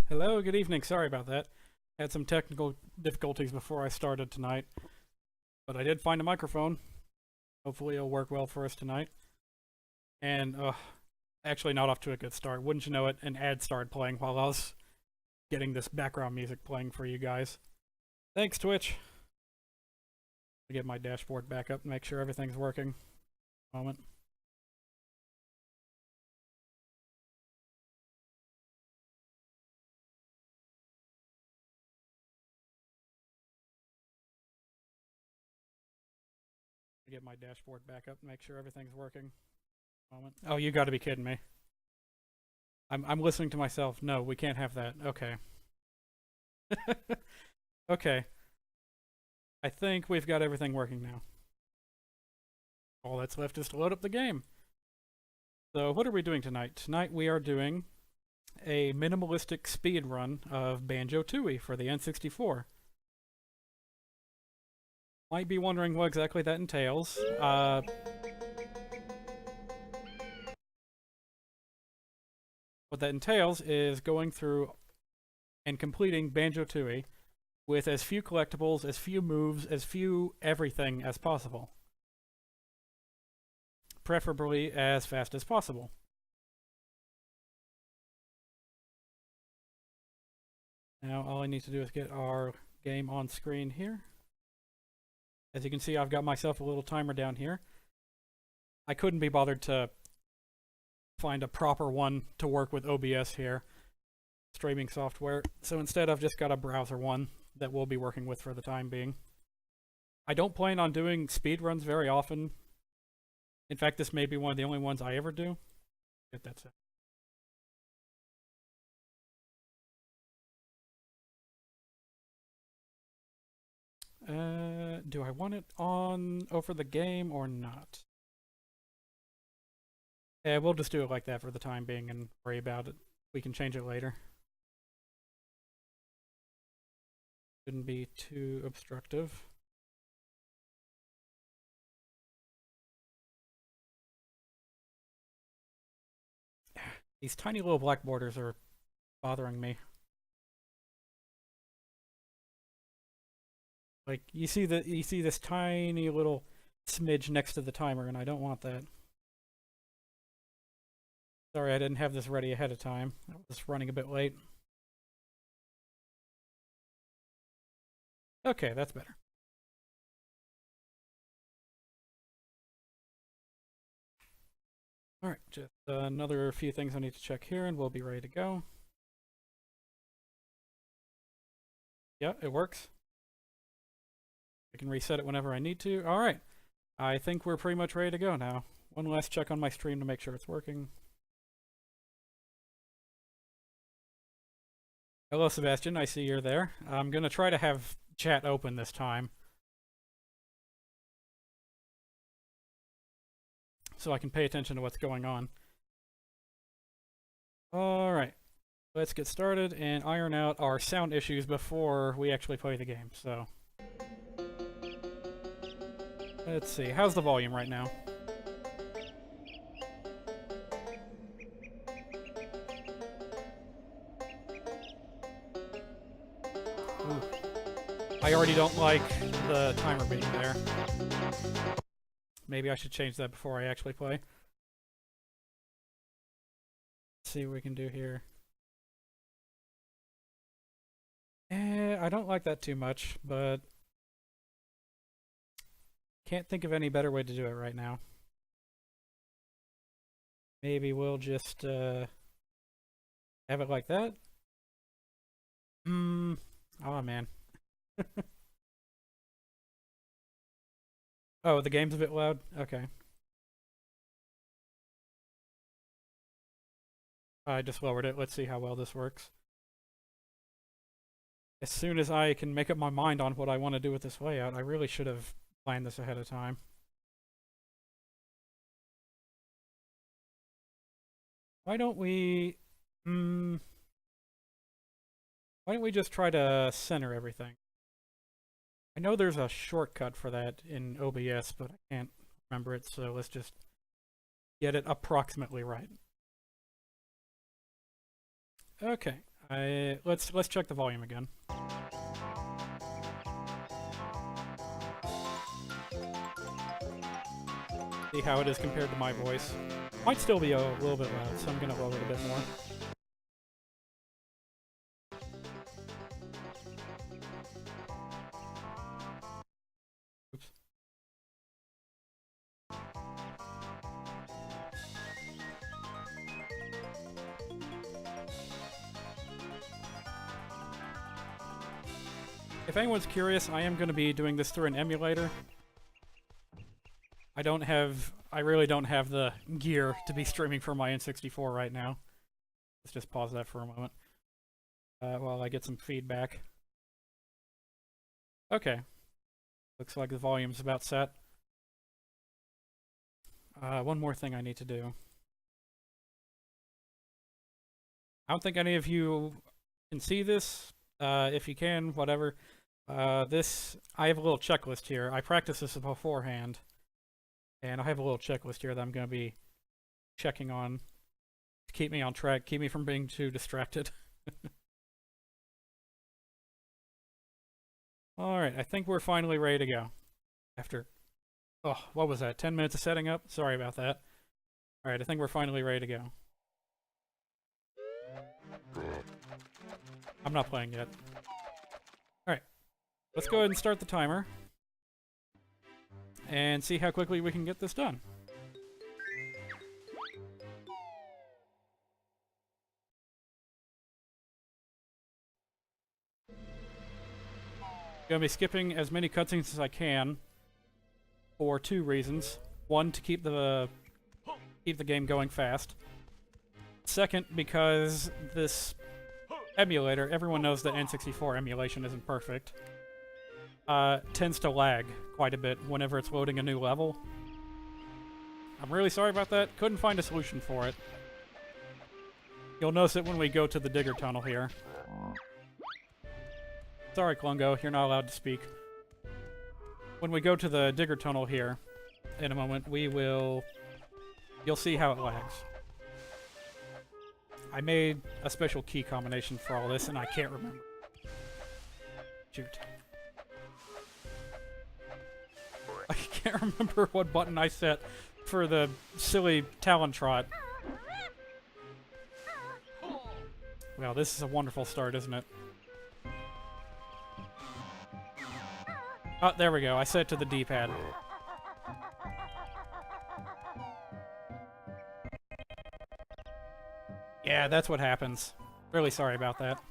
Hello, good evening. Sorry about that. Had some technical difficulties before I started tonight, but I did find a microphone. Hopefully it'll work well for us tonight. And, actually not off to a good start. Wouldn't you know it, an ad started playing while I was getting this background music playing for you guys. Thanks, Twitch. I'll get my dashboard back up and make sure everything's working. Moment. Get my dashboard back up and make sure everything's working. Moment. Oh, you gotta be kidding me. I'm listening to myself. No, we can't have that. Okay. Okay. I think we've got everything working now. All that's left is to load up the game. So what are we doing tonight? Tonight we are doing a minimalistic speedrun of Banjo-Tooie for the N64. Might be wondering what exactly that entails. What that entails is going through and completing Banjo-Tooie with as few collectibles, as few moves, as few everything as possible. Preferably as fast as possible. Now all I need to do is get our game on screen here. As you can see, I've got myself a little timer down here. I couldn't be bothered to find a proper one to work with OBS here, streaming software, so instead I've just got a browser one that we'll be working with for the time being. I don't plan on doing speedruns very often. In fact, this may be one of the only ones I ever do. Get that set. Do I want it on over the game or not? Yeah, we'll just do it like that for the time being and worry about it. We can change it later. Shouldn't be too obstructive. These tiny little black borders are bothering me. Like, you see this tiny little smidge next to the timer, and I don't want that. Sorry, I didn't have this ready ahead of time. I was running a bit late. Okay, that's better. Alright, just another few things I need to check here, and we'll be ready to go. Yeah, it works. I can reset it whenever I need to. Alright, I think we're pretty much ready to go now. One last check on my stream to make sure it's working. Hello, Sebastian. I see you're there. I'm going to try to have chat open this time, so I can pay attention to what's going on. Alright, let's get started and iron out our sound issues before we actually play the game. So, Let's see, how's the volume right now? Ooh. I already don't like the timer being there. Maybe I should change that before I actually play. Let's see what we can do here. I don't like that too much, but can't think of any better way to do it right now. Maybe we'll just have it like that. Oh man. Oh, the game's a bit loud? Okay. I just lowered it. Let's see how well this works. As soon as I can make up my mind on what I want to do with this layout, I really should have planned this ahead of time. Why don't we... why don't we just try to center everything? I know there's a shortcut for that in OBS, but I can't remember it, so let's just get it approximately right. Okay, let's check the volume again. See how it is compared to my voice. Might still be a little bit loud, so I'm gonna lower it a bit more. Oops. If anyone's curious, I am going to be doing this through an emulator. I really don't have the gear to be streaming from my N64 right now. Let's just pause that for a moment while I get some feedback. Okay. Looks like the volume's about set. One more thing I need to do. I don't think any of you can see this. If you can, whatever. I have a little checklist here. I practiced this beforehand. And I have a little checklist here that I'm going to be checking on to keep me on track, keep me from being too distracted. Alright, I think we're finally ready to go. After, oh, what was that, 10 minutes of setting up? Sorry about that. Alright, I think we're finally ready to go. I'm not playing yet. Alright, let's go ahead and start the timer. And see how quickly we can get this done. Gonna be skipping as many cutscenes as I can for two reasons. One, to keep the game going fast. Second, because this emulator, everyone knows that N64 emulation isn't perfect, tends to lag quite a bit whenever it's loading a new level. I'm really sorry about that. Couldn't find a solution for it. You'll notice it when we go to the digger tunnel here. Sorry, Klungo, you're not allowed to speak. When we go to the digger tunnel here, in a moment, you'll see how it lags. I made a special key combination for all this, and I can't remember. Shoot. I can't remember what button I set for the silly Talon Trot. Well, this is a wonderful start, isn't it? Oh, there we go. I set it to the D-pad. Yeah, that's what happens. Really sorry about that.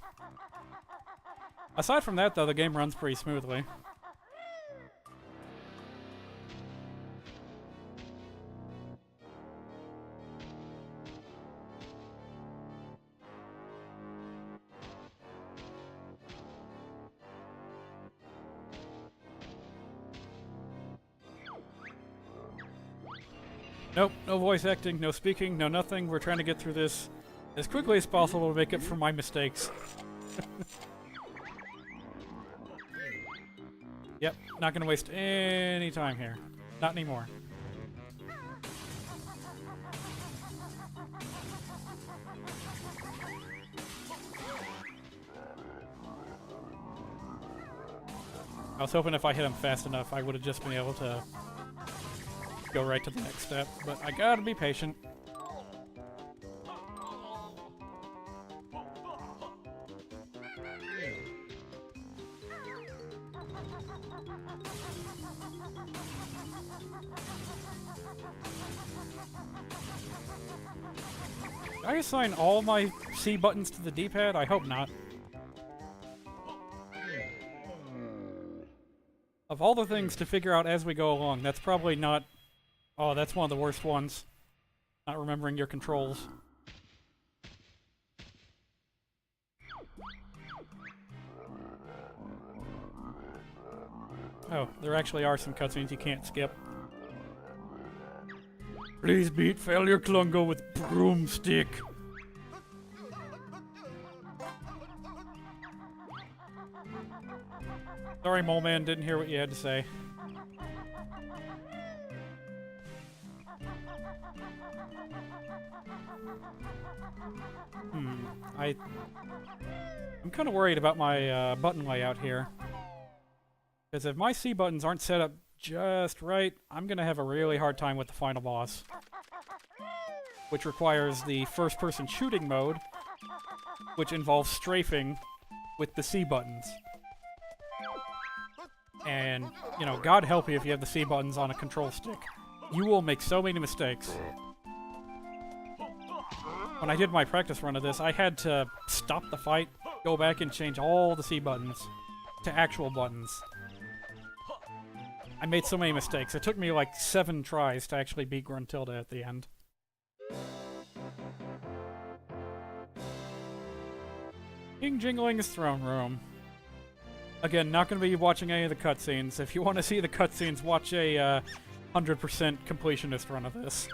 Aside from that, though, the game runs pretty smoothly. Nope, no voice acting, no speaking, no nothing. We're trying to get through this as quickly as possible to make up for my mistakes. Yep, not gonna waste any time here. Not anymore. I was hoping if I hit him fast enough, I would have just been able to go right to the next step, but I gotta be patient. Did I assign all my C buttons to the D-pad? I hope not. Of all the things to figure out as we go along, that's probably not... Oh, that's one of the worst ones. Not remembering your controls. Oh, there actually are some cutscenes you can't skip. Please beat Failure Klungo with broomstick. Sorry, Mole Man, didn't hear what you had to say. I'm kind of worried about my button layout here. Because if my C buttons aren't set up just right, I'm going to have a really hard time with the final boss. Which requires the first-person shooting mode, which involves strafing with the C buttons. And, you know, God help you if you have the C buttons on a control stick. You will make so many mistakes. When I did my practice run of this, I had to stop the fight, go back and change all the C buttons to actual buttons. I made so many mistakes. It took me like 7 tries to actually beat Gruntilda at the end. King Jingling's Throne Room. Again, not going to be watching any of the cutscenes. If you want to see the cutscenes, watch a 100% completionist run of this.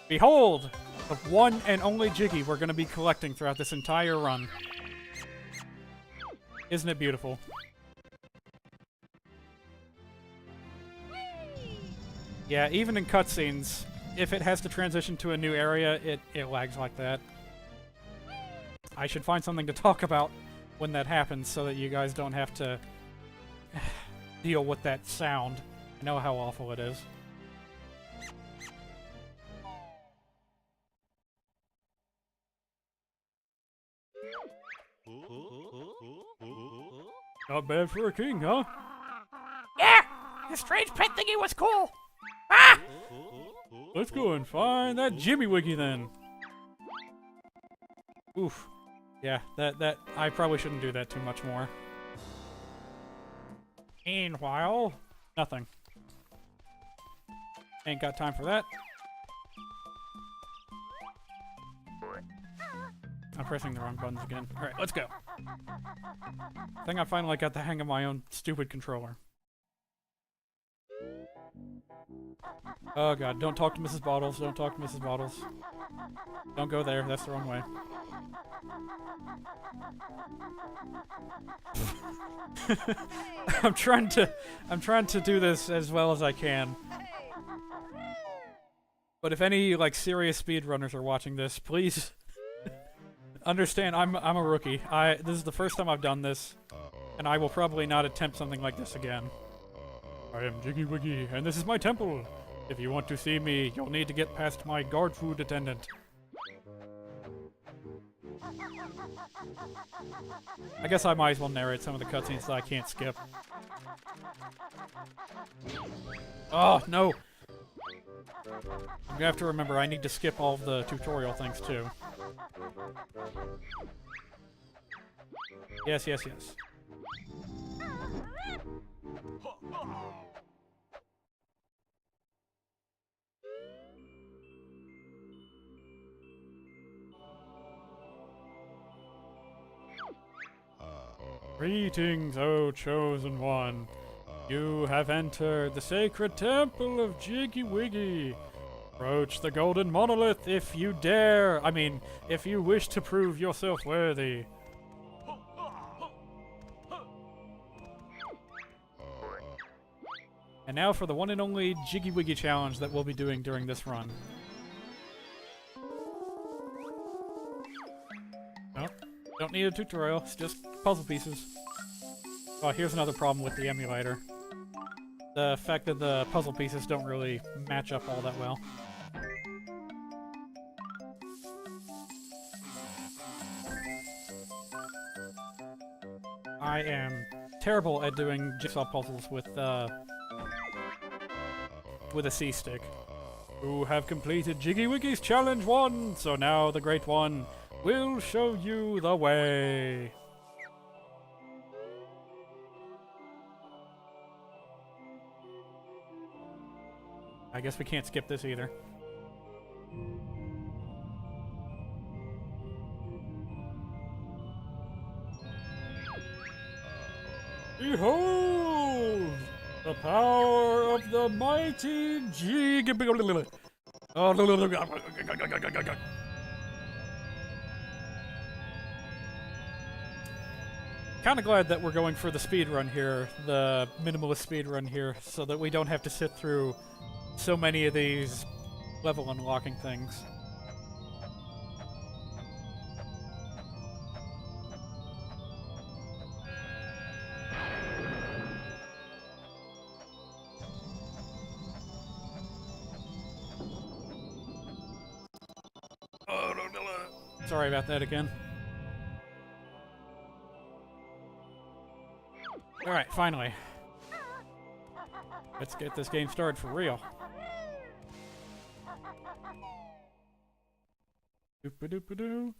Behold! The one and only Jiggy we're going to be collecting throughout this entire run. Isn't it beautiful? Yeah, even in cutscenes, if it has to transition to a new area, it lags like that. I should find something to talk about when that happens so that you guys don't have to deal with that sound. I know how awful it is. Not bad for a king, huh? Yeah! The strange pet thingy was cool! Ah! Let's go and find that Jimmy Wiggy then. Oof. Yeah, that I probably shouldn't do that too much more. Meanwhile, nothing. Ain't got time for that. I'm pressing the wrong buttons again. Alright, let's go. I think I finally got the hang of my own stupid controller. Oh god, don't talk to Mrs. Bottles, don't talk to Mrs. Bottles. Don't go there, that's the wrong way. I'm trying to do this as well as I can. But if any like serious speedrunners are watching this, please understand I'm a rookie. This is the first time I've done this, and I will probably not attempt something like this again. I am Jiggy Wiggy, and this is my temple. If you want to see me, you'll need to get past my guard food attendant. I guess I might as well narrate some of the cutscenes that I can't skip. Oh, no! I'm gonna have to remember I need to skip all of the tutorial things, too. Yes, yes, yes. Greetings, O Chosen One. You have entered the sacred temple of Jiggy Wiggy. Approach the golden monolith if you dare. I mean, if you wish to prove yourself worthy. And now for the one and only Jiggy Wiggy challenge that we'll be doing during this run. No, don't need a tutorial, it's just puzzle pieces. Oh, here's another problem with the emulator. The fact that the puzzle pieces don't really match up all that well. I am terrible at doing jigsaw puzzles with a C stick. You have completed Jiggy Wiggy's Challenge 1, so now the Great One will show you the way. I guess we can't skip this either. Behold the power of the mighty Jig. Kind of glad that we're going for the speed run here, the minimalist speed run here, so that we don't have to sit through so many of these level unlocking things. Sorry about that again. Alright, finally. Let's get this game started for real. Doop-a-doop-a-doo.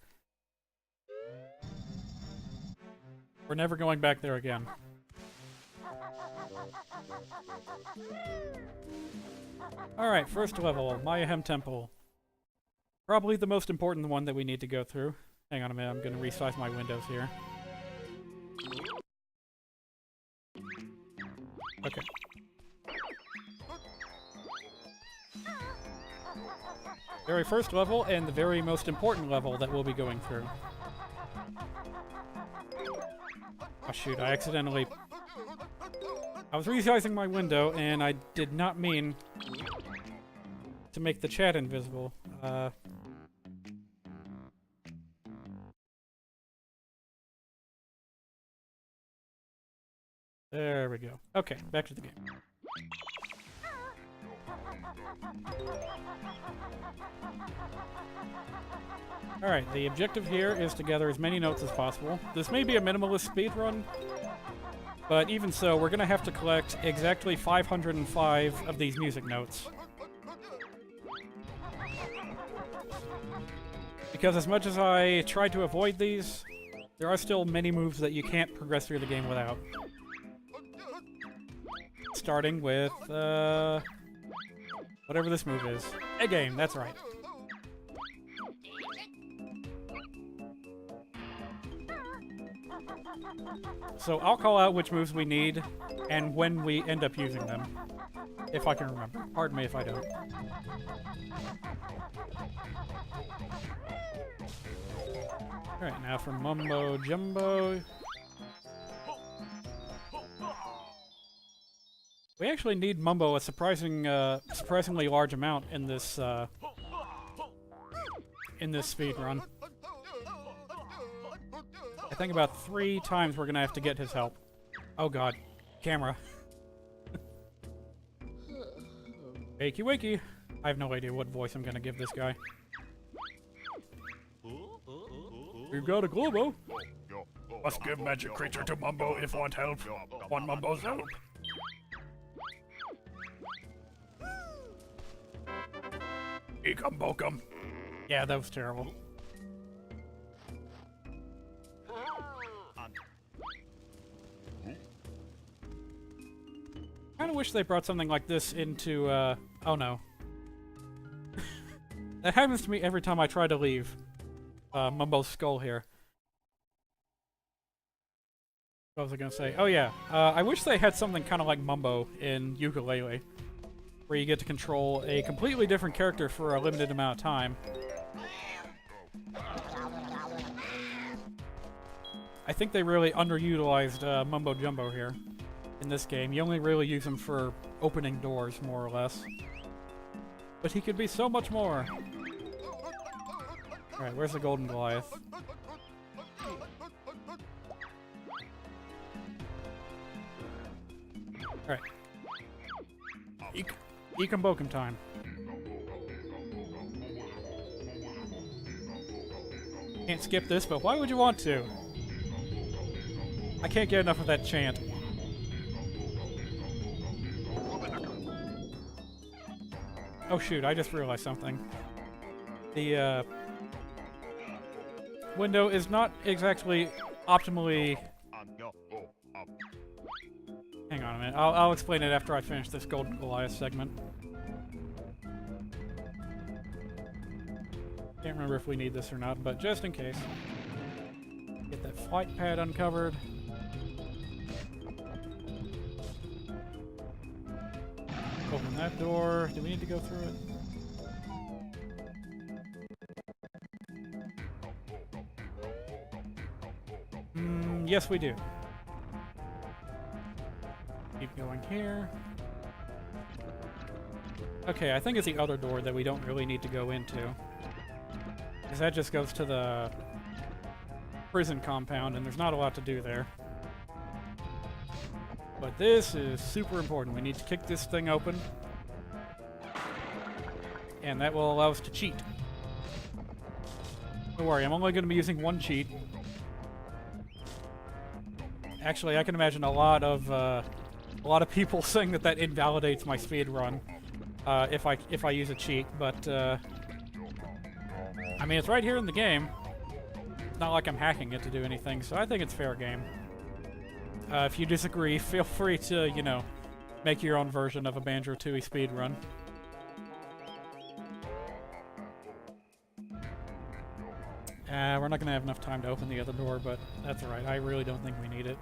We're never going back there again. Alright, first level, Mayhem Temple. Probably the most important one that we need to go through. Hang on a minute, I'm gonna resize my windows here. Okay. Very first level, and the very most important level that we'll be going through. Oh shoot, I accidentally... I was resizing my window, and I did not mean to make the chat invisible. There we go. Okay, back to the game. Alright, the objective here is to gather as many notes as possible. This may be a minimalist speedrun, but even so, we're gonna have to collect exactly 505 of these music notes. Because as much as I try to avoid these, there are still many moves that you can't progress through the game without. Starting with, whatever this move is. A game, that's right. So I'll call out which moves we need, and when we end up using them. If I can remember. Pardon me if I don't. Alright, now for Mumbo Jumbo. We actually need Mumbo a surprisingly large amount in this speed run. I think about 3 times we're gonna have to get his help. Oh god, camera. Wakey wakey. I have no idea what voice I'm gonna give this guy. We've got a Globo. Must give magic creature to Mumbo if want help. Want Mumbo's help. Ekum bokum. Yeah, that was terrible. Kinda wish they brought something like this into, oh no. That happens to me every time I try to leave Mumbo's skull here. What was I gonna say? Oh yeah, I wish they had something kinda like Mumbo in Ukulele, where you get to control a completely different character for a limited amount of time. I think they really underutilized Mumbo Jumbo here. in this game. You only really use him for opening doors, more or less. But he could be so much more. Alright, where's the golden Goliath? Alright. Ekum Bokum time. Can't skip this, but why would you want to? I can't get enough of that chant. Oh shoot, I just realized something. The window is not exactly optimally... Hang on a minute, I'll explain it after I finish this Golden Goliath segment. Can't remember if we need this or not, but just in case. Get that flight pad uncovered. Open that door. Do we need to go through it? Yes, we do. Keep going here. Okay, I think it's the other door that we don't really need to go into. Because that just goes to the prison compound, and there's not a lot to do there. But this is super important. We need to kick this thing open. And that will allow us to cheat. Don't worry, I'm only going to be using one cheat. Actually, I can imagine a lot of people saying that invalidates my speedrun if I use a cheat, but I mean, it's right here in the game. It's not like I'm hacking it to do anything, so I think it's fair game. If you disagree, feel free to, you know, make your own version of a Banjo-Tooie speedrun. We're not going to have enough time to open the other door, but that's alright. I really don't think we need it.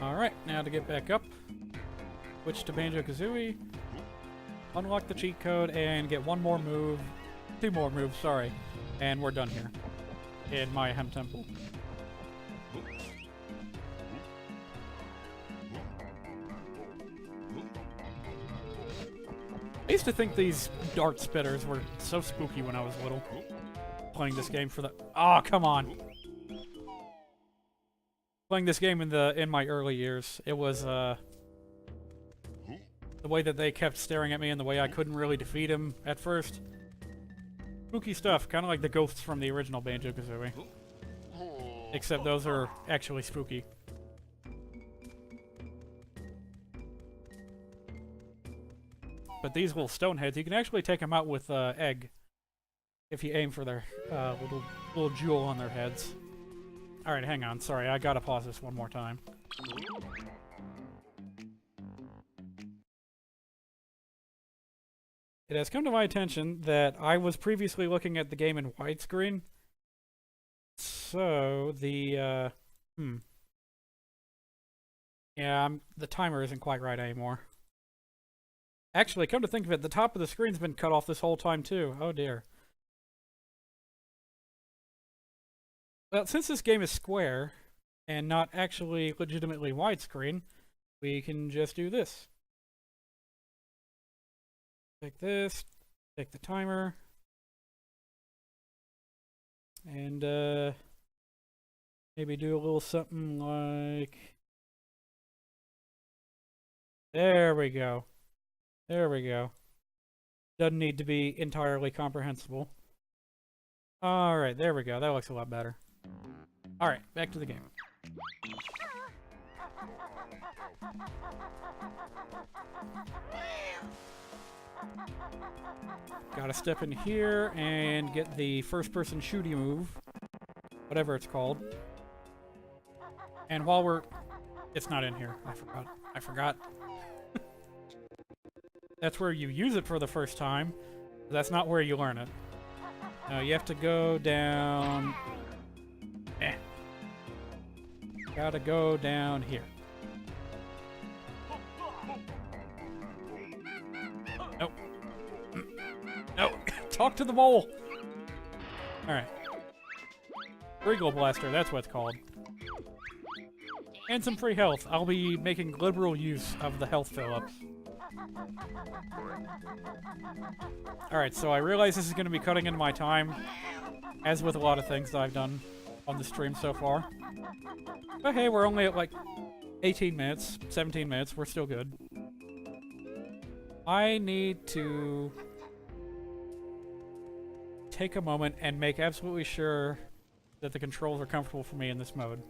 Alright, now to get back up, switch to Banjo-Kazooie, unlock the cheat code, and get one more move, two more moves, sorry, and we're done here, in my Hem Temple. I used to think these dart spitters were so spooky when I was little, playing this game for the... Oh, come on! Playing this game in my early years, it was the way that they kept staring at me and the way I couldn't really defeat him at first. Spooky stuff, kind of like the ghosts from the original Banjo-Kazooie. Except those are actually spooky. But these little stone heads, you can actually take them out with egg if you aim for their little jewel on their heads. Alright, hang on. Sorry, I gotta pause this one more time. It has come to my attention that I was previously looking at the game in widescreen. So, the, yeah, the timer isn't quite right anymore. Actually, come to think of it, the top of the screen's been cut off this whole time, too. Oh, dear. Well, since this game is square, and not actually legitimately widescreen, we can just do this. Take this, take the timer, and maybe do a little something like... There we go. There we go. Doesn't need to be entirely comprehensible. Alright, there we go. That looks a lot better. Alright, back to the game. Gotta step in here and get the first-person shooty move. Whatever it's called. And while we're... It's not in here. I forgot. That's where you use it for the first time. But that's not where you learn it. No, you have to go down... Gotta go down here. Talk to the mole! Alright. Regal Blaster, that's what it's called. And some free health. I'll be making liberal use of the health fill-ups. Alright, so I realize this is going to be cutting into my time, as with a lot of things that I've done on the stream so far. But hey, we're only at like 18 minutes, 17 minutes, we're still good. I need to take a moment and make absolutely sure that the controls are comfortable for me in this mode.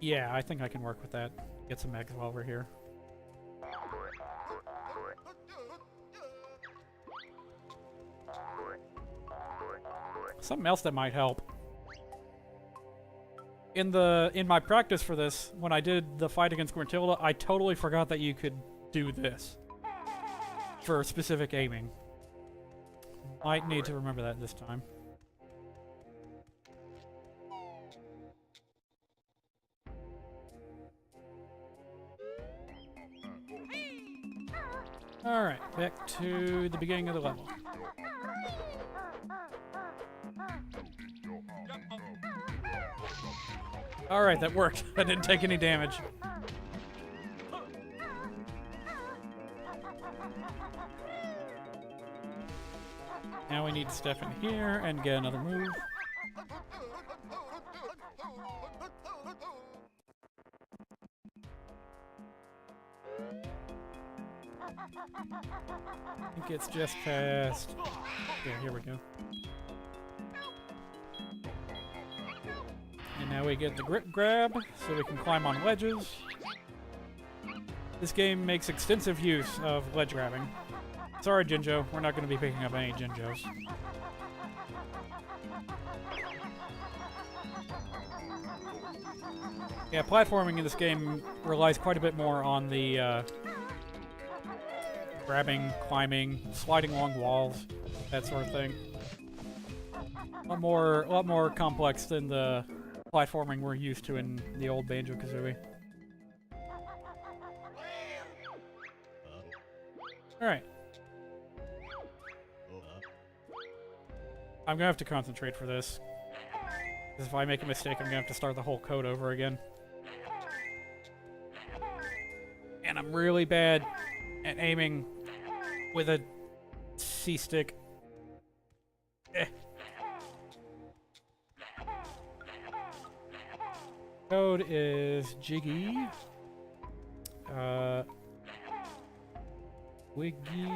Yeah, I think I can work with that. Get some eggs while we're here. Something else that might help. In my practice for this, when I did the fight against Grintilda, I totally forgot that you could do this for specific aiming. Might need to remember that this time. Alright, back to the beginning of the level. Alright, that worked. I didn't take any damage. Now we need to step in here and get another move. I think it's just past... Yeah, here we go. And now we get the grip grab, so we can climb on ledges. This game makes extensive use of ledge grabbing. Sorry, Jinjo, we're not going to be picking up any Jinjos. Yeah, platforming in this game relies quite a bit more on the grabbing, climbing, sliding along walls, that sort of thing. A lot more complex than the platforming we're used to in the old Banjo-Kazooie. Alright. I'm gonna have to concentrate for this. Because if I make a mistake, I'm gonna have to start the whole code over again. And I'm really bad at aiming with a C-stick. Code is Jiggy. Wiggy.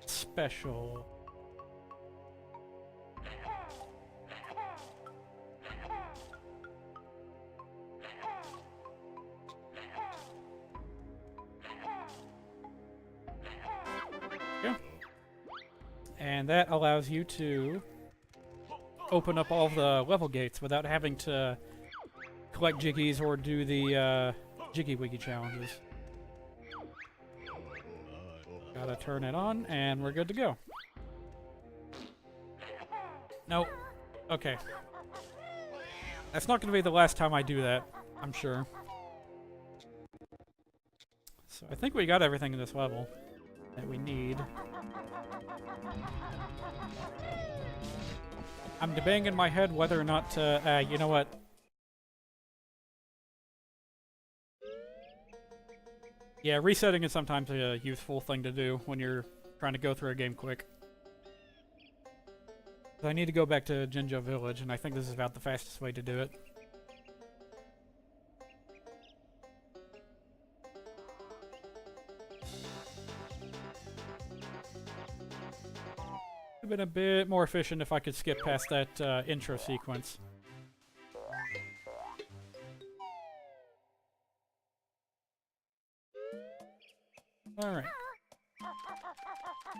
Special. Okay. And that allows you to open up all the level gates without having to collect Jiggies or do the Jiggy Wiggy challenges. Gotta turn it on, and we're good to go. Nope. Okay. That's not gonna be the last time I do that, I'm sure. So I think we got everything in this level that we need. I'm debating in my head whether or not to, you know what? Yeah, resetting is sometimes a useful thing to do when you're trying to go through a game quick. I need to go back to Jinjo Village, and I think this is about the fastest way to do it. Would have been a bit more efficient if I could skip past that intro sequence. Alright.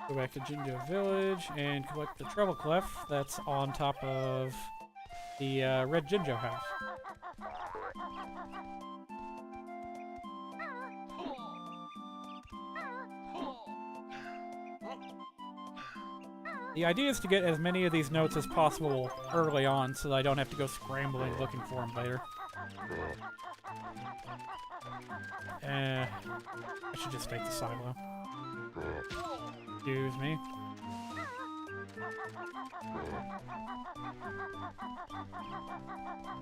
Go back to Jinjo Village and collect the treble clef that's on top of the red Jinjo house. The idea is to get as many of these notes as possible early on so that I don't have to go scrambling looking for them later. I should just take the silo. Excuse me.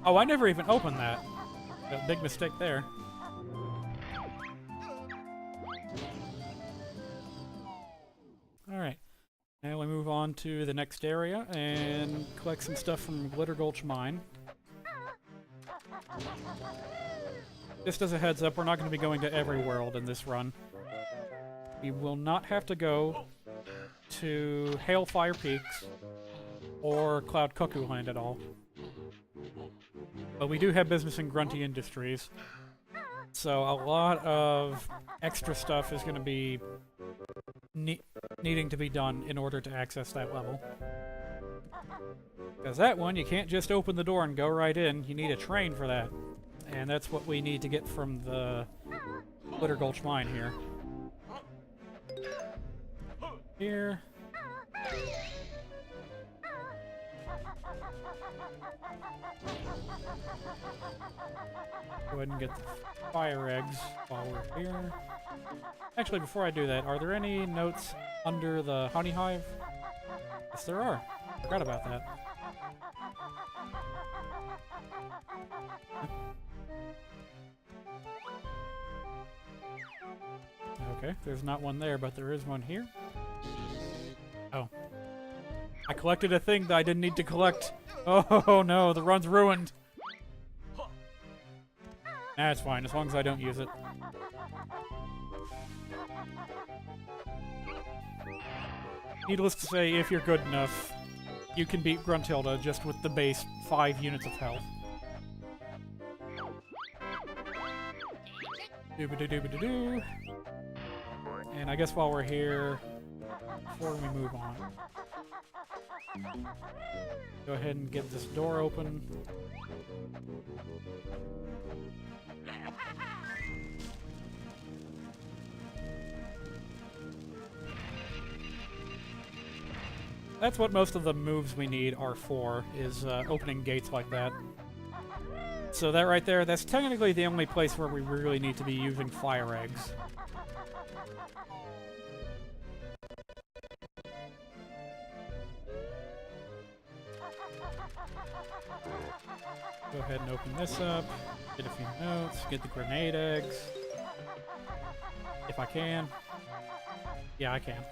Oh, I never even opened that. A big mistake there. Alright. Now we move on to the next area and collect some stuff from Glitter Gulch Mine. Just as a heads up, we're not going to be going to every world in this run. We will not have to go to Hailfire Peaks or Cloud Cuckoo Land at all. But we do have business in Grunty Industries, so a lot of extra stuff is going to be needing to be done in order to access that level. Because that one, you can't just open the door and go right in, you need a train for that. And that's what we need to get from the Glitter Gulch Mine here. Here. Go ahead and get the fire eggs while we're here. Actually, before I do that, are there any notes under the honey hive? Yes, there are. Forgot about that. Okay, there's not one there, but there is one here. Oh. I collected a thing that I didn't need to collect. Oh no, the run's ruined. Nah, it's fine, as long as I don't use it. Needless to say, if you're good enough, you can beat Gruntilda just with the base 5 units of health. Dooba-doo-dooba-doo-doo. And I guess while we're here, before we move on, go ahead and get this door open. That's what most of the moves we need are for, is opening gates like that. So that right there, that's technically the only place where we really need to be using fire eggs. Go ahead and open this up, get a few notes, get the grenade eggs. If I can. Yeah, I can.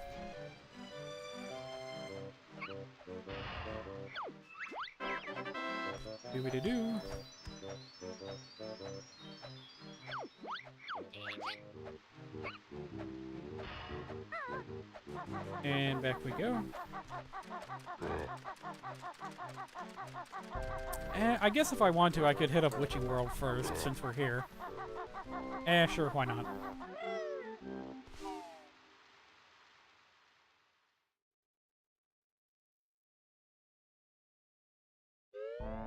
Doo-ba-doo-doo. And back we go. And I guess if I want to, I could hit up Witchy World first, since we're here. Sure, why not?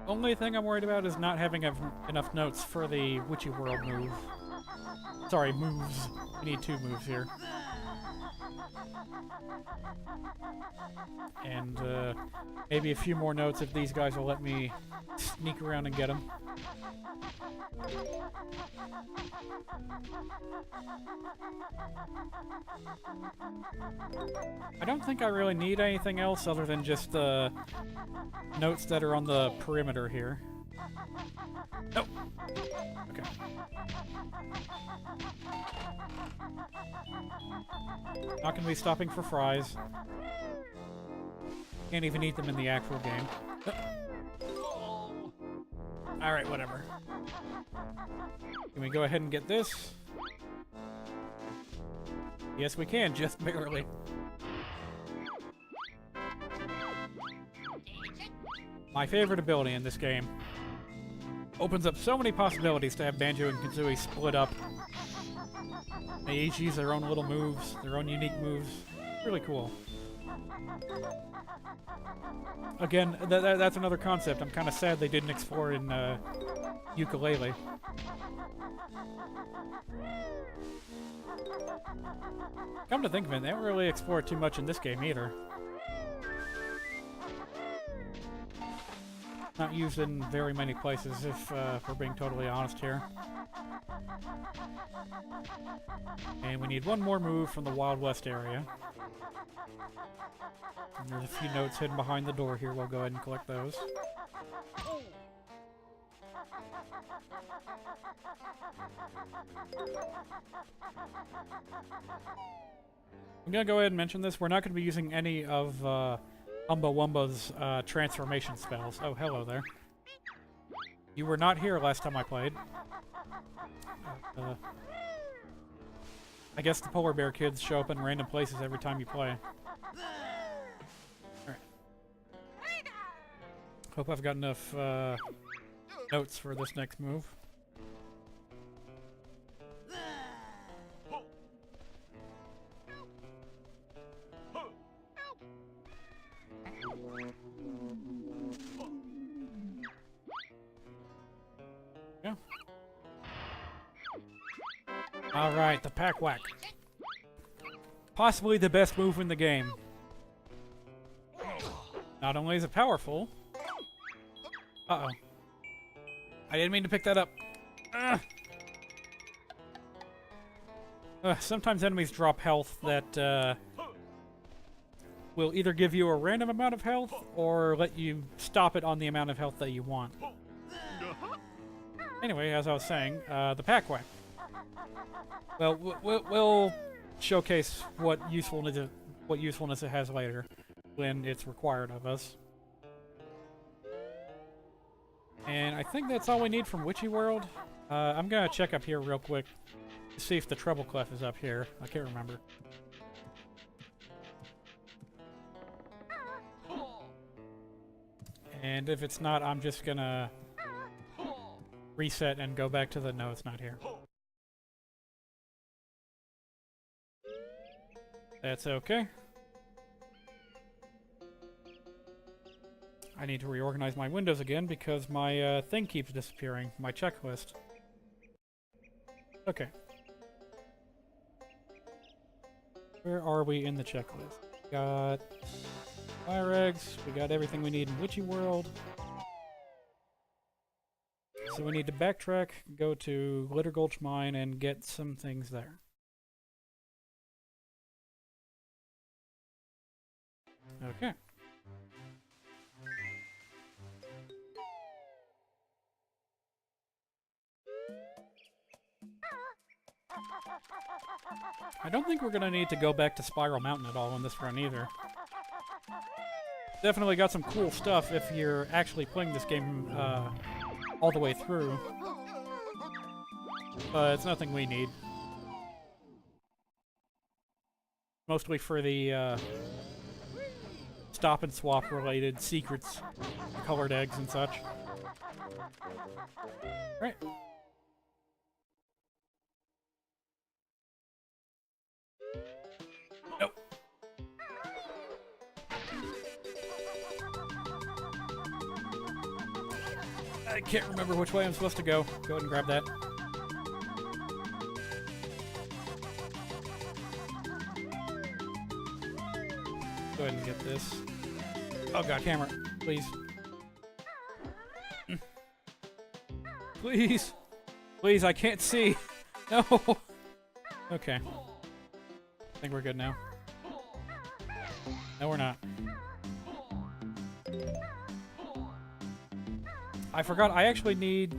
Only thing I'm worried about is not having enough notes for the Witchy World move. Sorry, moves. We need 2 moves here. And maybe a few more notes if these guys will let me sneak around and get them. I don't think I really need anything else other than just the notes that are on the perimeter here. Nope. Okay. Not gonna be stopping for fries. Can't even eat them in the actual game. Alright, whatever. Can we go ahead and get this? Yes, we can, just barely. My favorite ability in this game. Opens up so many possibilities to have Banjo and Kazooie split up. They each use their own little moves, their own unique moves. Really cool. Again, that's another concept. I'm kind of sad they didn't explore in Ukulele. Come to think of it, they don't really explore too much in this game either. Not used in very many places, if we're being totally honest here. And we need one more move from the Wild West area. And there's a few notes hidden behind the door here. We'll go ahead and collect those. I'm gonna go ahead and mention this. We're not gonna be using any of Wumbo's transformation spells. Oh, hello there. You were not here last time I played. I guess the polar bear kids show up in random places every time you play. Alright. Hope I've got enough notes for this next move. Yeah. Alright, the pack whack. Possibly the best move in the game. Not only is it powerful... Uh-oh. I didn't mean to pick that up. Sometimes enemies drop health that will either give you a random amount of health or let you stop it on the amount of health that you want. Anyway, as I was saying, the pack whack. Well, we'll showcase what usefulness it has later when it's required of us. And I think that's all we need from Witchy World. I'm gonna check up here real quick to see if the treble clef is up here. I can't remember. And if it's not, I'm just gonna reset and go back to the no, it's not here. That's okay. I need to reorganize my windows again because my thing keeps disappearing, my checklist. Okay. Where are we in the checklist? We got fire eggs, we got everything we need in Witchy World. So we need to backtrack, go to Glitter Gulch Mine, and get some things there. Okay. I don't think we're gonna need to go back to Spiral Mountain at all on this run either. Definitely got some cool stuff if you're actually playing this game all the way through. But it's nothing we need. Mostly for the stop and swap related secrets, colored eggs and such. Right. Nope. I can't remember which way I'm supposed to go. Go ahead and grab that. Go ahead and get this. Oh god, camera. Please. Please! Please, I can't see! No! Okay. I think we're good now. No, we're not. I forgot, I actually need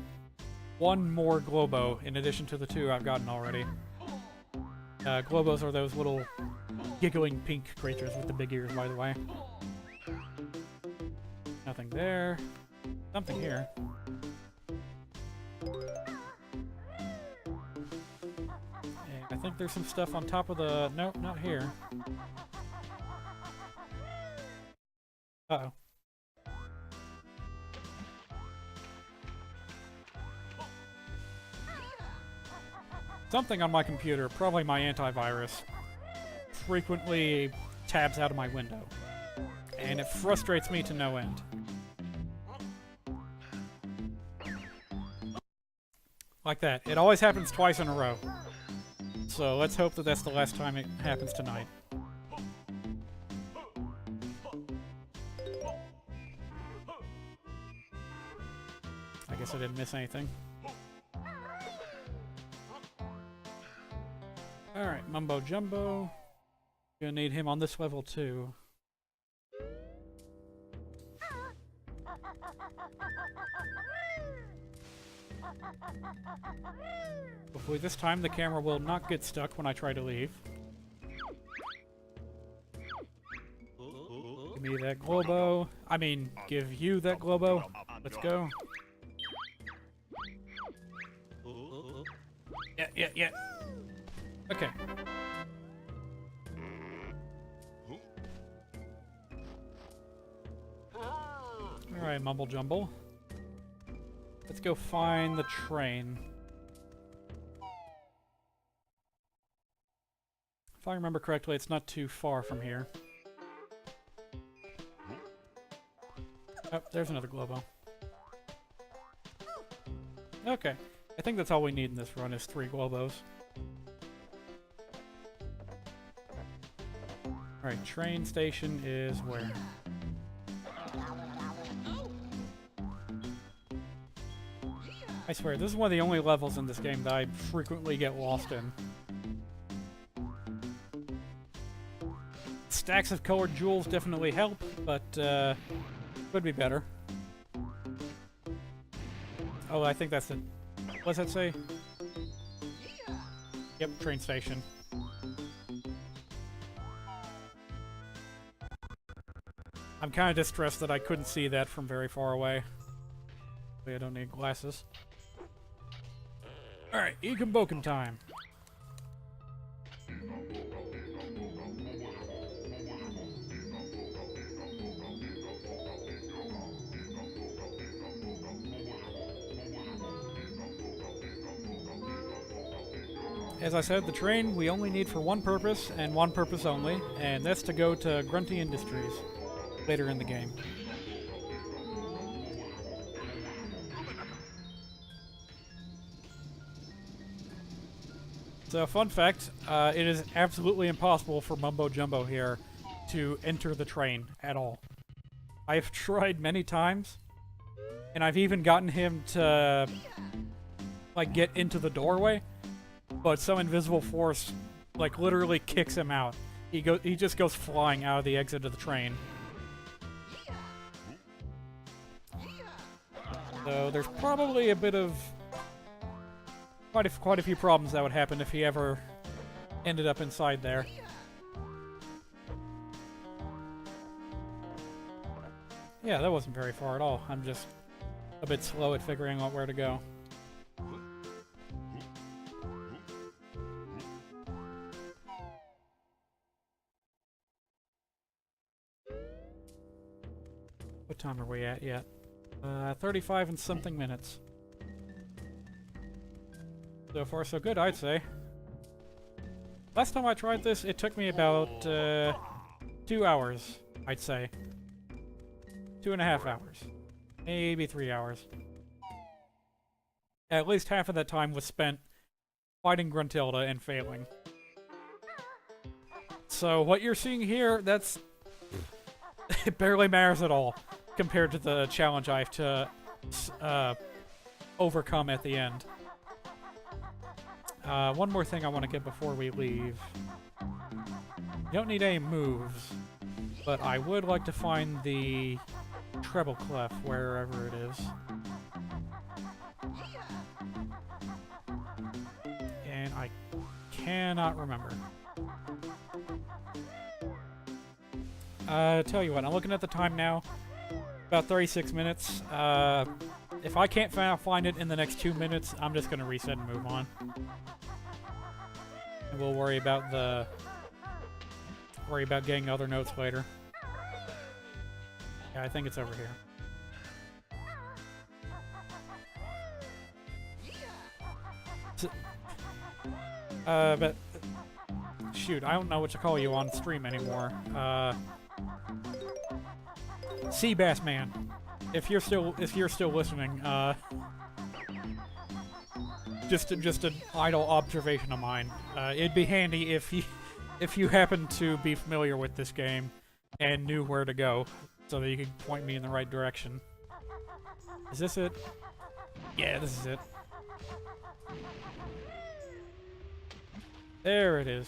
one more Globo in addition to the two I've gotten already. Globos are those little giggling pink creatures with the big ears, by the way. Nothing there. Something here. And I think there's some stuff on top of the... Nope, not here. Uh-oh. Something on my computer, probably my antivirus, frequently tabs out of my window. And it frustrates me to no end. Like that. It always happens twice in a row. So let's hope that that's the last time it happens tonight. guess I didn't miss anything. Alright, Mumbo Jumbo. Gonna need him on this level too. Hopefully this time the camera will not get stuck when I try to leave. Give me that Globo. I mean, give you that Globo. Let's go. Yeah. Okay. Alright, Mumble Jumble. Let's go find the train. If I remember correctly, it's not too far from here. Oh, there's another Globo. Okay. I think that's all we need in this run is 3 Globos. Alright, train station is where? I swear, this is one of the only levels in this game that I frequently get lost in. Stacks of colored jewels definitely help, but could be better. Oh, I think that's the... What's that say? Yep, train station. I'm kind of distressed that I couldn't see that from very far away. I don't need glasses. Alright, Ekum Bokum time. As I said, the train we only need for one purpose, and one purpose only, and that's to go to Grunty Industries later in the game. So, fun fact, it is absolutely impossible for Mumbo Jumbo here to enter the train at all. I've tried many times, and I've even gotten him to, like, get into the doorway, but some invisible force, like, literally kicks him out. He just goes flying out of the exit of the train. So there's probably a bit of quite a few problems that would happen if he ever ended up inside there. Yeah, that wasn't very far at all. I'm just a bit slow at figuring out where to go. What time are we at yet? 35 and something minutes. So far so good, I'd say. Last time I tried this, it took me about 2 hours, I'd say. 2.5 hours. Maybe 3 hours. At least half of that time was spent fighting Gruntilda and failing. So what you're seeing here, that's... it barely matters at all compared to the challenge I have to overcome at the end. One more thing I want to get before we leave. You don't need any moves, but I would like to find the treble clef wherever it is. And I cannot remember. Tell you what, I'm looking at the time now. About 36 minutes. If I can't find it in the next 2 minutes, I'm just gonna reset and move on. And we'll worry about getting other notes later. Yeah, I think it's over here. But shoot, I don't know what to call you on stream anymore. Sea Bass Man, if you're still listening, just an idle observation of mine. It'd be handy if you happen to be familiar with this game and knew where to go, so that you could point me in the right direction. Is this it? Yeah, this is it. There it is.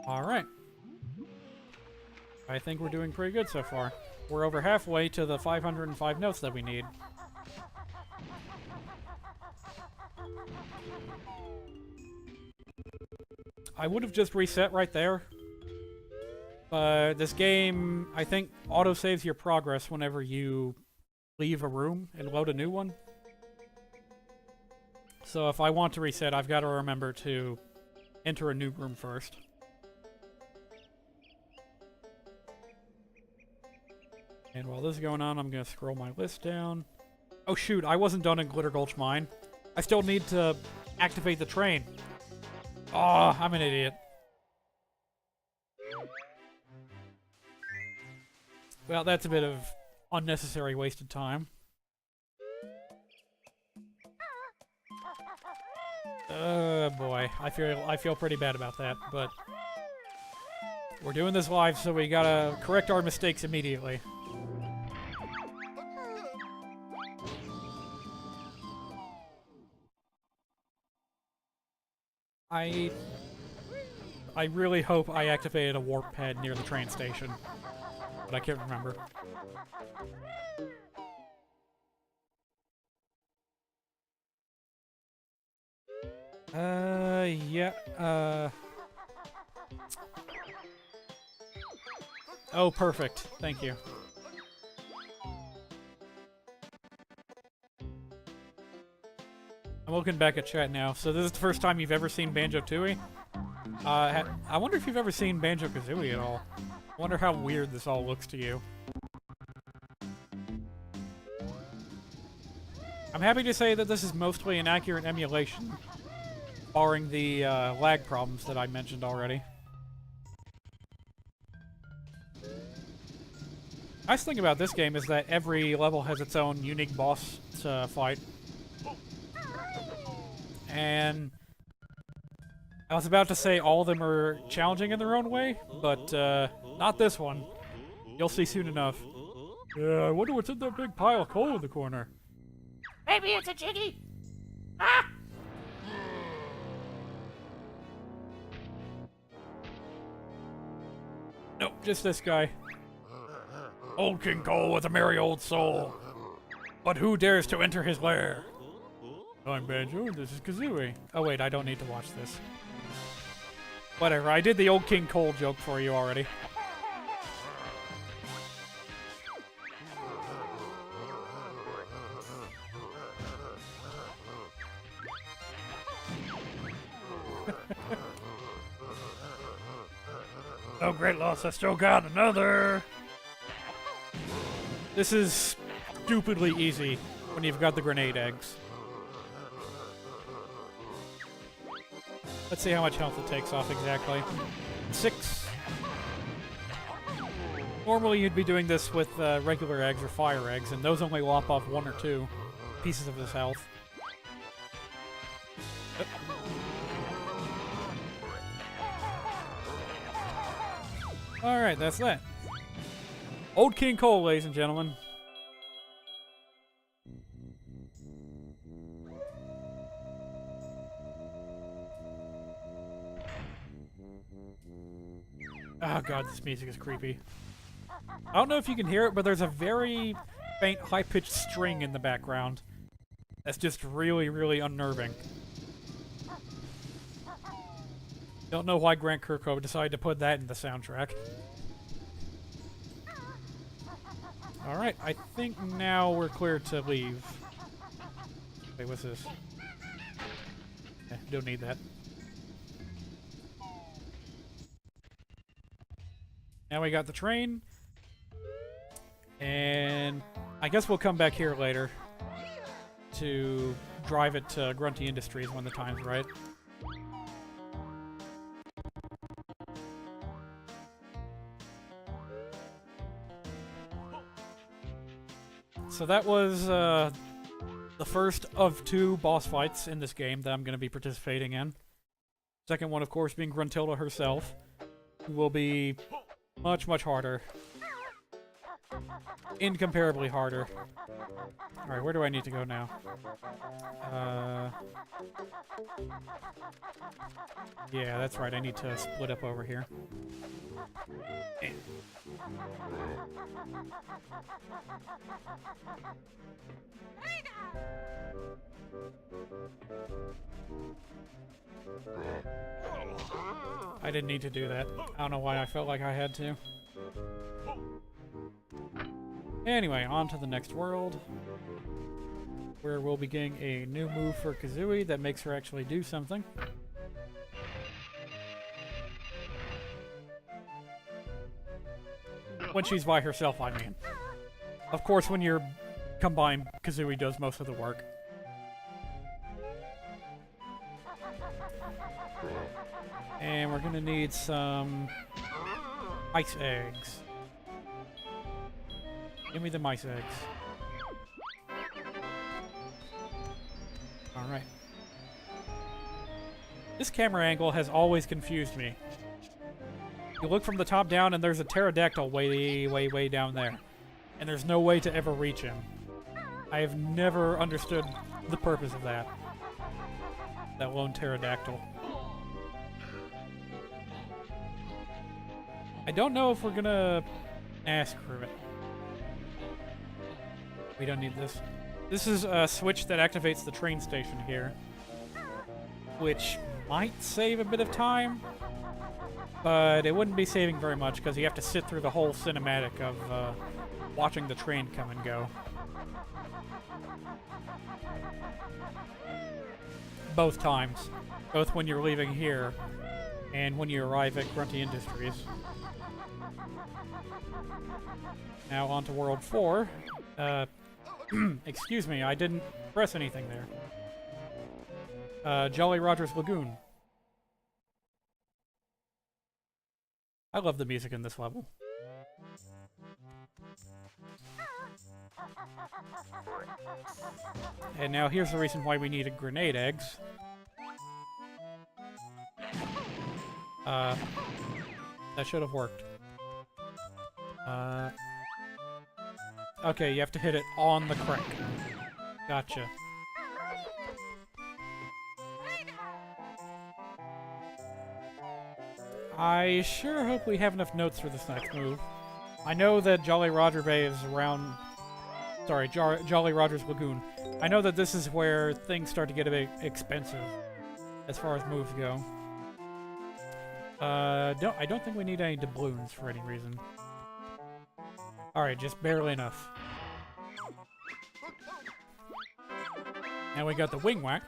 Alright. I think we're doing pretty good so far. We're over halfway to the 505 notes that we need. I would have just reset right there. But this game, I think, auto-saves your progress whenever you leave a room and load a new one. So if I want to reset, I've got to remember to enter a new room first. And while this is going on, I'm going to scroll my list down. Oh shoot, I wasn't done in Glitter Gulch Mine. I still need to activate the train. Oh, I'm an idiot. Well, that's a bit of unnecessary wasted time. Boy, I feel pretty bad about that, but we're doing this live, so we gotta correct our mistakes immediately. I really hope I activated a warp pad near the train station, but I can't remember. Yeah, Oh, perfect. Thank you. I'm looking back at chat now. So this is the first time you've ever seen Banjo-Tooie? I wonder if you've ever seen Banjo-Kazooie at all. I wonder how weird this all looks to you. I'm happy to say that this is mostly an accurate emulation, barring the lag problems that I mentioned already. Nice thing about this game is that every level has its own unique boss to fight. And I was about to say all of them are challenging in their own way, but not this one. You'll see soon enough. Yeah, I wonder what's in that big pile of coal in the corner. Maybe it's a Jiggy. Ah! Nope, just this guy. Old King Cole with a merry old soul. But who dares to enter his lair? I'm Banjo, and this is Kazooie. Oh wait, I don't need to watch this. Whatever, I did the Old King Cole joke for you already. No great loss, I still got another! This is stupidly easy when you've got the grenade eggs. Let's see how much health it takes off exactly. 6. Normally you'd be doing this with regular eggs or fire eggs, and those only lop off 1 or 2 pieces of this health. Yep. Alright, that's that. Old King Cole, ladies and gentlemen. Oh god, this music is creepy. I don't know if you can hear it, but there's a very faint, high-pitched string in the background. That's just really, really unnerving. Don't know why Grant Kirkhope decided to put that in the soundtrack. Alright, I think now we're clear to leave. Wait, what's this? Don't need that. Now we got the train. And I guess we'll come back here later to drive it to Grunty Industries when the time's right. So that was the first of 2 boss fights in this game that I'm going to be participating in. Second one, of course, being Gruntilda herself, who will be much, much harder. incomparably harder. Alright, where do I need to go now? Yeah, that's right, I need to split up over here. Eh. I didn't need to do that. I don't know why I felt like I had to. Anyway, on to the next world, where we'll be getting a new move for Kazooie that makes her actually do something. When she's by herself, I mean. Of course, when you're combined, Kazooie does most of the work. And we're gonna need some ice eggs. Give me the mice eggs. Alright. This camera angle has always confused me. You look from the top down and there's a pterodactyl way down there. And there's no way to ever reach him. I have never understood the purpose of that. That lone pterodactyl. I don't know if we're gonna... screw it. We don't need this. This is a switch that activates the train station here. Which might save a bit of time. But it wouldn't be saving very much because you have to sit through the whole cinematic of watching the train come and go. Both times. Both when you're leaving here and when you arrive at Grunty Industries. Now on to World 4. Excuse me, I didn't press anything there. Jolly Roger's Lagoon. I love the music in this level. And now here's the reason why we needed grenade eggs. That should have worked. Okay, you have to hit it on the crank. Gotcha. I sure hope we have enough notes for this next move. I know that Jolly Roger Bay is around... Sorry, Jolly Roger's Lagoon. I know that this is where things start to get a bit expensive as far as moves go. I don't think we need any doubloons for any reason. Alright, just barely enough. Now we got the Wing Whack,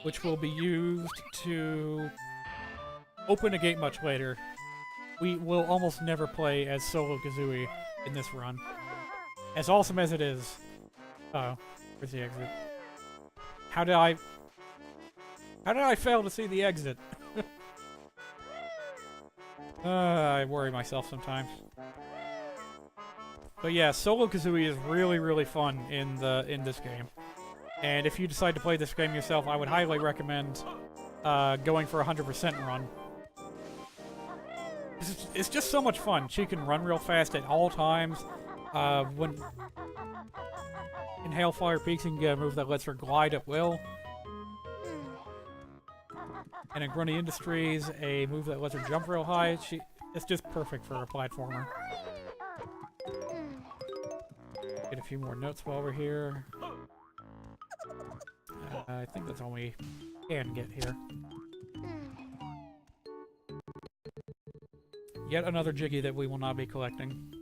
which will be used to open a gate much later. We will almost never play as solo Kazooie in this run. As awesome as it is. Uh-oh, where's the exit? How did I fail to see the exit? I worry myself sometimes. But yeah, solo Kazooie is really, really fun in this game. And if you decide to play this game yourself, I would highly recommend going for a 100% run. It's just so much fun. She can run real fast at all times. In Hailfire Peaks, you can get a move that lets her glide at will. And in Grunty Industries, a move that lets her jump real high. It's just perfect for a platformer. Get a few more notes while we're here. I think that's all we can get here. Yet another Jiggy that we will not be collecting.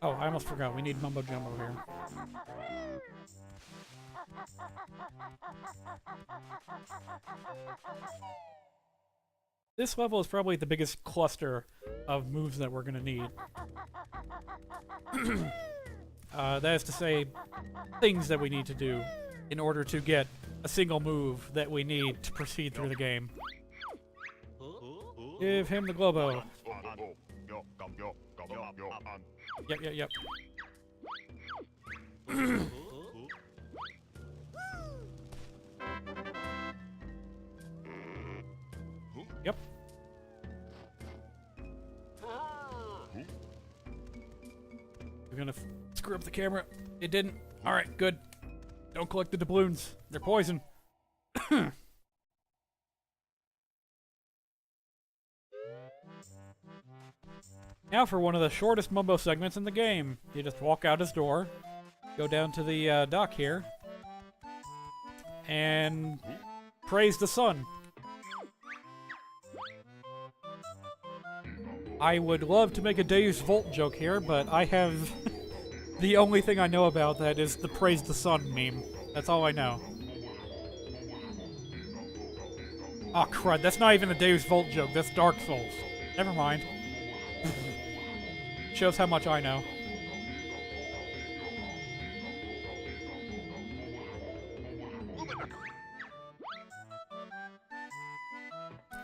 Oh, I almost forgot. We need Mumbo Jumbo here. This level is probably the biggest cluster of moves that we're going to need. That is to say, things that we need to do in order to get a single move that we need to proceed through the game. Give him the Globo. Yep. Yep. We're gonna screw up the camera. It didn't. Alright, good. Don't collect the doubloons. They're poison. Now for one of the shortest Mumbo segments in the game. You just walk out his door, go down to the dock here, and praise the sun. I would love to make a Deus Volt joke here, but I have the only thing I know about that is the praise the sun meme. That's all I know. Oh crud, that's not even a Deus Volt joke, that's Dark Souls. Never mind. Shows how much I know.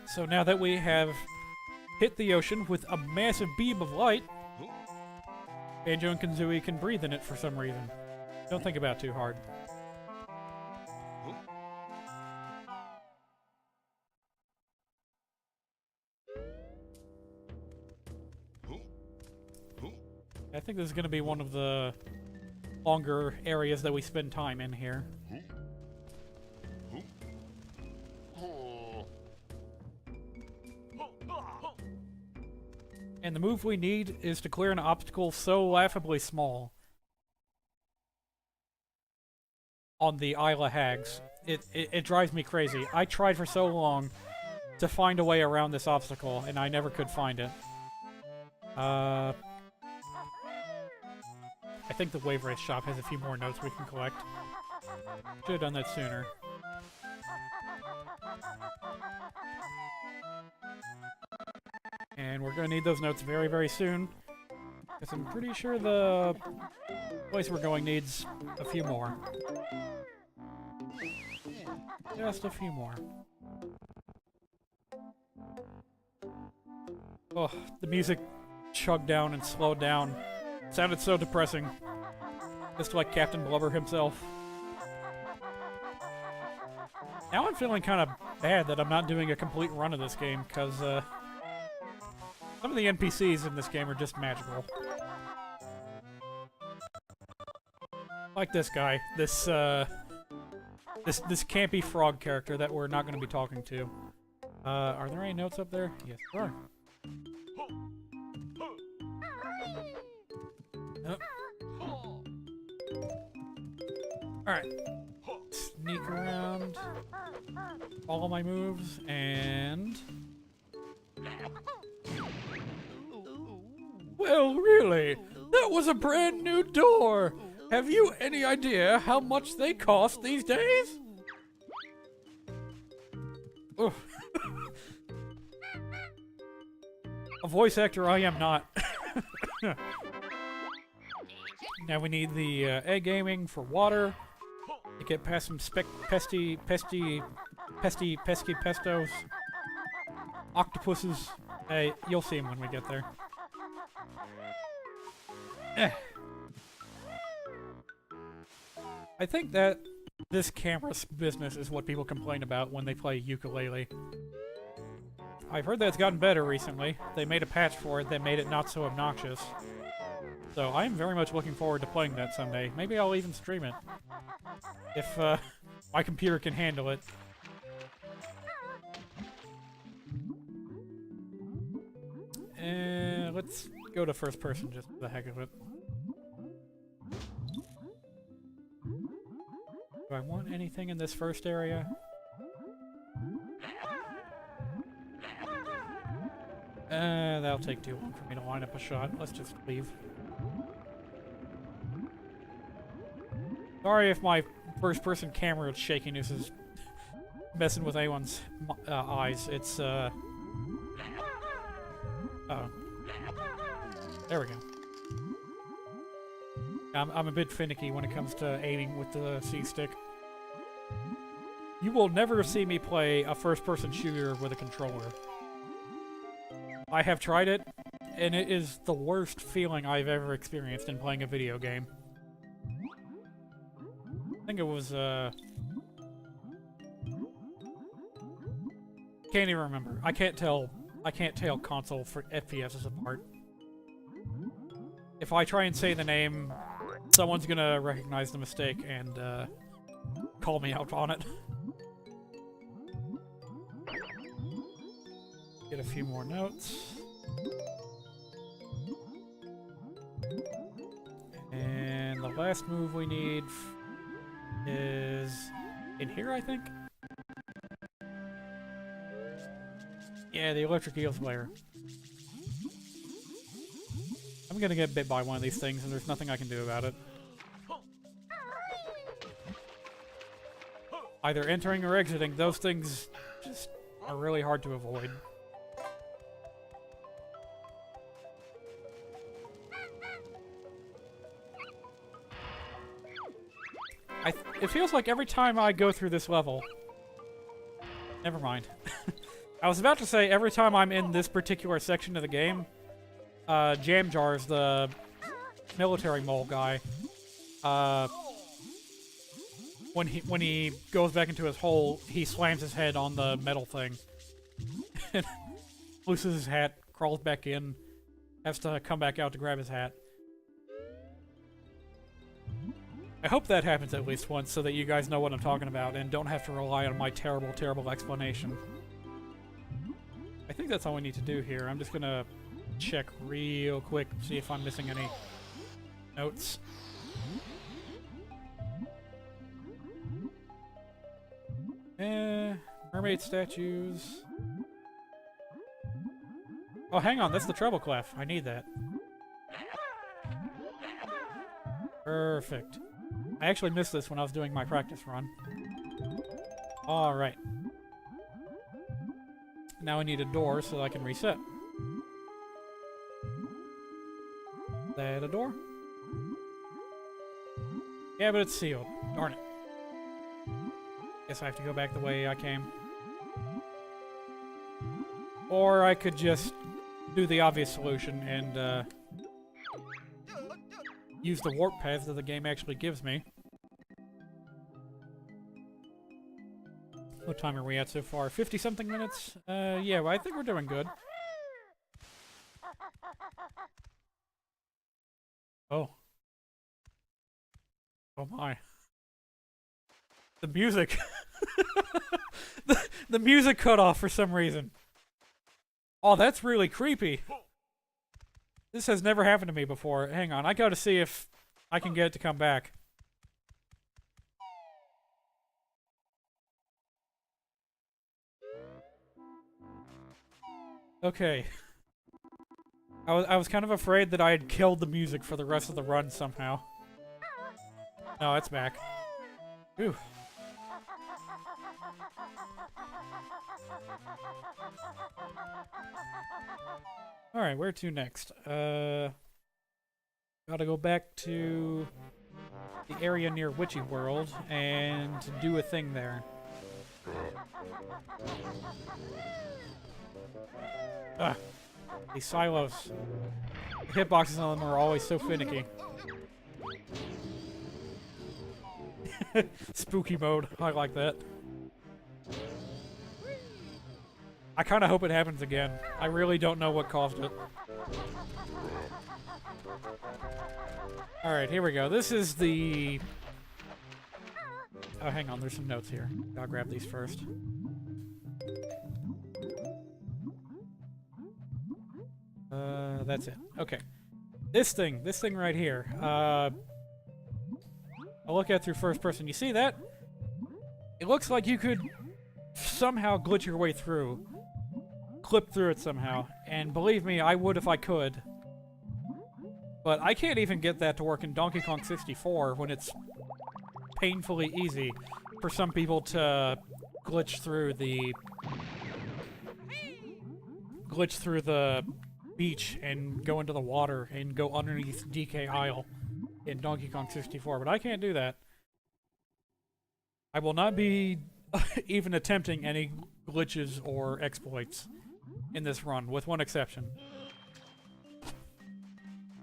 So now that we have hit the ocean with a massive beam of light, Banjo and Kazooie can breathe in it for some reason. Don't think about it too hard. I think this is going to be one of the longer areas that we spend time in here. And the move we need is to clear an obstacle so laughably small on the Isle of Hags. It drives me crazy. I tried for so long to find a way around this obstacle, and I never could find it. I think the Wave Race shop has a few more notes we can collect. Should have done that sooner. And we're going to need those notes very, very soon. Because I'm pretty sure the place we're going needs a few more. Just a few more. Oh, the music chugged down and slowed down. Sounded so depressing. Just like Captain Blubber himself. Now I'm feeling kind of bad that I'm not doing a complete run of this game, because some of the NPCs in this game are just magical. Like this guy. This campy frog character that we're not going to be talking to. Are there any notes up there? Yes, there are. Oh. Alright. Sneak around. Follow my moves, and... Well, really? That was a brand new door! Have you any idea how much they cost these days? Oh. A voice actor I am not. Now we need the egg gaming for water. To get past some pesky pestos. Octopuses. Hey, you'll see them when we get there. I think that this camera business is what people complain about when they play ukulele. I've heard that it's gotten better recently. They made a patch for it that made it not so obnoxious. So I'm very much looking forward to playing that someday. Maybe I'll even stream it. If my computer can handle it. Let's go to first person just for the heck of it. Do I want anything in this first area? That'll take too long for me to line up a shot. Let's just leave. Sorry if my first-person camera shakiness is messing with anyone's eyes. It's, oh. There we go. I'm a bit finicky when it comes to aiming with the C-stick. You will never see me play a first-person shooter with a controller. I have tried it, and it is the worst feeling I've ever experienced in playing a video game. I think it was, can't even remember. I can't tell console for FPSs apart. if I try and say the name, someone's gonna recognize the mistake and call me out on it. Get a few more notes. And the last move we need is in here, I think? Yeah, the electric eel flare. I'm gonna get bit by one of these things, and there's nothing I can do about it. Either entering or exiting, those things just are really hard to avoid. It feels like every time I go through this level... Never mind. I was about to say, every time I'm in this particular section of the game, Jam Jars, the military mole guy, when he goes back into his hole, he slams his head on the metal thing. And loses his hat, crawls back in, has to come back out to grab his hat. I hope that happens at least once so that you guys know what I'm talking about and don't have to rely on my terrible, terrible explanation. I think that's all we need to do here. I'm just gonna check real quick, see if I'm missing any notes. Mermaid statues. Oh, hang on, that's the treble clef. I need that. Perfect. I actually missed this when I was doing my practice run. Alright. Now I need a door so I can reset. Is that a door? Yeah, but it's sealed. Darn it. Guess I have to go back the way I came. Or I could just do the obvious solution and use the warp paths that the game actually gives me. What time are we at so far? 50-something minutes? Yeah, well, I think we're doing good. Oh. Oh my. The music. the music cut off for some reason. Oh, that's really creepy. This has never happened to me before. Hang on, I gotta see if I can get it to come back. Okay. I was kind of afraid that I had killed the music for the rest of the run somehow. No, it's back. Ooh. Alright, where to next? Gotta go back to the area near Witchy World and do a thing there. Ah, these silos. The hitboxes on them are always so finicky. Spooky mode, I like that. I kind of hope it happens again. I really don't know what caused it. Alright, here we go. This is the... Oh, hang on, there's some notes here. I'll grab these first. That's it. Okay. This thing right here. I'll look at it through first person. You see that? It looks like you could somehow glitch your way through. Clip through it somehow. And believe me, I would if I could. But I can't even get that to work in Donkey Kong 64 when it's painfully easy for some people to glitch through the beach and go into the water and go underneath DK Isle in Donkey Kong 64, but I can't do that. I will not be even attempting any glitches or exploits in this run, with one exception.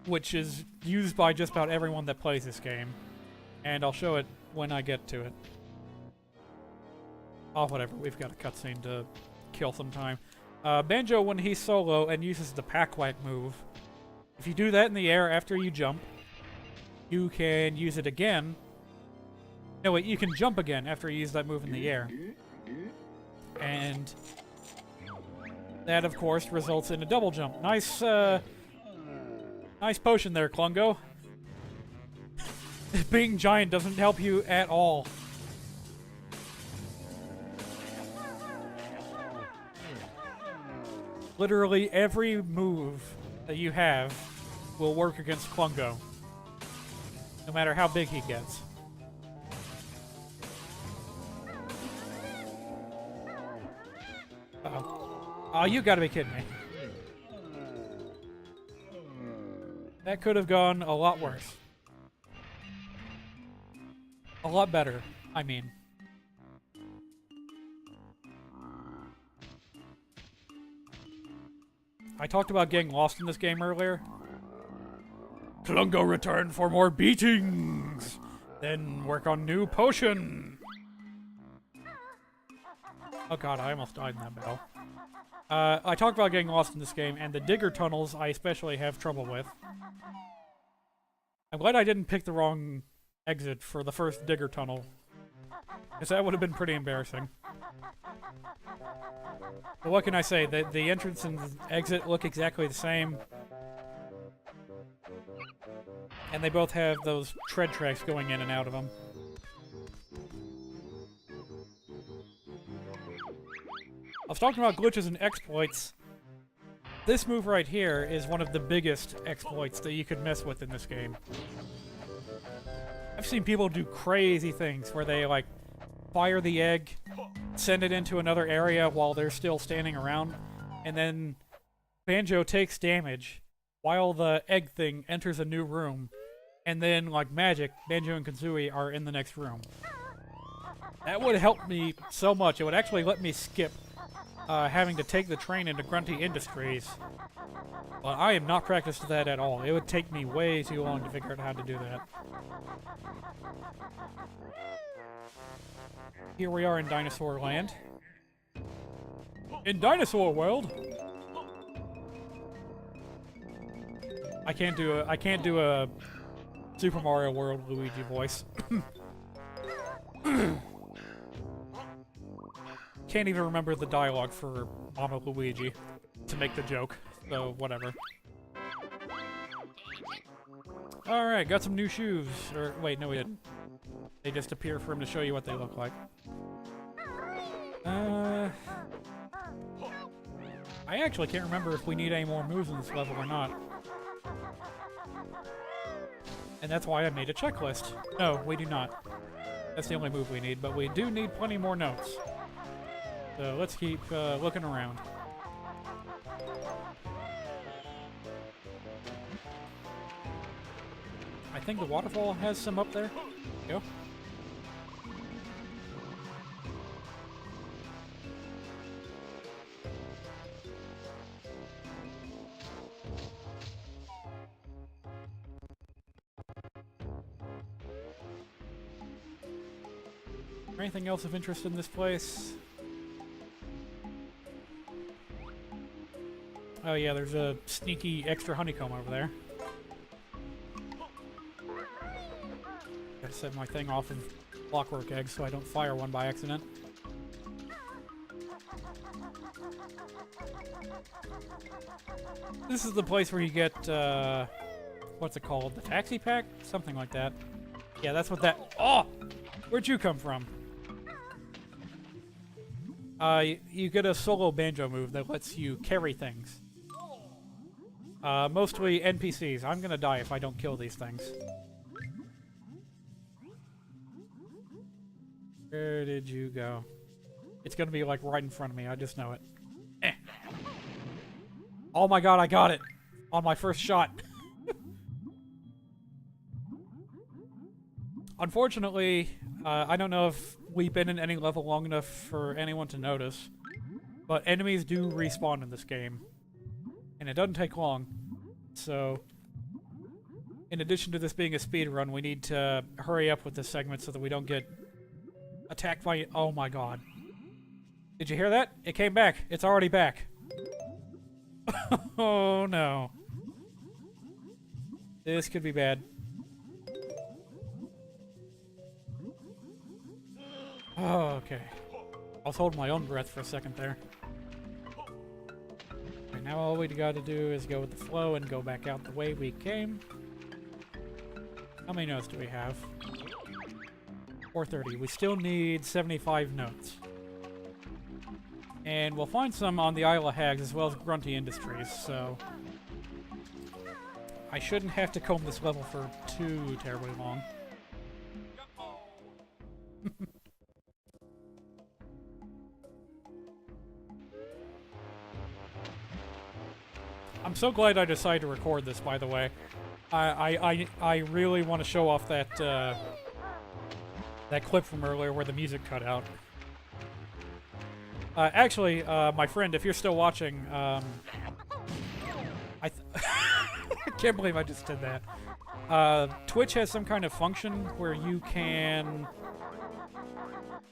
Which is used by just about everyone that plays this game. And I'll show it when I get to it. Oh, whatever, we've got a cutscene to kill some time. Banjo, when he's solo and uses the pack-whack move, If you do that in the air after you jump, you can use it again. No, wait, you can jump again after you use that move in the air. And that, of course, results in a double jump. Nice, nice potion there, Klungo. Being giant doesn't help you at all. Literally every move that you have will work against Klungo, no matter how big he gets. Uh-oh. Oh, you gotta be kidding me. That could have gone a lot worse. A lot better, I mean. I talked about getting lost in this game earlier. Klungo returned for more beatings! Then work on new potion! Oh god, I almost died in that battle. I talked about getting lost in this game, and the digger tunnels I especially have trouble with. I'm glad I didn't pick the wrong exit for the first digger tunnel, because that would have been pretty embarrassing. But what can I say? The entrance and the exit look exactly the same. And they both have those tread tracks going in and out of them. I was talking about glitches and exploits. This move right here is one of the biggest exploits that you could mess with in this game. I've seen people do crazy things where they, like, fire the egg, send it into another area while they're still standing around, and then Banjo takes damage while the egg thing enters a new room, and then, like magic, Banjo and Kazooie are in the next room. That would help me so much. It would actually let me skip having to take the train into Grunty Industries. But I am not practiced to that at all. It would take me way too long to figure out how to do that. Here we are in Dinosaur Land. In Dinosaur World! I can't do a Super Mario World Luigi voice. Can't even remember the dialogue for Mama Luigi to make the joke, so whatever. Alright, got some new shoes. Or, wait, no we didn't. They just appear for him to show you what they look like. I actually can't remember if we need any more moves in this level or not. And that's why I made a checklist. No, we do not. That's the only move we need, but we do need plenty more notes. So let's keep looking around. I think the waterfall has some up there. Go. Anything else of interest in this place? Oh yeah, there's a sneaky extra honeycomb over there. Gotta set my thing off of clockwork eggs so I don't fire one by accident. This is the place where you get, what's it called? The taxi pack? Something like that. Yeah, that's what that— Oh! Where'd you come from? You get a solo banjo move that lets you carry things. Mostly NPCs. I'm gonna die if I don't kill these things. Where did you go? It's gonna be like right in front of me, I just know it. Eh. Oh my god, I got it! On my first shot. Unfortunately, I don't know if we've been in any level long enough for anyone to notice, but enemies do respawn in this game. And it doesn't take long. So, in addition to this being a speedrun, we need to hurry up with this segment so that we don't get attacked by— Oh my god. Did you hear that? It came back. It's already back. Oh no. This could be bad. Oh, okay. I was holding my own breath for a second there. Okay, now all we gotta do is go with the flow and go back out the way we came. How many notes do we have? 430. We still need 75 notes. And we'll find some on the Isle of Hags as well as Grunty Industries, so... I shouldn't have to comb this level for too terribly long. I'm so glad I decided to record this, by the way. I really want to show off that that clip from earlier where the music cut out. Actually, my friend, if you're still watching, I can't believe I just did that. Twitch has some kind of function where you can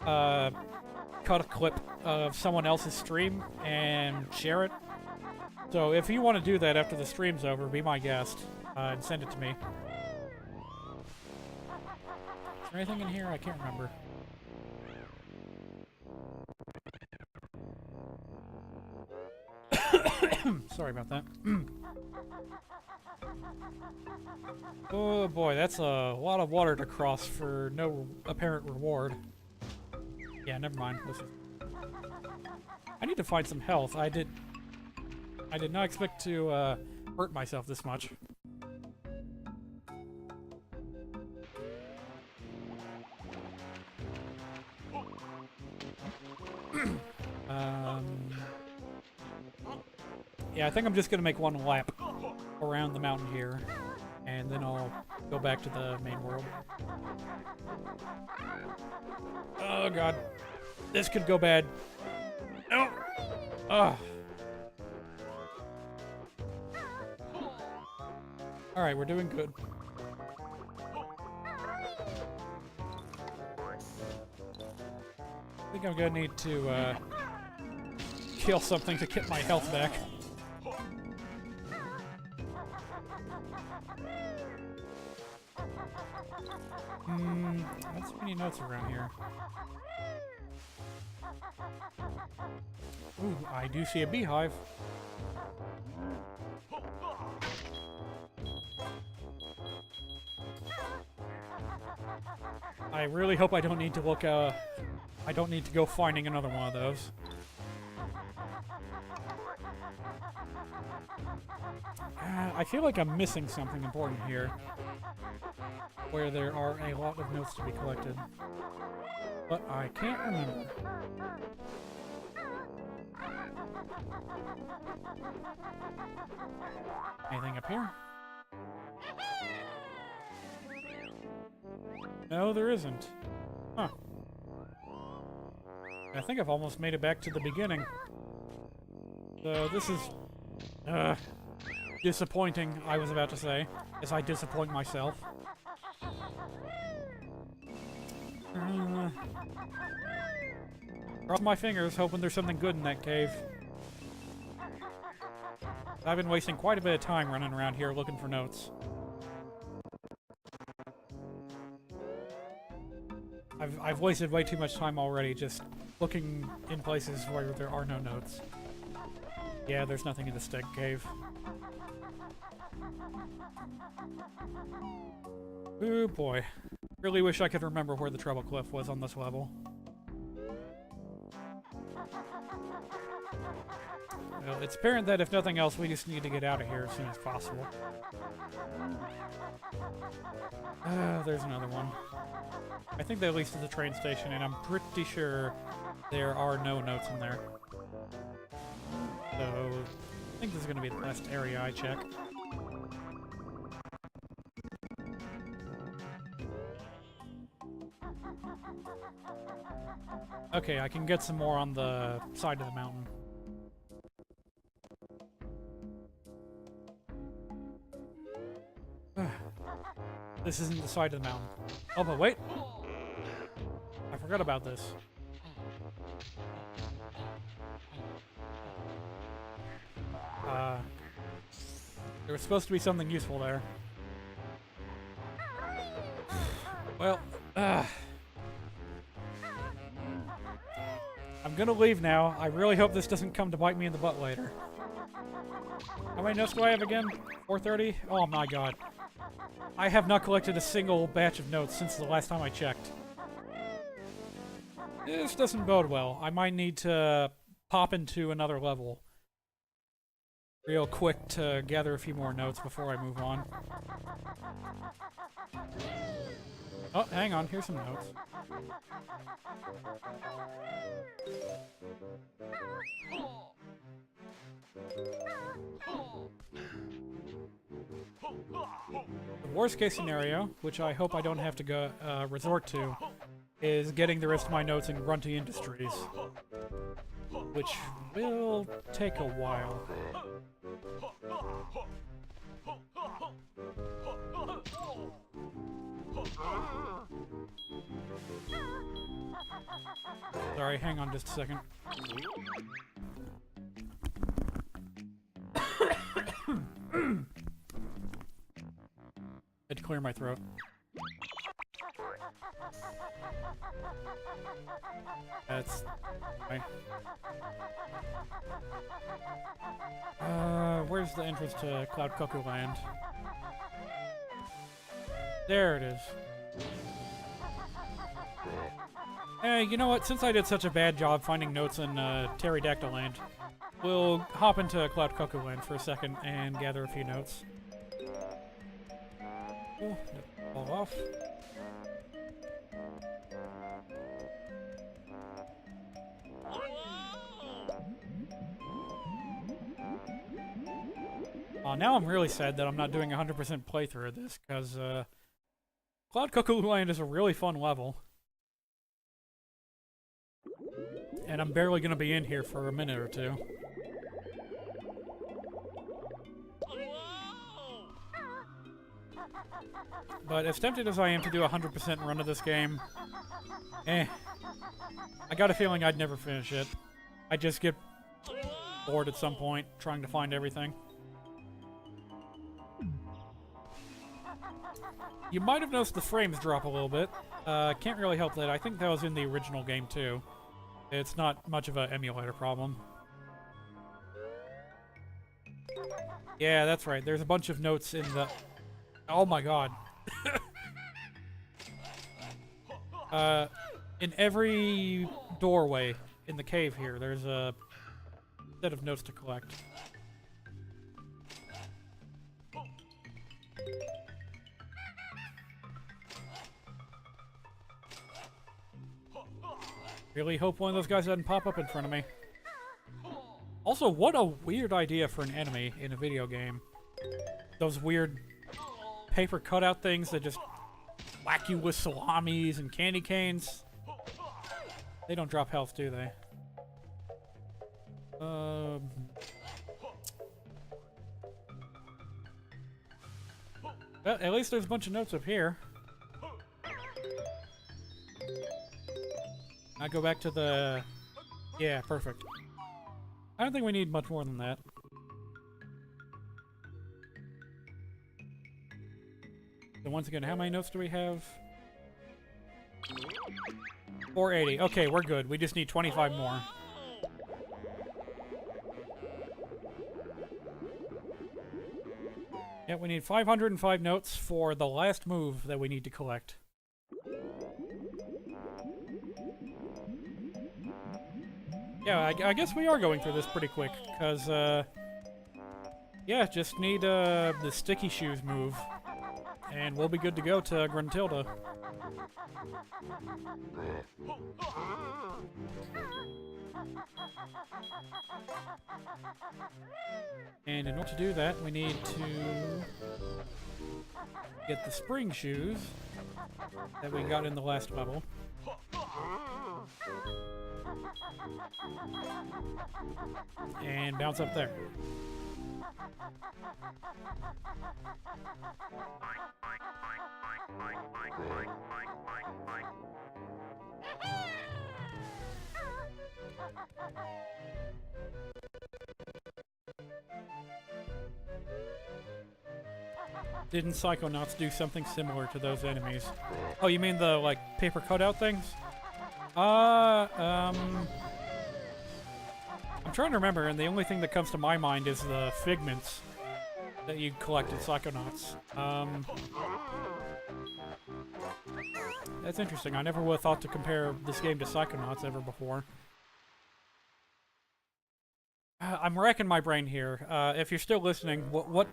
cut a clip of someone else's stream and share it. So if you want to do that after the stream's over, be my guest and send it to me. Is there anything in here? I can't remember. Sorry about that. Oh boy, that's a lot of water to cross for no apparent reward. Yeah, never mind. I need to find some health. I did not expect to hurt myself this much. Yeah, I think I'm just gonna make one lap around the mountain here, and then I'll go back to the main world. Oh god. This could go bad. No! Ugh. Alright, we're doing good. I think I'm gonna need to kill something to get my health back. Not so many notes around here. Ooh, I do see a beehive. I really hope I don't need to look, I don't need to go finding another one of those. I feel like I'm missing something important here, where there are a lot of notes to be collected, but I can't remember. Anything up here? No, there isn't. Huh. I think I've almost made it back to the beginning. So this is... disappointing, I was about to say, as I disappoint myself. Cross my fingers, hoping there's something good in that cave. I've been wasting quite a bit of time running around here looking for notes. I've wasted way too much time already just looking in places where there are no notes. Yeah, there's nothing in the stick cave. Ooh boy. Really wish I could remember where the treble cliff was on this level. Well, it's apparent that if nothing else, we just need to get out of here as soon as possible. There's another one. I think that leads to the train station, and I'm pretty sure there are no notes in there. So, I think this is going to be the last area I check. Okay, I can get some more on the side of the mountain. This isn't the side of the mountain. Oh, but wait! I forgot about this. There was supposed to be something useful there. Well, I'm gonna leave now. I really hope this doesn't come to bite me in the butt later. How many notes do I have again? 430? Oh my god. I have not collected a single batch of notes since the last time I checked. This doesn't bode well. I might need to pop into another level real quick to gather a few more notes before I move on. Oh, hang on. Here's some notes. The worst case scenario, which I hope I don't have to go resort to, is getting the rest of my notes in Grunty Industries, which will take a while. Sorry, hang on just a second. Had to clear my throat. That's... okay. Where's the entrance to Cloud Cuckoo Land? There it is. Hey, you know what? Since I did such a bad job finding notes in Pterodactyl Land, we'll hop into Cloud Cuckoo Land for a second and gather a few notes. Oh, fall off. Now I'm really sad that I'm not doing a 100% playthrough of this, because Cloud Cuckoo Land is a really fun level. And I'm barely going to be in here for a minute or two. But as tempted as I am to do a 100% run of this game, I got a feeling I'd never finish it. I'd just get bored at some point trying to find everything. You might have noticed the frames drop a little bit. Can't really help that. I think that was in the original game too. It's not much of an emulator problem. Yeah, that's right. There's a bunch of notes in the... Oh my god. In every doorway in the cave here, there's a set of notes to collect. Really hope one of those guys doesn't pop up in front of me. Also, what a weird idea for an enemy in a video game. Those weird paper cutout things that just whack you with salamis and candy canes. They don't drop health, do they? Well, at least there's a bunch of notes up here. I go back to the... Yeah, perfect. I don't think we need much more than that. So once again, how many notes do we have? 480. Okay, we're good. We just need 25 more. Yeah, we need 505 notes for the last move that we need to collect. Yeah, I guess we are going through this pretty quick, because, yeah, just need, the sticky shoes move, and we'll be good to go to Gruntilda. And in order to do that, we need to get the spring shoes that we got in the last level. And bounce up there. Didn't Psychonauts do something similar to those enemies? Oh, you mean the, like, paper cutout things? I'm trying to remember, and the only thing that comes to my mind is the figments that you collect in Psychonauts. That's interesting. I never would have thought to compare this game to Psychonauts ever before. I'm racking my brain here. If you're still listening, what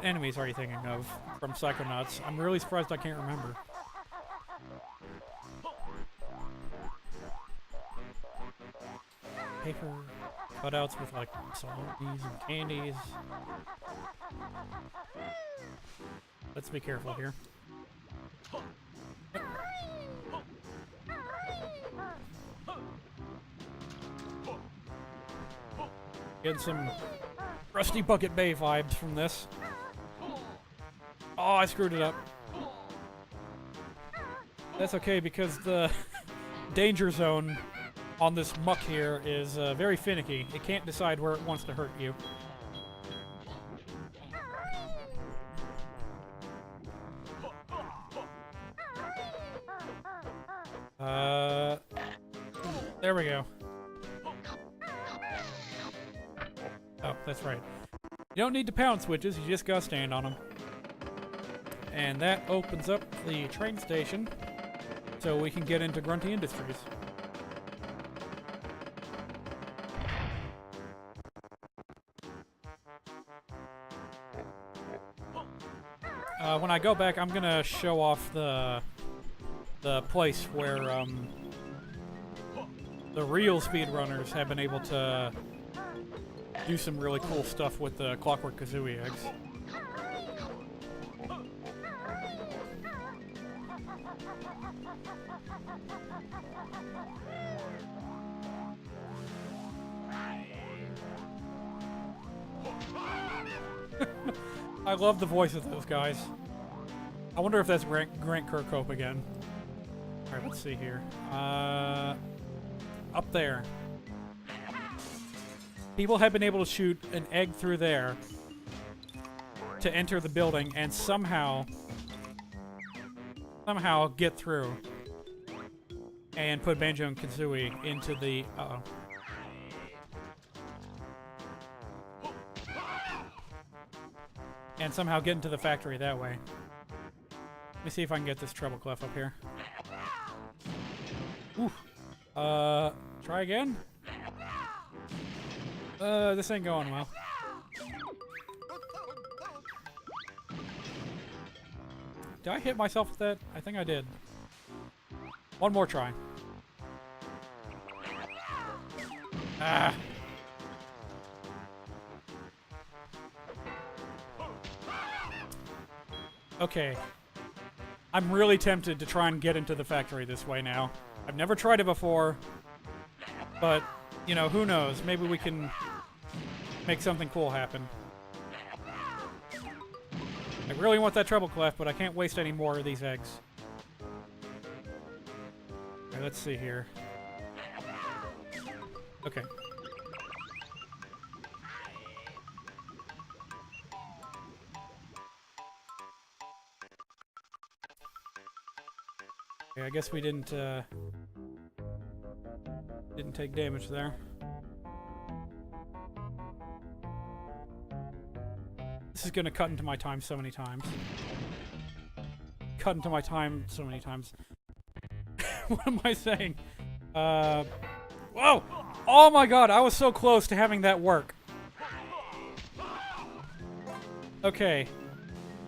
enemies are you thinking of from Psychonauts? I'm really surprised I can't remember. Paper cutouts with like salties and candies. Let's be careful here. Getting some Rusty Bucket Bay vibes from this. Oh, I screwed it up. That's okay because the danger zone on this muck here is very finicky. It can't decide where it wants to hurt you. There we go. Oh, that's right. You don't need to pound switches, you just gotta stand on them. And that opens up the train station so we can get into Grunty Industries. When I go back, I'm gonna show off the place where the real speedrunners have been able to do some really cool stuff with the Clockwork Kazooie eggs. I love the voice of those guys. I wonder if that's Grant Kirkhope again. Alright, let's see here. Up there. People have been able to shoot an egg through there to enter the building and somehow get through and put Banjo and Kazooie into the... and somehow get into the factory that way. Let me see if I can get this treble clef up here. Ooh. Try again? This ain't going well. Did I hit myself with that? I think I did. One more try. Ah. Okay. I'm really tempted to try and get into the factory this way now. I've never tried it before, but, you know, who knows? Maybe we can make something cool happen. I really want that treble clef, but I can't waste any more of these eggs. Okay, let's see here. Okay. Okay, I guess we didn't take damage there. This is gonna cut into my time so many times. Cut into my time so many times. What am I saying? Whoa! Oh my god, I was so close to having that work. Okay.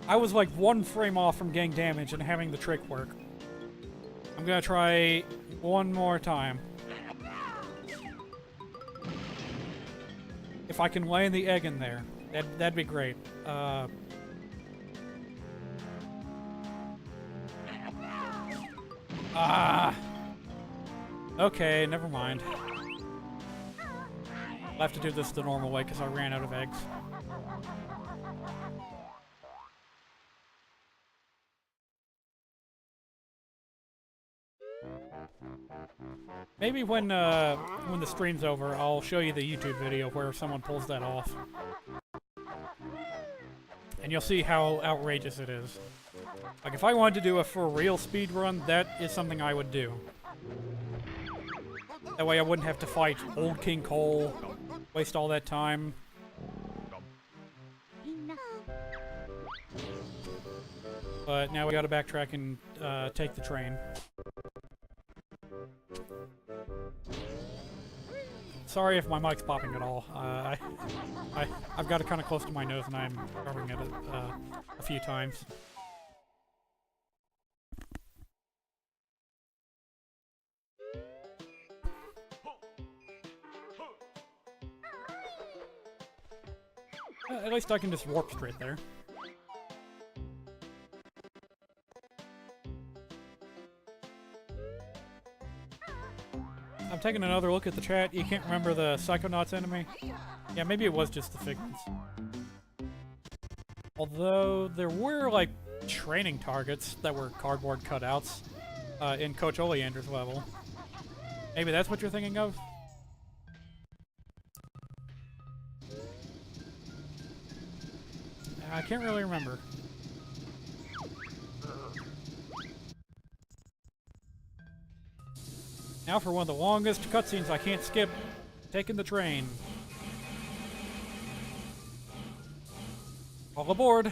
I was like one frame off from getting damage and having the trick work. I'm gonna try one more time. If I can land the egg in there, that'd be great. Okay, never mind. I'll have to do this the normal way because I ran out of eggs. Maybe when the stream's over, I'll show you the YouTube video where someone pulls that off. and you'll see how outrageous it is. Like, if I wanted to do a for real speedrun, that is something I would do. That way I wouldn't have to fight Old King Cole, waste all that time. But now we gotta backtrack and take the train. Sorry if my mic's popping at all. I've got it kind of close to my nose and I'm covering it a few times. At least I can just warp straight there. I'm taking another look at the chat. You can't remember the Psychonauts enemy? Yeah, maybe it was just the figments. Although, there were, like, training targets that were cardboard cutouts in Coach Oleander's level. Maybe that's what you're thinking of? I can't really remember. Now for one of the longest cutscenes I can't skip. Taking the train. All aboard.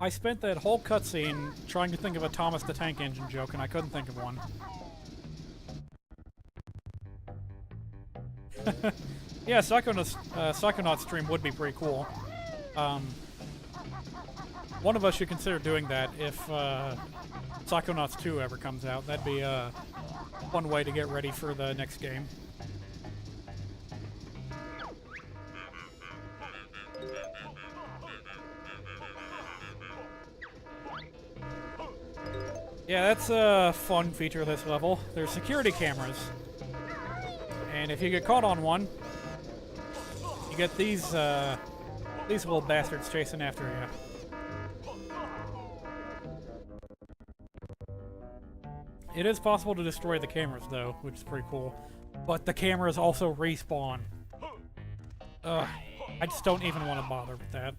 I spent that whole cutscene trying to think of a Thomas the Tank Engine joke, and I couldn't think of one. Yeah, Psychonauts stream would be pretty cool. One of us should consider doing that if Psychonauts 2 ever comes out. That'd be one way to get ready for the next game. Yeah, that's a fun feature of this level. There's security cameras. And if you get caught on one, you get these little bastards chasing after you. It is possible to destroy the cameras, though, which is pretty cool. But the cameras also respawn. Ugh, I just don't even want to bother with that.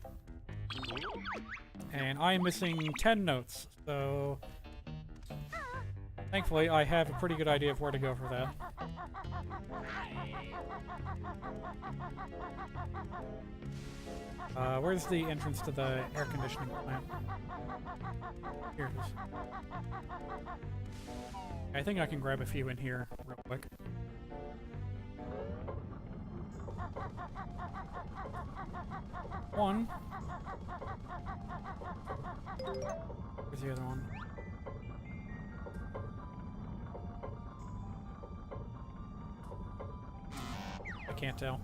And I am missing 10 notes, so... Thankfully, I have a pretty good idea of where to go for that. Where's the entrance to the air conditioning plant? Here it is. I think I can grab a few in here real quick. One. Where's the other one? I can't tell.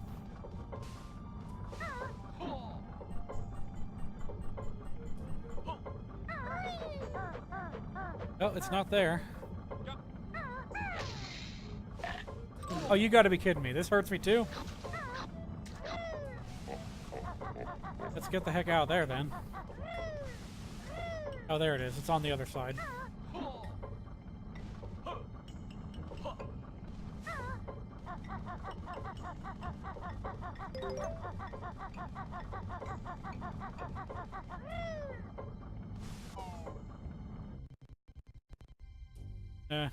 Oh, it's not there. Oh, you gotta be kidding me. This hurts me too? Let's get the heck out of there then. Oh, there it is. It's on the other side.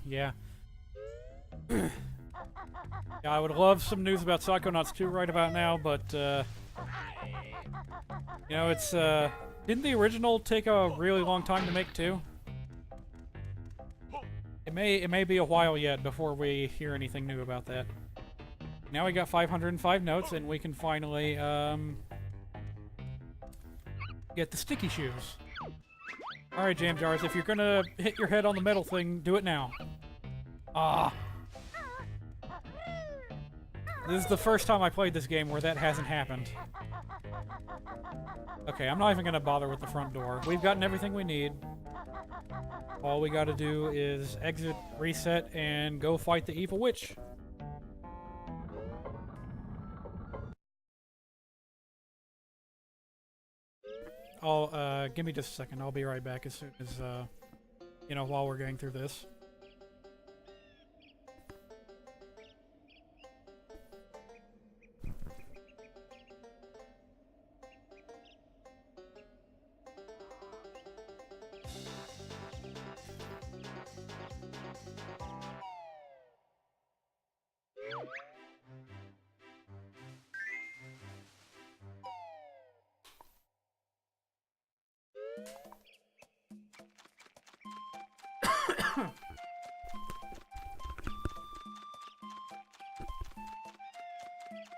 Yeah. Yeah, I would love some news about Psychonauts 2 right about now, but, you know, it's, didn't the original take a really long time to make, too? It may be a while yet before we hear anything new about that. Now we got 505 notes, and we can finally, get the sticky shoes. Alright, Jam Jars, if you're gonna hit your head on the metal thing, do it now. Ah. This is the first time I played this game where that hasn't happened. Okay, I'm not even gonna bother with the front door. We've gotten everything we need. All we gotta do is exit, reset, and go fight the evil witch. Give me just a second. I'll be right back as soon as, you know, while we're going through this.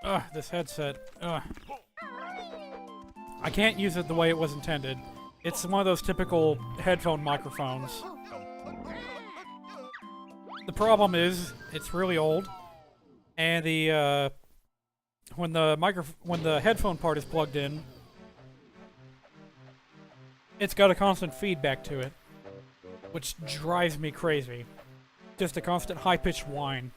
Ugh, this headset. Ugh. I can't use it the way it was intended. It's one of those typical headphone microphones. The problem is, it's really old, and the when the headphone part is plugged in, it's got a constant feedback to it, which drives me crazy. Just a constant high-pitched whine.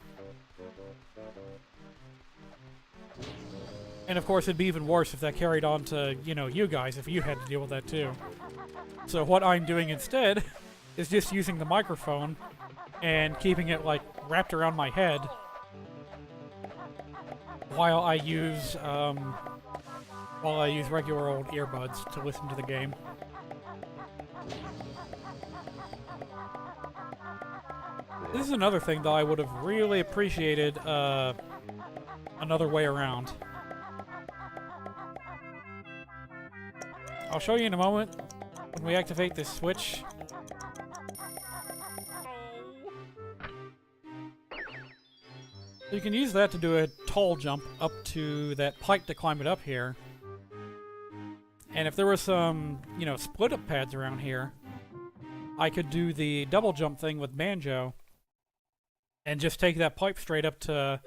And of course, it'd be even worse if that carried on to, you know, you guys, if you had to deal with that too. So what I'm doing instead is just using the microphone and keeping it, like, wrapped around my head while I use regular old earbuds to listen to the game. This is another thing that I would have really appreciated another way around. I'll show you in a moment when we activate this switch. So you can use that to do a tall jump up to that pipe to climb it up here. And if there were some, you know, split-up pads around here, I could do the double jump thing with Banjo and just take that pipe straight up to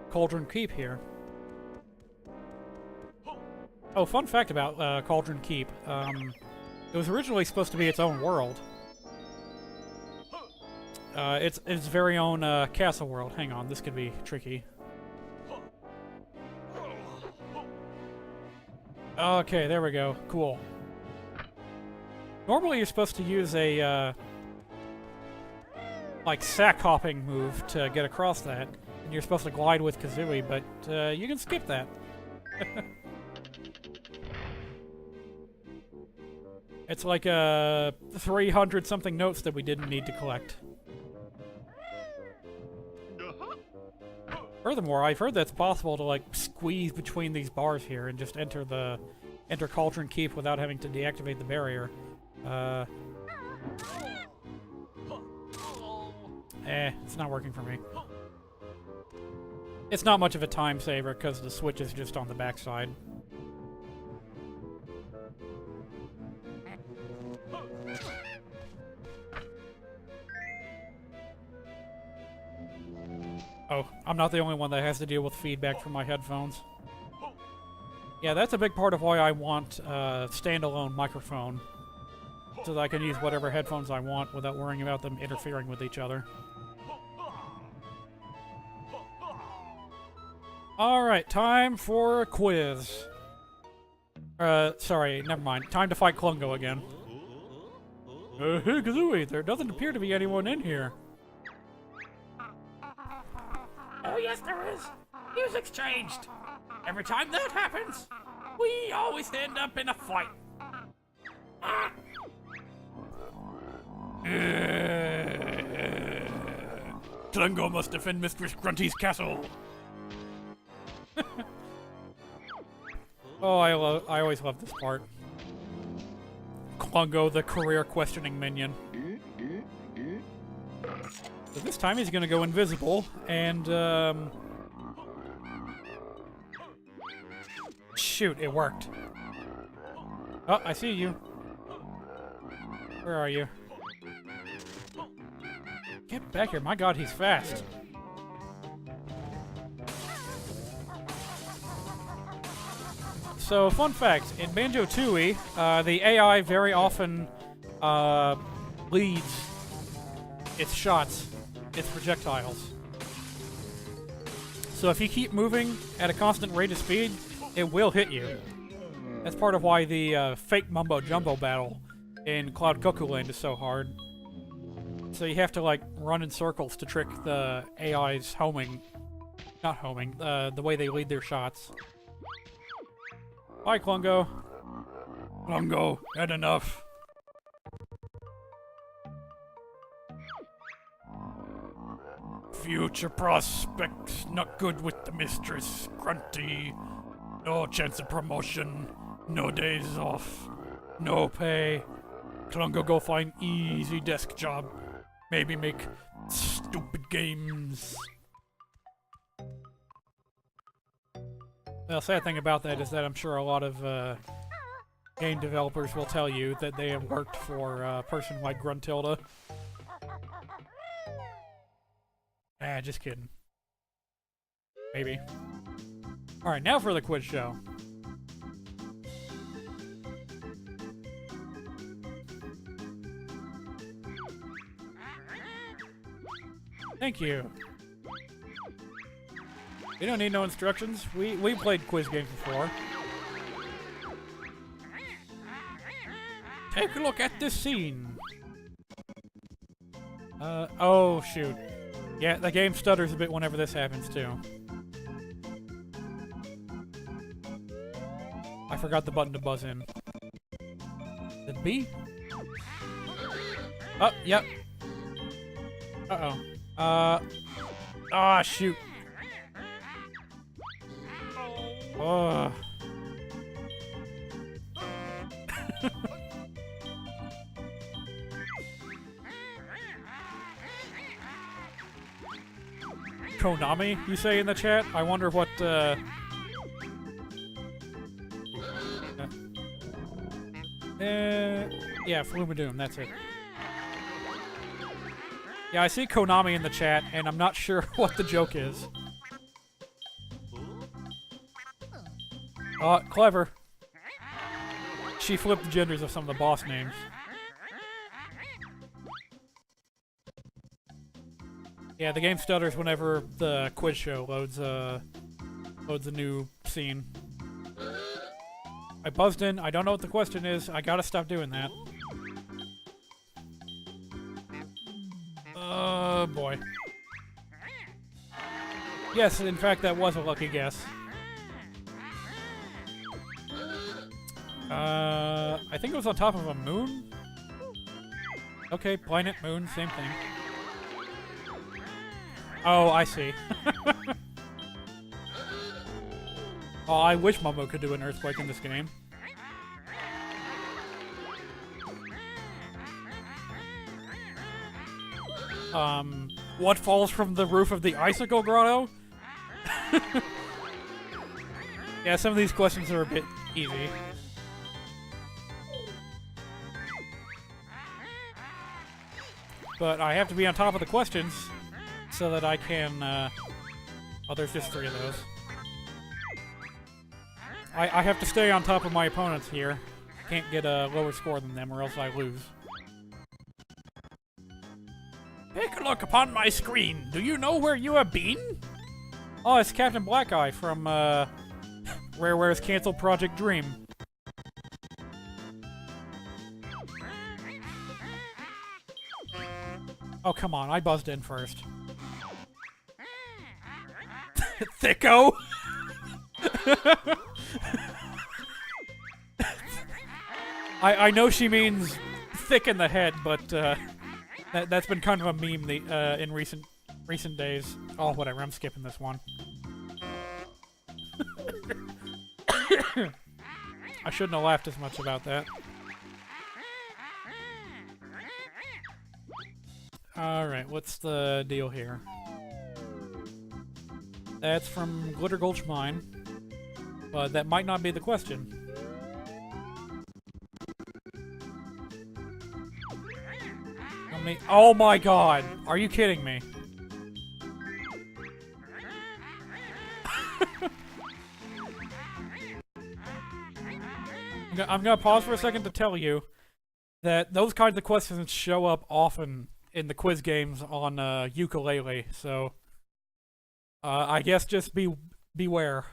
Cauldron Keep here. Oh, fun fact about Cauldron Keep. It was originally supposed to be its own world. It's its very own castle world. Hang on, this could be tricky. Okay, there we go. Cool. Normally you're supposed to use a, like, sack hopping move to get across that. And you're supposed to glide with Kazooie, but you can skip that. It's like 300-something notes that we didn't need to collect. Furthermore, I've heard that's possible to, like, squeeze between these bars here and just enter Cauldron Keep without having to deactivate the barrier. It's not working for me. It's not much of a time saver because the switch is just on the backside. Oh, I'm not the only one that has to deal with feedback from my headphones. Yeah, that's a big part of why I want a standalone microphone, so that I can use whatever headphones I want without worrying about them interfering with each other. Alright, time for a quiz. Sorry, never mind. Time to fight Klungo again. Hey, Kazooie, there doesn't appear to be anyone in here. Oh yes, there is. Music's changed. Every time that happens, we always end up in a fight. Klungo must defend Mistress Grunty's castle. Oh, I always love this part. Klungo, the career-questioning minion. So this time he's gonna go invisible, and, shoot, it worked. Oh, I see you. Where are you? Get back here. My god, he's fast. So, fun fact, in Banjo-Tooie, the AI very often leads its shots, its projectiles. So if you keep moving at a constant rate of speed, it will hit you. That's part of why the fake mumbo-jumbo battle in Cloud Cuckoo Land is so hard. So you have to, like, run in circles to trick the AI's homing. Not homing, the way they lead their shots. Bye, Klungo. Klungo, had enough. Future prospects not good with the mistress. Grunty. No chance of promotion. No days off. No pay. Klungo go find easy desk job. Maybe make stupid games. The sad thing about that is that I'm sure a lot of game developers will tell you that they have worked for a person like Gruntilda. Ah, just kidding. Maybe. Alright, now for the quiz show. Thank you. You don't need no instructions. We played quiz games before. Take a look at this scene. Oh shoot. Yeah, the game stutters a bit whenever this happens too. I forgot the button to buzz in. The B? Oh, yep. Uh-oh. Ah, shoot. Oh. Konami, you say in the chat? I wonder what, yeah, Flumidoom, that's it. Yeah, I see Konami in the chat, and I'm not sure what the joke is. Clever. She flipped the genders of some of the boss names. Yeah, the game stutters whenever the quiz show loads a new scene. I buzzed in. I don't know what the question is. I gotta stop doing that. Oh boy. Yes, in fact, that was a lucky guess. I think it was on top of a moon? Okay, planet, moon, same thing. Oh, I see. Oh, I wish Momo could do an earthquake in this game. What falls from the roof of the icicle grotto? Yeah, some of these questions are a bit easy. But I have to be on top of the questions so that I can, oh, there's just 3 of those. I have to stay on top of my opponents here. Can't get a lower score than them or else I lose. Take a look upon my screen. Do you know where you have been? Oh, it's Captain Blackeye from, Rareware's canceled Project Dream. Oh, come on, I buzzed in first. Thicko! I know she means thick in the head, but that's been kind of a meme in recent days. Oh, whatever. I'm skipping this one. I shouldn't have laughed as much about that. Alright, what's the deal here? That's from Glitter Gulch Mine, but that might not be the question. Oh my god! Are you kidding me? I'm gonna pause for a second to tell you that those kinds of questions show up often in the quiz games on ukulele, so I guess just beware.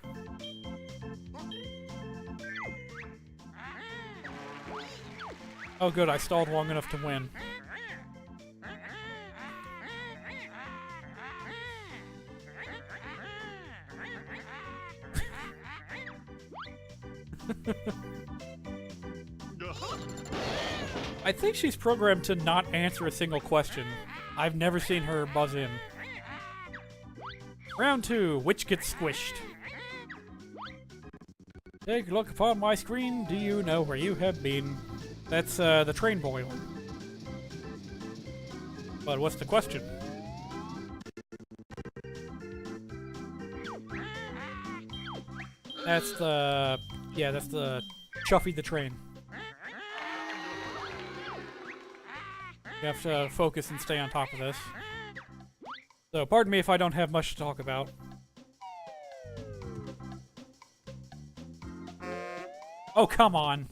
Oh good, I stalled long enough to win. I think she's programmed to not answer a single question. I've never seen her buzz in. Round 2, which gets squished? Take a look upon my screen. Do you know where you have been? That's the train boiler. But what's the question? That's the... yeah, that's the Chuffy the train. You have to focus and stay on top of this. So, pardon me if I don't have much to talk about. Oh, come on.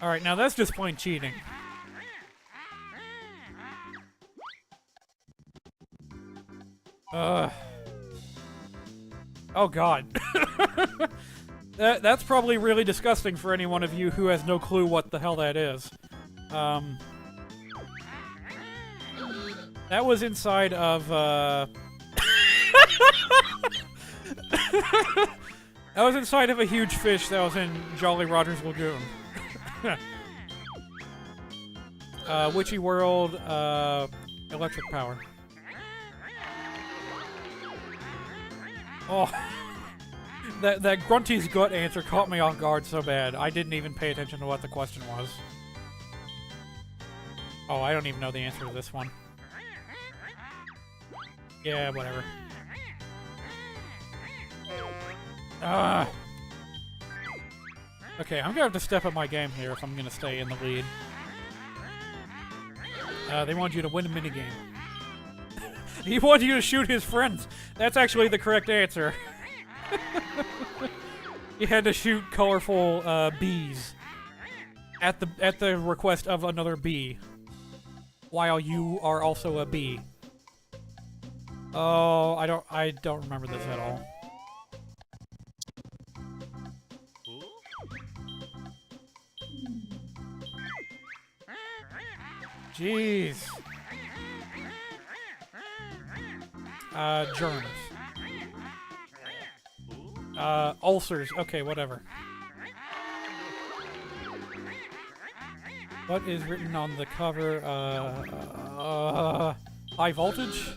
Alright, now that's just plain cheating. Oh god. That's probably really disgusting for any one of you who has no clue what the hell that is. That was inside of, that was inside of a huge fish that was in Jolly Roger's Lagoon. Witchy World, electric power. Oh, that Grunty's gut answer caught me off guard so bad. I didn't even pay attention to what the question was. Oh, I don't even know the answer to this one. Yeah, whatever. Okay, I'm gonna have to step up my game here if I'm gonna stay in the lead. They want you to win a minigame. He wanted you to shoot his friends. That's actually the correct answer. You had to shoot colorful bees at the request of another bee, while you are also a bee. Oh, I don't remember this at all. Jeez. Germs. Ulcers. Okay, whatever. What is written on the cover? High voltage?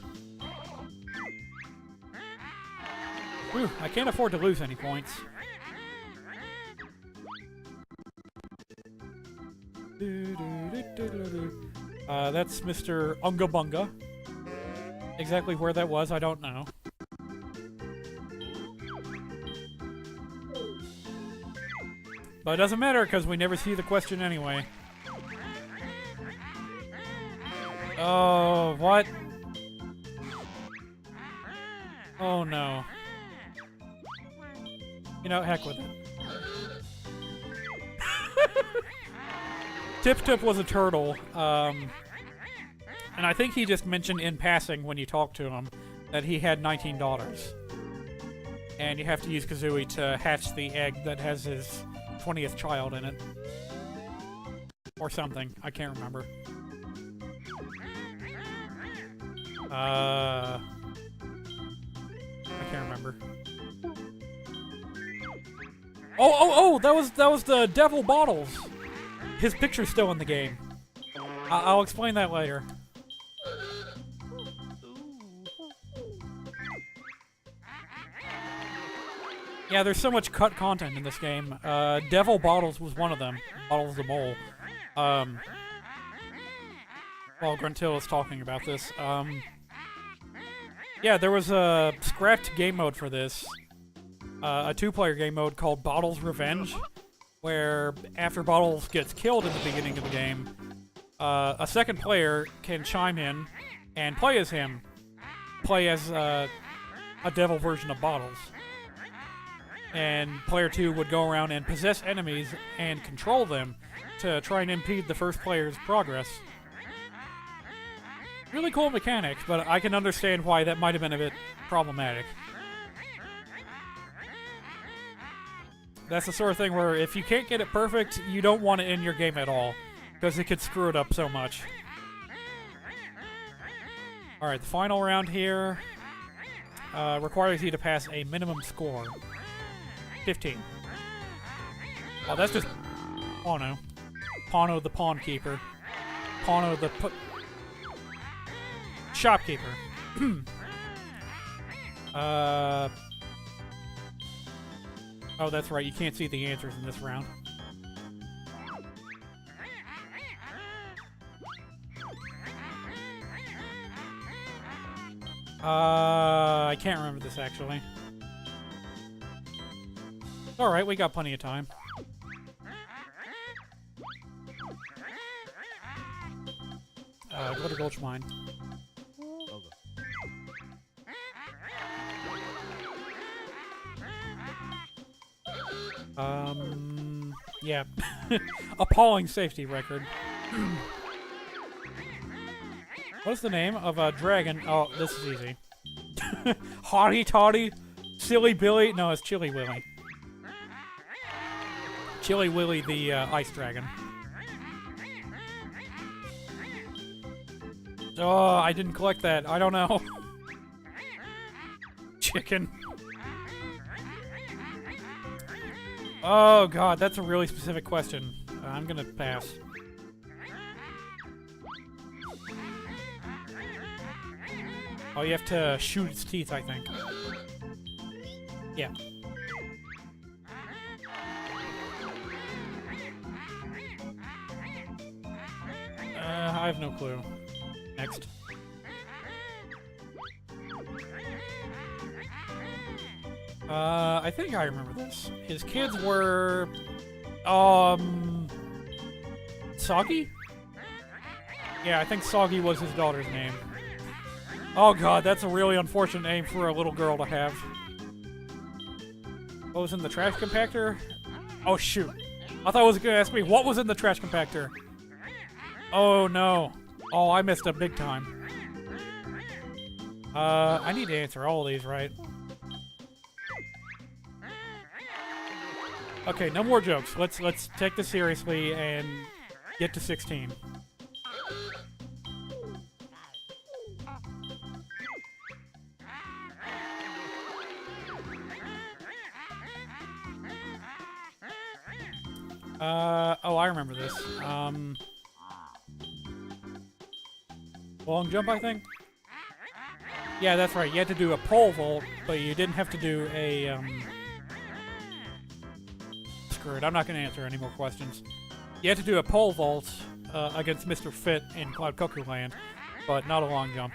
Whew, I can't afford to lose any points. That's Mr. Unga Bunga. Exactly where that was, I don't know. But it doesn't matter, because we never see the question anyway. Oh, what? Oh no. You know, heck with it. Tip was a turtle, and I think he just mentioned in passing when you talked to him that he had $19. And you have to use Kazooie to hatch the egg that has his 20th child in it. Or something. I can't remember. I can't remember. Oh! That was the Devil Bottles! His picture's still in the game. I'll explain that later. Yeah, there's so much cut content in this game. Devil Bottles was one of them. Bottles the Mole. While Gruntil is talking about this. Yeah, there was a scrapped game mode for this. A two-player game mode called Bottles Revenge, where after Bottles gets killed in the beginning of the game, a second player can chime in and play as him. Play as a devil version of bottles. And player 2 would go around and possess enemies and control them to try and impede the first player's progress. Really cool mechanic, but I can understand why that might have been a bit problematic. That's the sort of thing where if you can't get it perfect, you don't want it in your game at all, because it could screw it up so much. Alright, the final round here requires you to pass a minimum score. 15. Oh, that's just Pono. Pono the pawn keeper. Pono the shopkeeper. Oh, that's right. You can't see the answers in this round. I can't remember this actually. Alright, we got plenty of time. Go to Gulch Mine. Yeah. Appalling safety record. What's the name of a dragon? Oh, this is easy. Hottie Toddy? Silly Billy? No, it's Chilly Willy. Chilly Willy the ice dragon. Oh, I didn't collect that. I don't know. Chicken. Oh god, that's a really specific question. I'm gonna pass. Oh, you have to shoot its teeth, I think. Yeah. I have no clue. Next. I think I remember this. His kids were... Soggy? Yeah, I think Soggy was his daughter's name. Oh god, that's a really unfortunate name for a little girl to have. What was in the trash compactor? Oh shoot. I thought it was gonna ask me what was in the trash compactor. Oh no. Oh, I messed up big time. I need to answer all of these, right? Okay, no more jokes. Let's take this seriously and get to 16. Oh, I remember this. Long jump, I think? Yeah, that's right. You had to do a pole vault, but you didn't have to do a, Screw it, I'm not going to answer any more questions. You had to do a pole vault against Mr. Fit in Cloud Cuckoo Land, but not a long jump.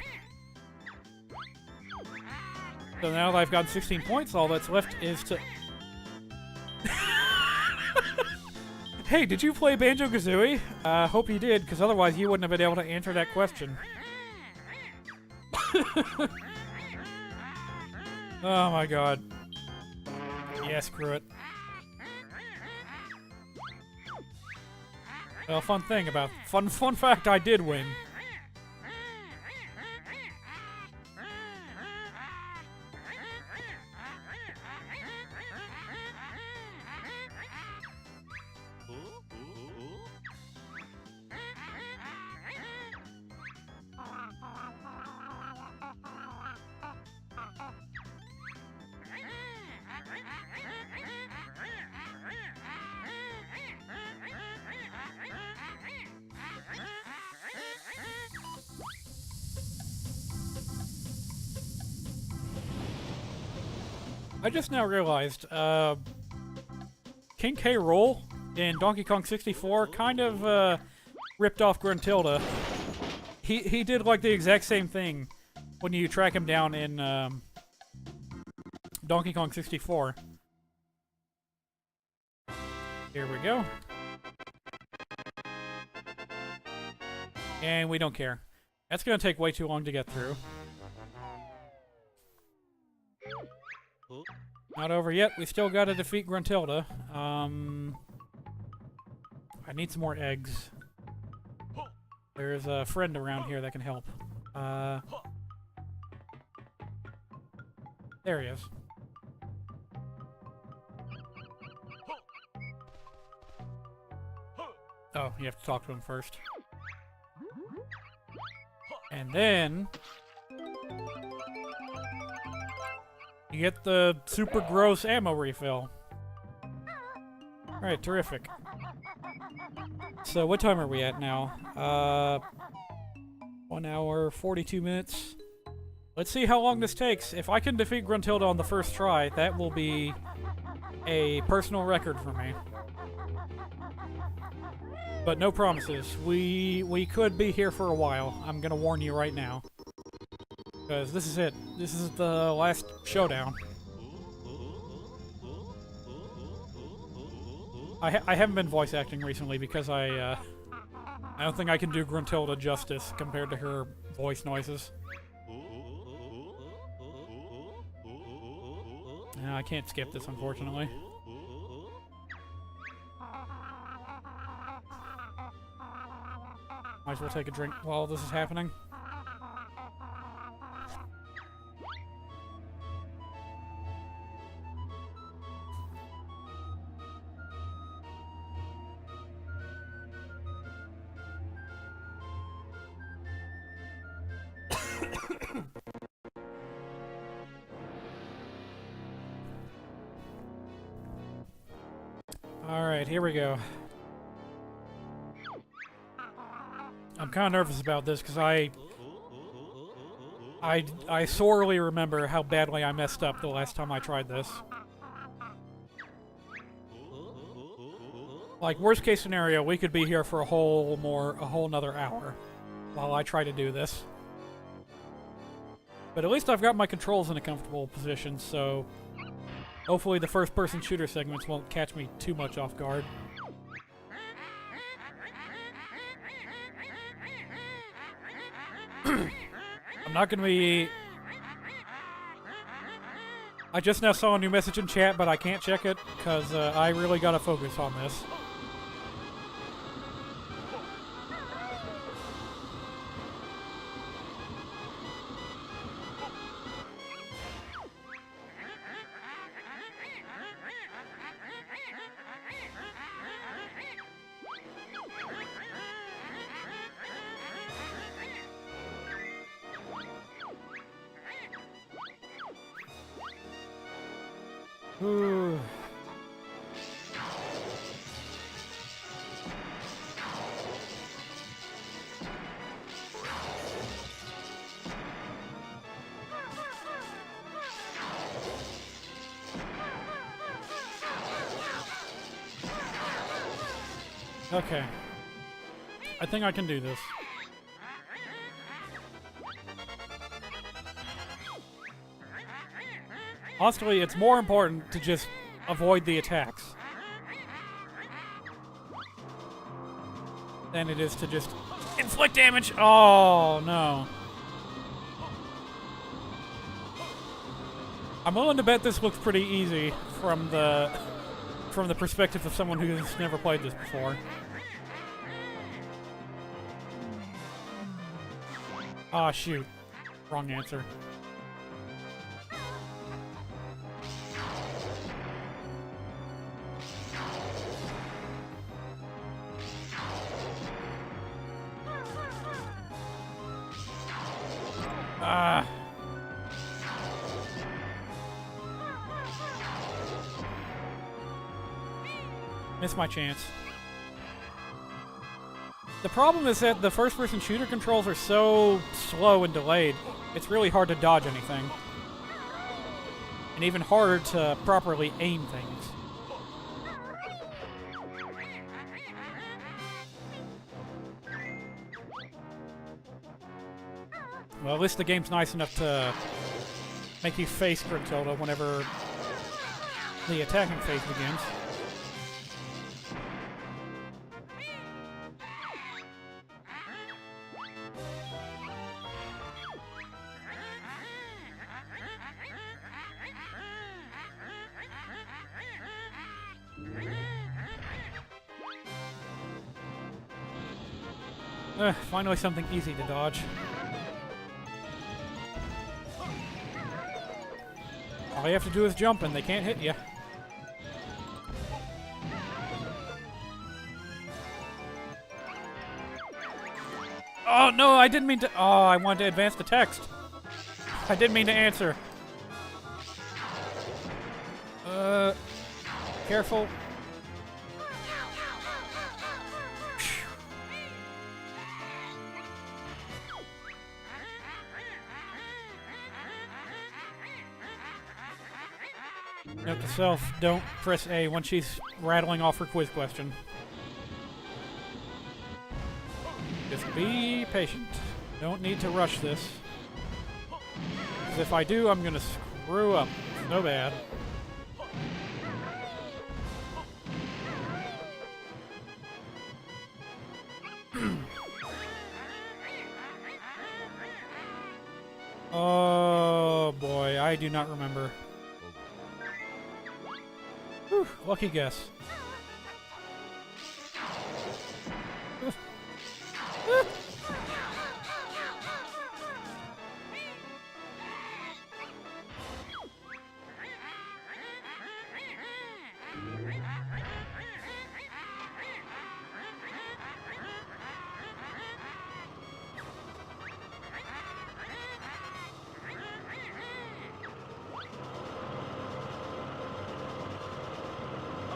So now that I've gotten 16 points, all that's left is to... Hey, did you play Banjo-Kazooie? Hope you did, because otherwise you wouldn't have been able to answer that question. Oh my god. Yeah, screw it. Well, fun fact, I did win. I just now realized, King K. Rool in Donkey Kong 64 kind of, ripped off Gruntilda. He did, like, the exact same thing when you track him down in, Donkey Kong 64. Here we go. And we don't care. That's gonna take way too long to get through. Not over yet. We still gotta defeat Gruntilda. I need some more eggs. There's a friend around here that can help. There he is. Oh, you have to talk to him first. And then you get the super gross ammo refill. Alright, terrific. So what time are we at now? 1 hour, 42 minutes. Let's see how long this takes. If I can defeat Gruntilda on the first try, that will be a personal record for me. But no promises. We could be here for a while. I'm gonna warn you right now. Because this is it. This is the last showdown. I haven't been voice acting recently because I don't think I can do Gruntilda justice compared to her voice noises. No, I can't skip this, unfortunately. Might as well take a drink while this is happening. Alright, here we go. I'm kind of nervous about this because I sorely remember how badly I messed up the last time I tried this. Like, worst case scenario, we could be here for a whole nother hour while I try to do this. But at least I've got my controls in a comfortable position, so hopefully the first-person shooter segments won't catch me too much off guard. I'm not gonna be... I just now saw a new message in chat, but I can't check it, because I really gotta focus on this. Ooh. Okay. I think I can do this. Honestly, it's more important to just avoid the attacks than it is to just inflict damage. Oh, no. I'm willing to bet this looks pretty easy from the perspective of someone who's never played this before. Ah, shoot. Wrong answer. Ah. Missed my chance. The problem is that the first-person shooter controls are so slow and delayed, it's really hard to dodge anything. And even harder to properly aim things. Well, at least the game's nice enough to make you face Gruntilda whenever the attacking phase begins. Finally something easy to dodge. All you have to do is jump and they can't hit you. Oh no, I didn't mean to. Oh, I wanted to advance the text. I didn't mean to answer. Careful. Note to self, don't press A when she's rattling off her quiz question. Just be patient. Don't need to rush this. Because if I do, I'm gonna screw up. So bad. Oh boy, I do not remember. Whew, lucky guess.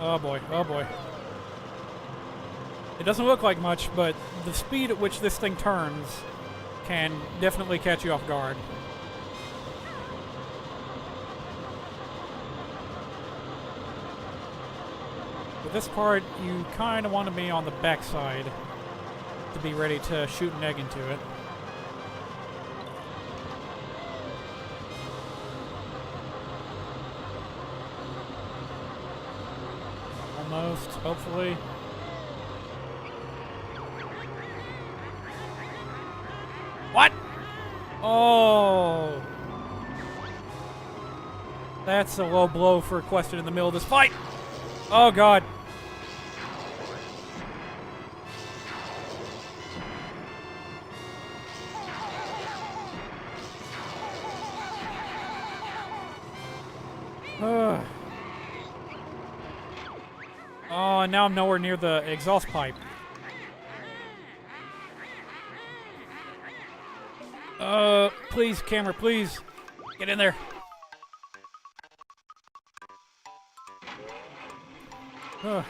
Oh boy, oh boy. It doesn't look like much, but the speed at which this thing turns can definitely catch you off guard. With this part, you kind of want to be on the backside to be ready to shoot an egg into it. Almost, hopefully. What? Oh. That's a low blow for a question in the middle of this fight. Oh god. Oh, and now I'm nowhere near the exhaust pipe. Please, camera, please. Get in there. You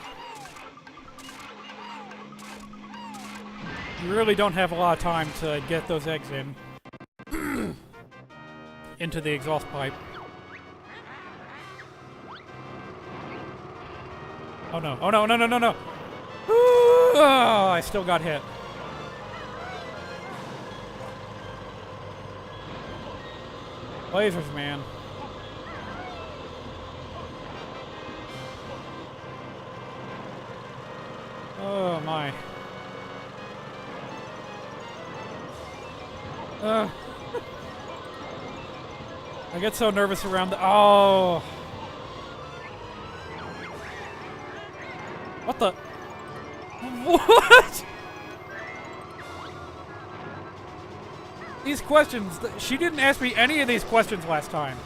really don't have a lot of time to get those eggs in. Into the exhaust pipe. Oh no, oh no, no, no, no, no! Oh, I still got hit. Lasers, man. Oh my. I get so nervous around the— oh! What the— what? These questions— she didn't ask me any of these questions last time.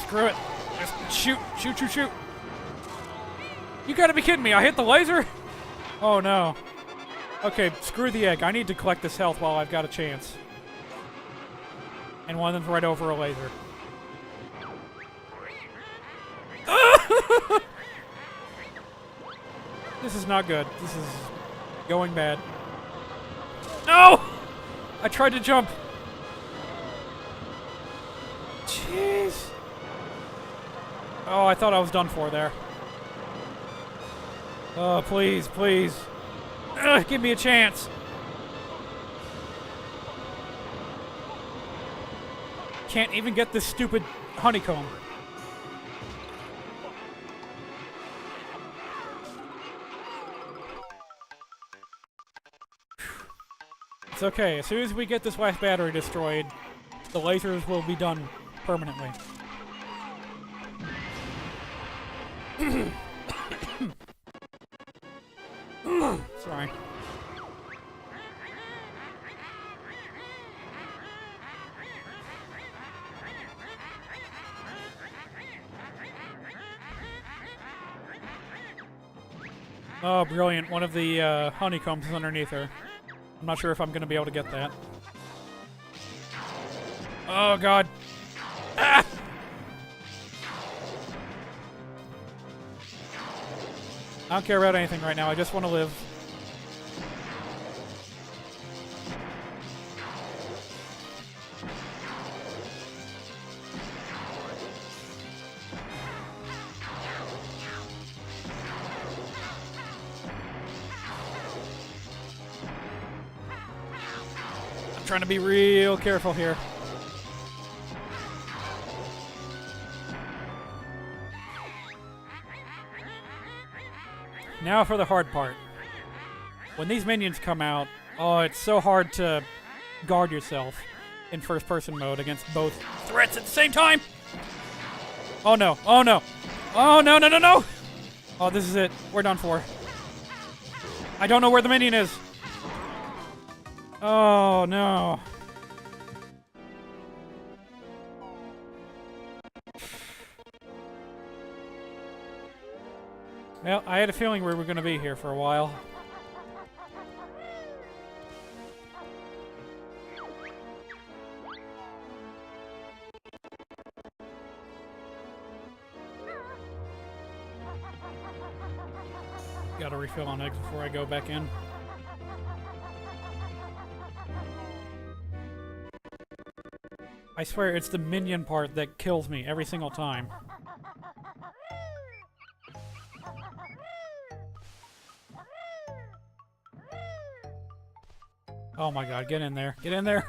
Screw it. Just shoot, shoot, shoot, shoot. You gotta be kidding me. I hit the laser? Oh no. Okay, screw the egg. I need to collect this health while I've got a chance. And one of them's right over a laser. This is not good. This is going bad. No! I tried to jump. Jeez. Oh, I thought I was done for there. Oh, please, please. Give me a chance. Can't even get this stupid honeycomb. It's okay. As soon as we get this last battery destroyed, the lasers will be done permanently. Sorry. Oh, brilliant. One of the honeycombs is underneath her. I'm not sure if I'm going to be able to get that. Oh, God. Ah! I don't care about anything right now. I just want to live. I'm trying to be real careful here. Now for the hard part. When these minions come out, oh, it's so hard to guard yourself in first-person mode against both threats at the same time! Oh no, oh no! Oh no, no, no, no! Oh, this is it. We're done for. I don't know where the minion is! Oh no. Well, I had a feeling we were going to be here for a while. Gotta refill on eggs before I go back in. I swear, it's the minion part that kills me every single time. Oh my god, get in there. Get in there!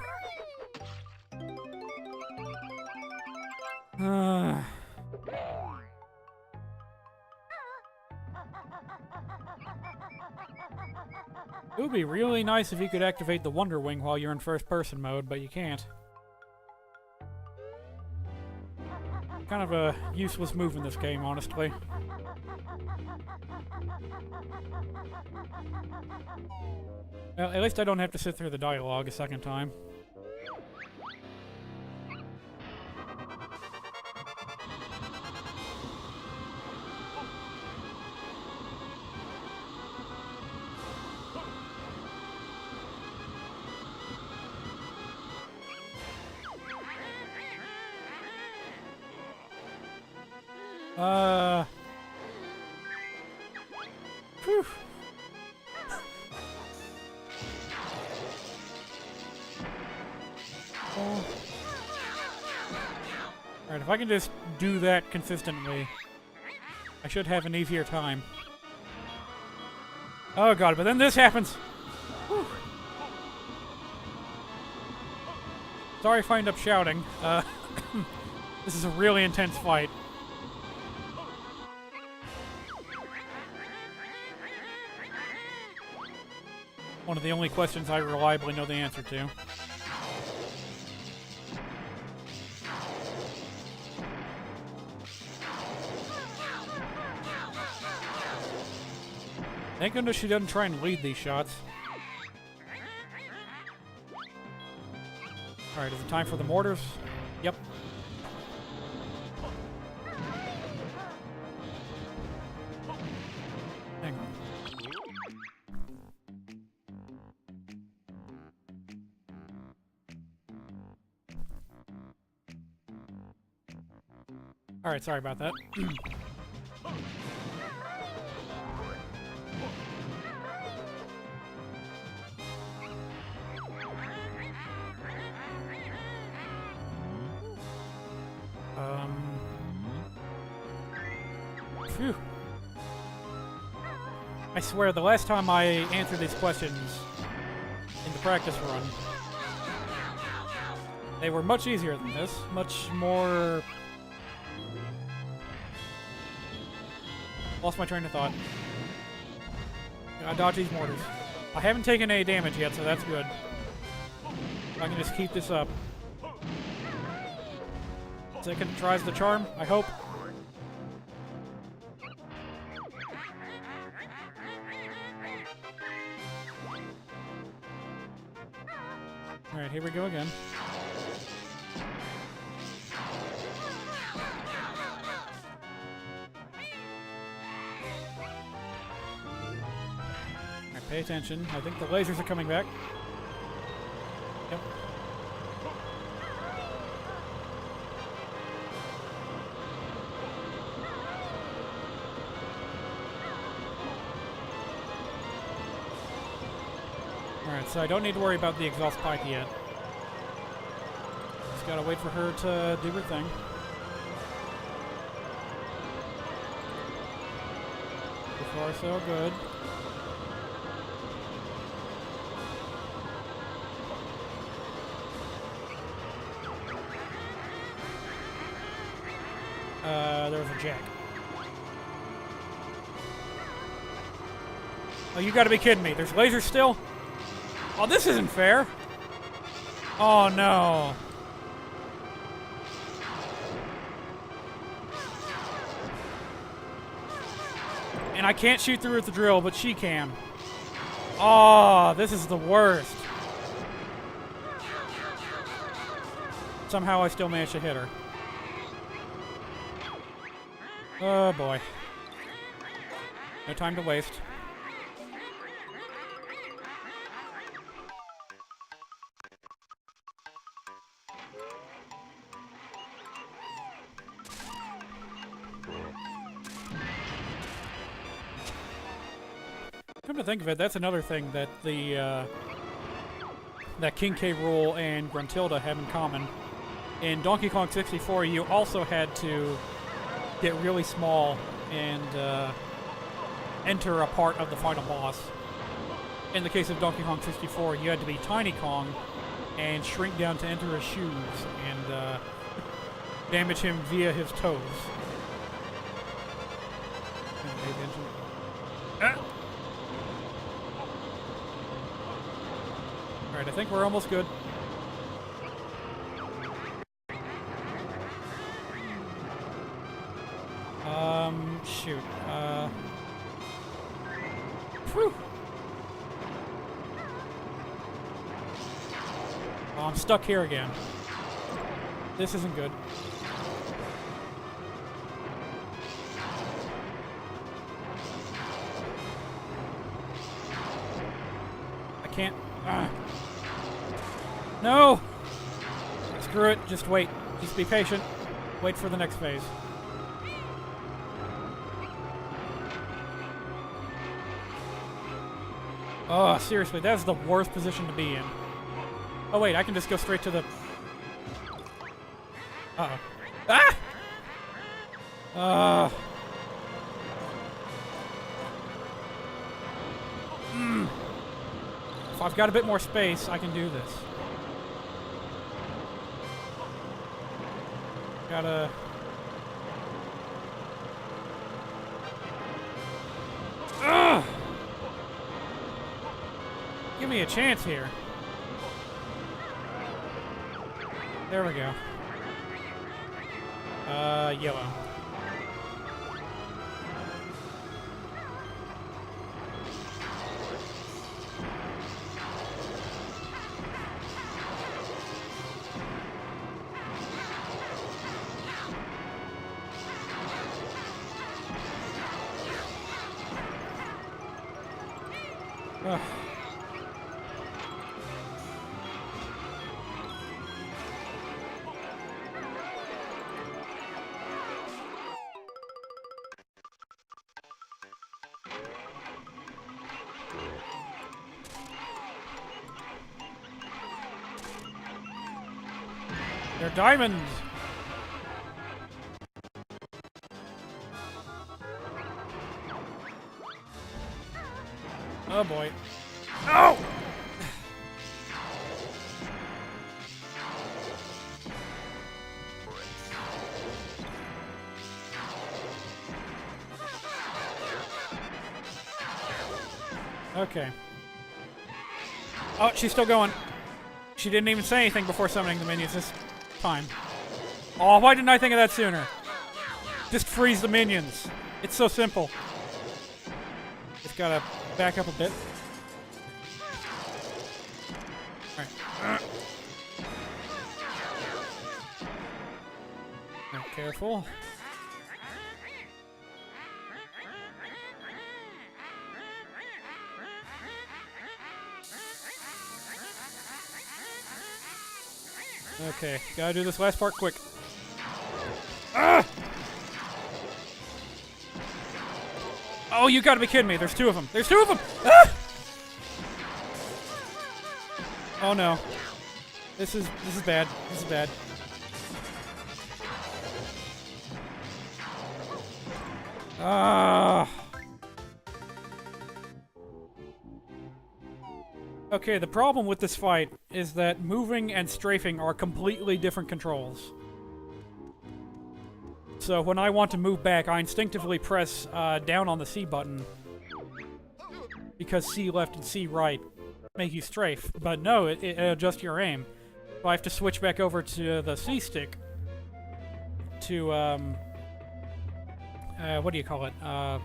It would be really nice if you could activate the Wonder Wing while you're in first-person mode, but you can't. Kind of a useless move in this game, honestly. Well, at least I don't have to sit through the dialogue a second time. Whew. Oh. Alright, if I can just do that consistently, I should have an easier time. Oh god, but then this happens! Whew. Sorry if I end up shouting. This is a really intense fight. One of the only questions I reliably know the answer to. Thank goodness she doesn't try and lead these shots. Alright, is it time for the mortars? Yep. Hang on. Alright, sorry about that. Phew. I swear, the last time I answered these questions in the practice run, they were much easier than this. Much more... Lost my train of thought. Gotta dodge these mortars. I haven't taken any damage yet, so that's good. If I can just keep this up. Second tries the charm, I hope. Alright, here we go again. Alright, pay attention. I think the lasers are coming back. Yep. Alright, so I don't need to worry about the exhaust pipe yet. Just gotta wait for her to do her thing. So far, so good. There was a jack. Oh, you gotta be kidding me. There's lasers still? Oh, this isn't fair. Oh, no. And I can't shoot through with the drill, but she can. Oh, this is the worst. Somehow I still managed to hit her. Oh, boy. No time to waste. Come to think of it, that's another thing that the that King K. Rool and Gruntilda have in common. In Donkey Kong 64, you also had to get really small and enter a part of the final boss. In the case of Donkey Kong 64, you had to be Tiny Kong and shrink down to enter his shoes and damage him via his toes. Alright, I think we're almost good. Shoot. Whew. Oh, I'm stuck here again. This isn't good. I can't. No! Screw it. Just wait. Just be patient. Wait for the next phase. Oh, seriously, that's the worst position to be in. Oh, wait, I can just go straight to the... Uh-oh. Ah! If I've got a bit more space, I can do this. Gotta... Ugh! Give me a chance here. There we go. Yellow. Ugh. They're diamonds! Oh boy. Oh! Okay. Oh, she's still going. She didn't even say anything before summoning the minions this time. Oh, why didn't I think of that sooner? Just freeze the minions. It's so simple. Just gotta back up a bit. Alright. Careful. Okay, gotta do this last part quick. Ah! Oh, you gotta be kidding me. There's two of them. There's two of them! Ah! Oh no. This is bad. This is bad. Ah. Okay, the problem with this fight is that moving and strafing are completely different controls. So when I want to move back, I instinctively press down on the C button because C left and C right make you strafe. But no, it adjusts your aim. So I have to switch back over to the C stick to what do you call it? I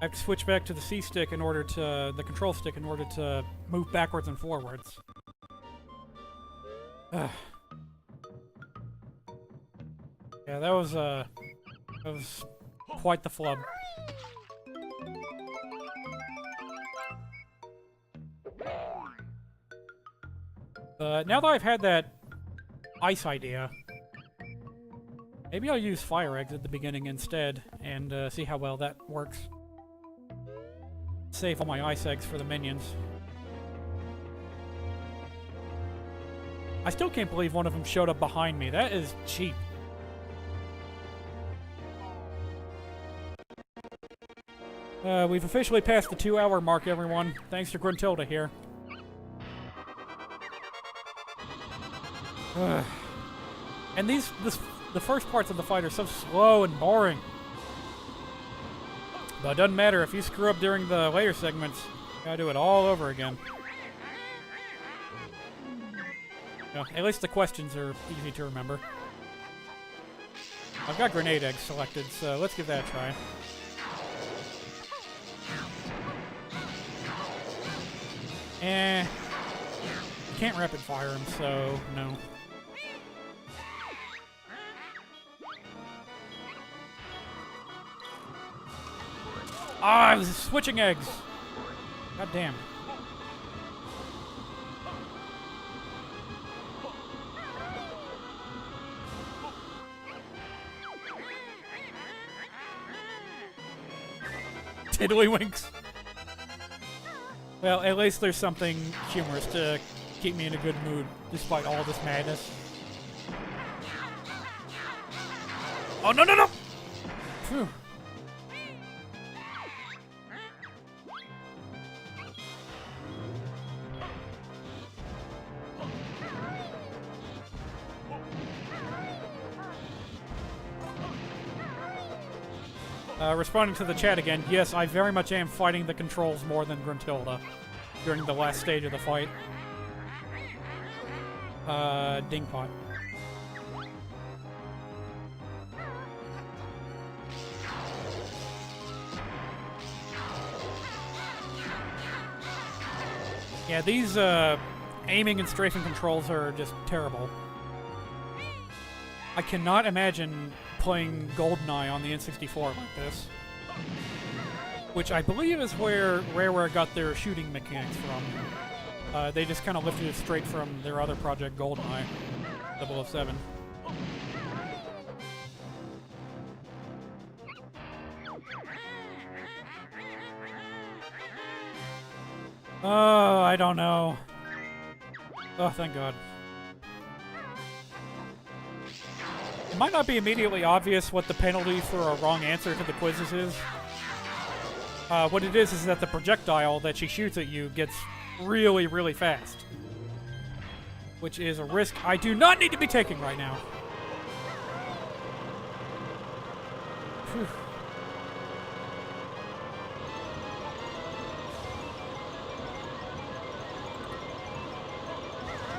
have to switch back to the C stick in order to the control stick in order to move backwards and forwards. Ugh. Yeah, that was quite the flub. Now that I've had that ice idea, maybe I'll use fire eggs at the beginning instead and see how well that works. Save all my ice eggs for the minions. I still can't believe one of them showed up behind me. That is cheap. We've officially passed the 2-hour mark, everyone. Thanks to Gruntilda here. And the first parts of the fight are so slow and boring. But it doesn't matter, if you screw up during the later segments, you gotta do it all over again. You know, at least the questions are easy to remember. I've got grenade eggs selected, so let's give that a try. Can't rapid fire him, so no. Ah, I was switching eggs. God damn. Tiddlywinks. Well, at least there's something humorous to keep me in a good mood, despite all this madness. Oh, no, no, no! Phew. Responding to the chat again, yes, I very much am fighting the controls more than Gruntilda during the last stage of the fight. Dingpot. Yeah, these aiming and strafing controls are just terrible. I cannot imagine playing GoldenEye on the N64 like this. Which I believe is where Rareware got their shooting mechanics from. They just kind of lifted it straight from their other project, GoldenEye 007. Oh, I don't know. Oh, thank God. It might not be immediately obvious what the penalty for a wrong answer to the quizzes is. What it is that the projectile that she shoots at you gets really, really fast. Which is a risk I do not need to be taking right now. Whew.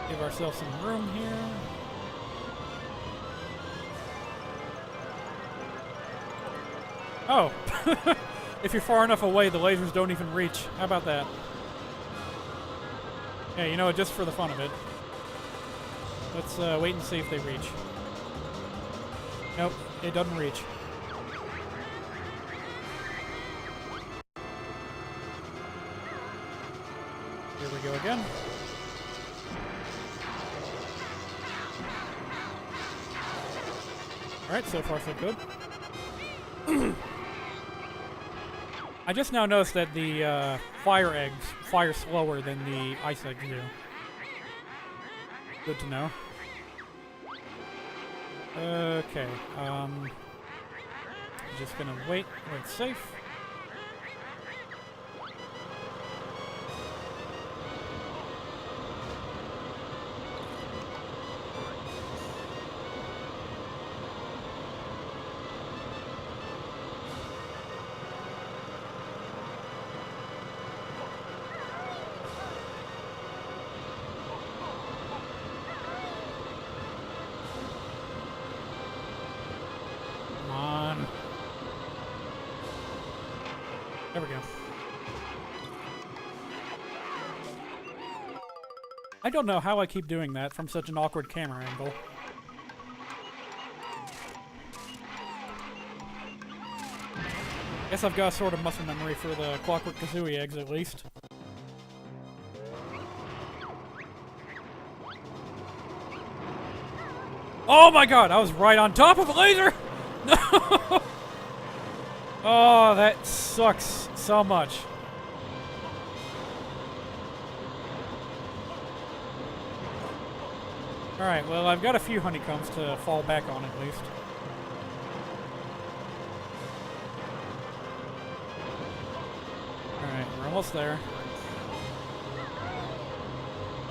Give ourselves some room here. Oh, if you're far enough away, the lasers don't even reach. How about that? Yeah, you know, just for the fun of it. Let's wait and see if they reach. Nope, it doesn't reach. Here we go again. Alright, so far so good. I just now noticed that the fire eggs fire slower than the ice eggs do. Good to know. Okay, just gonna wait where it's safe. There we go. I don't know how I keep doing that from such an awkward camera angle. Guess I've got sort of muscle memory for the Clockwork Kazooie eggs at least. Oh my god, I was right on top of a laser! No! Oh, that sucks so much. Alright, well, I've got a few honeycombs to fall back on at least. Alright, we're almost there.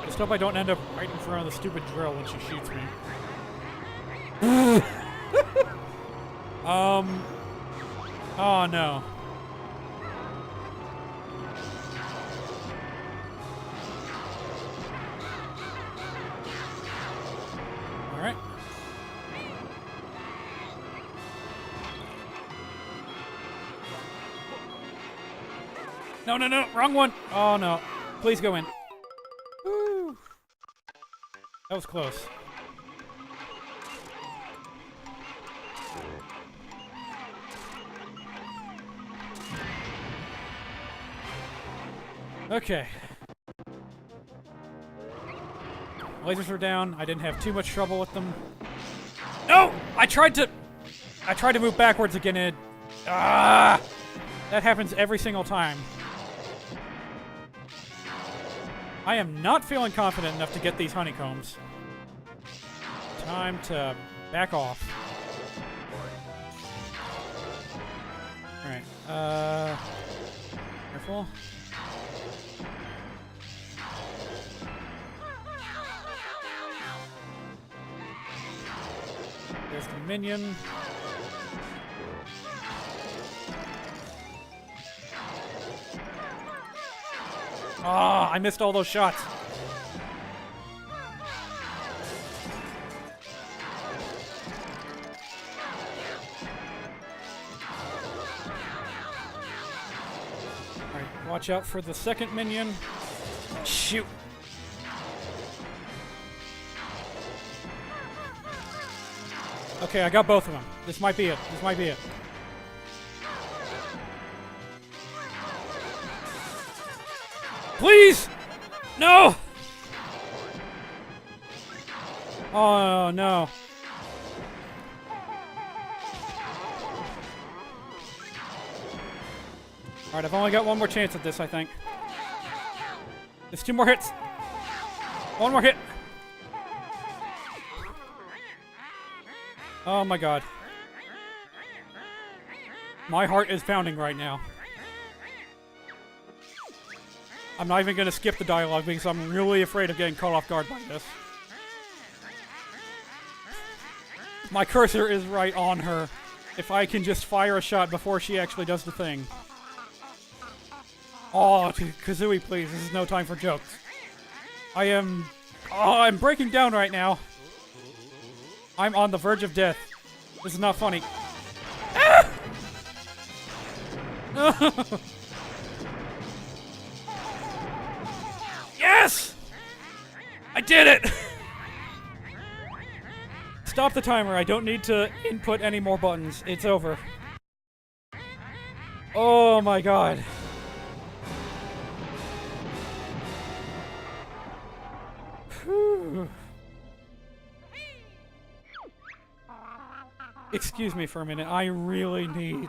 I just hope I don't end up right in front of the stupid drill when she shoots me. Oh no. Alright. No, no, no, wrong one! Oh no. Please go in. Woo. That was close. Okay. Lasers are down. I didn't have too much trouble with them. No! I tried to move backwards again and that happens every single time. I am not feeling confident enough to get these honeycombs. Time to back off. Alright, careful. There's the minion. Ah, I missed all those shots. Alright, watch out for the second minion. Shoot. Okay, I got both of them. This might be it. This might be it. Please! No! Oh, no. Alright, I've only got one more chance at this, I think. There's 2 more hits. One more hit. Oh my god. My heart is pounding right now. I'm not even going to skip the dialogue because I'm really afraid of getting caught off guard by this. My cursor is right on her. If I can just fire a shot before she actually does the thing. Oh, Kazooie, please. This is no time for jokes. I'm breaking down right now. I'm on the verge of death. This is not funny. Ah! Yes! I did it! Stop the timer. I don't need to input any more buttons. It's over. Oh my god. Whew. Excuse me for a minute. I really need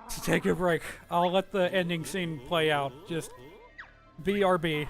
to take a break. I'll let the ending scene play out. Just BRB.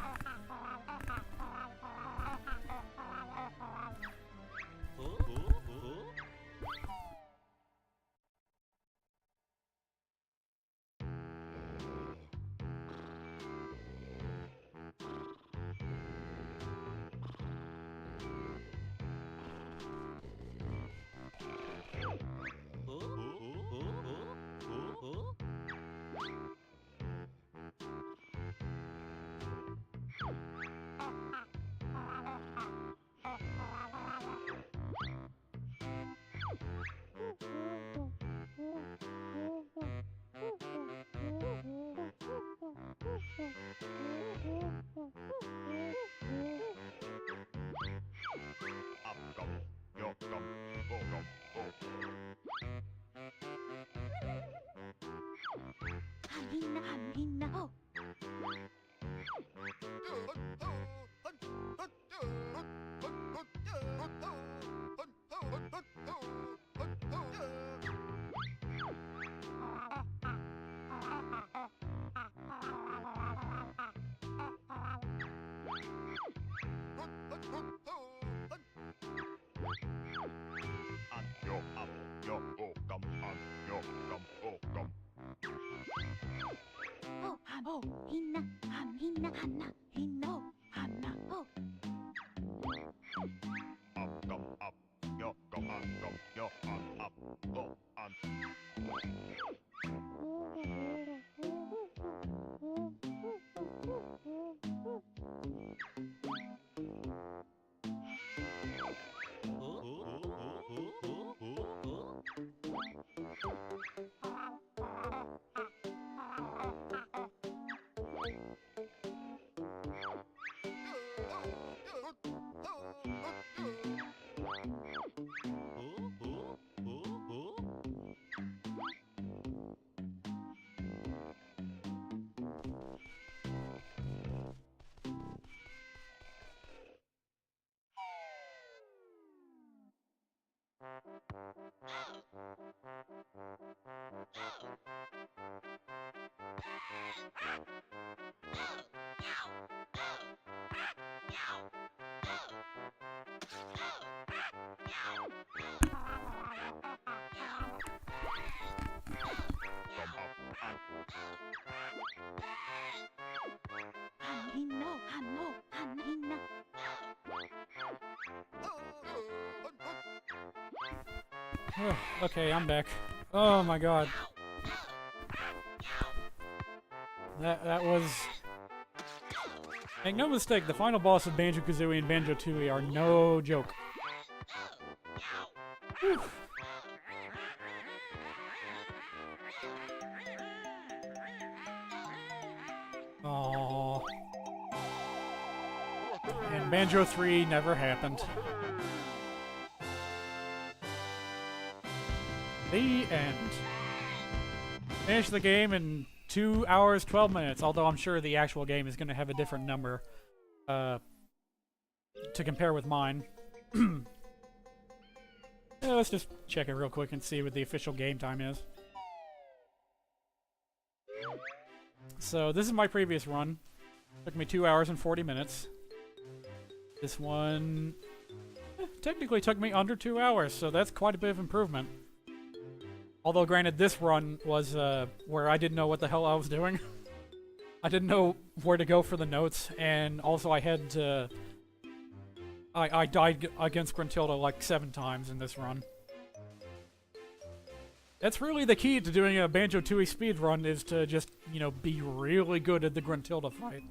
Okay, I'm back. Oh my god. That was... Make no mistake, the final boss of Banjo-Kazooie and Banjo-Tooie are no joke. Whew. Aww. And Banjo 3 never happened. The end. Finish the game in 2 hours, 12 minutes, although I'm sure the actual game is going to have a different number to compare with mine. Yeah, let's just check it real quick and see what the official game time is. So this is my previous run. Took me 2 hours and 40 minutes. This one technically took me under 2 hours, so that's quite a bit of improvement. Although, granted, this run was where I didn't know what the hell I was doing. I didn't know where to go for the notes, and also I had to... I died against Gruntilda like 7 times in this run. That's really the key to doing a Banjo-Tooie speedrun, is to just, you know, be really good at the Gruntilda fight.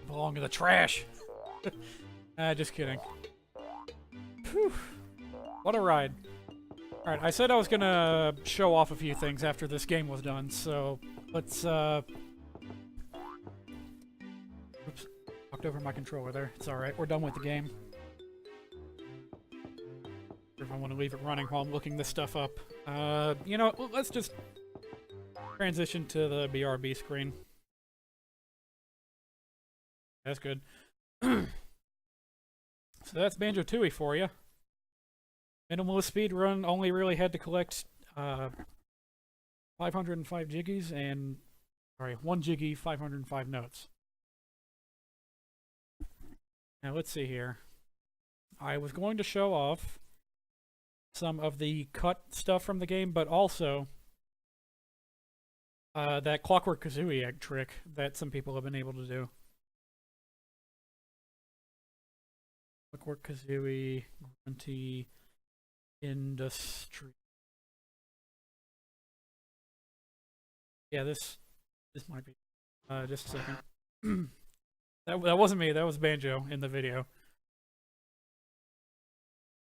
Belong to the trash! Just kidding. Whew. What a ride. Alright, I said I was gonna show off a few things after this game was done, so let's knocked over my controller there. It's alright, we're done with the game. If I want to leave it running while I'm looking this stuff up. You know what, let's just transition to the BRB screen. That's good. So that's Banjo-Tooie for you. Minimalist Speedrun only really had to collect 505 jiggies and... Sorry, 1 jiggy, 505 notes. Now let's see here. I was going to show off some of the cut stuff from the game, but also that Clockwork Kazooie egg trick that some people have been able to do. Clockwork Kazooie, Grunty Industry. Yeah, this might be. Just a second. That wasn't me. That was Banjo in the video.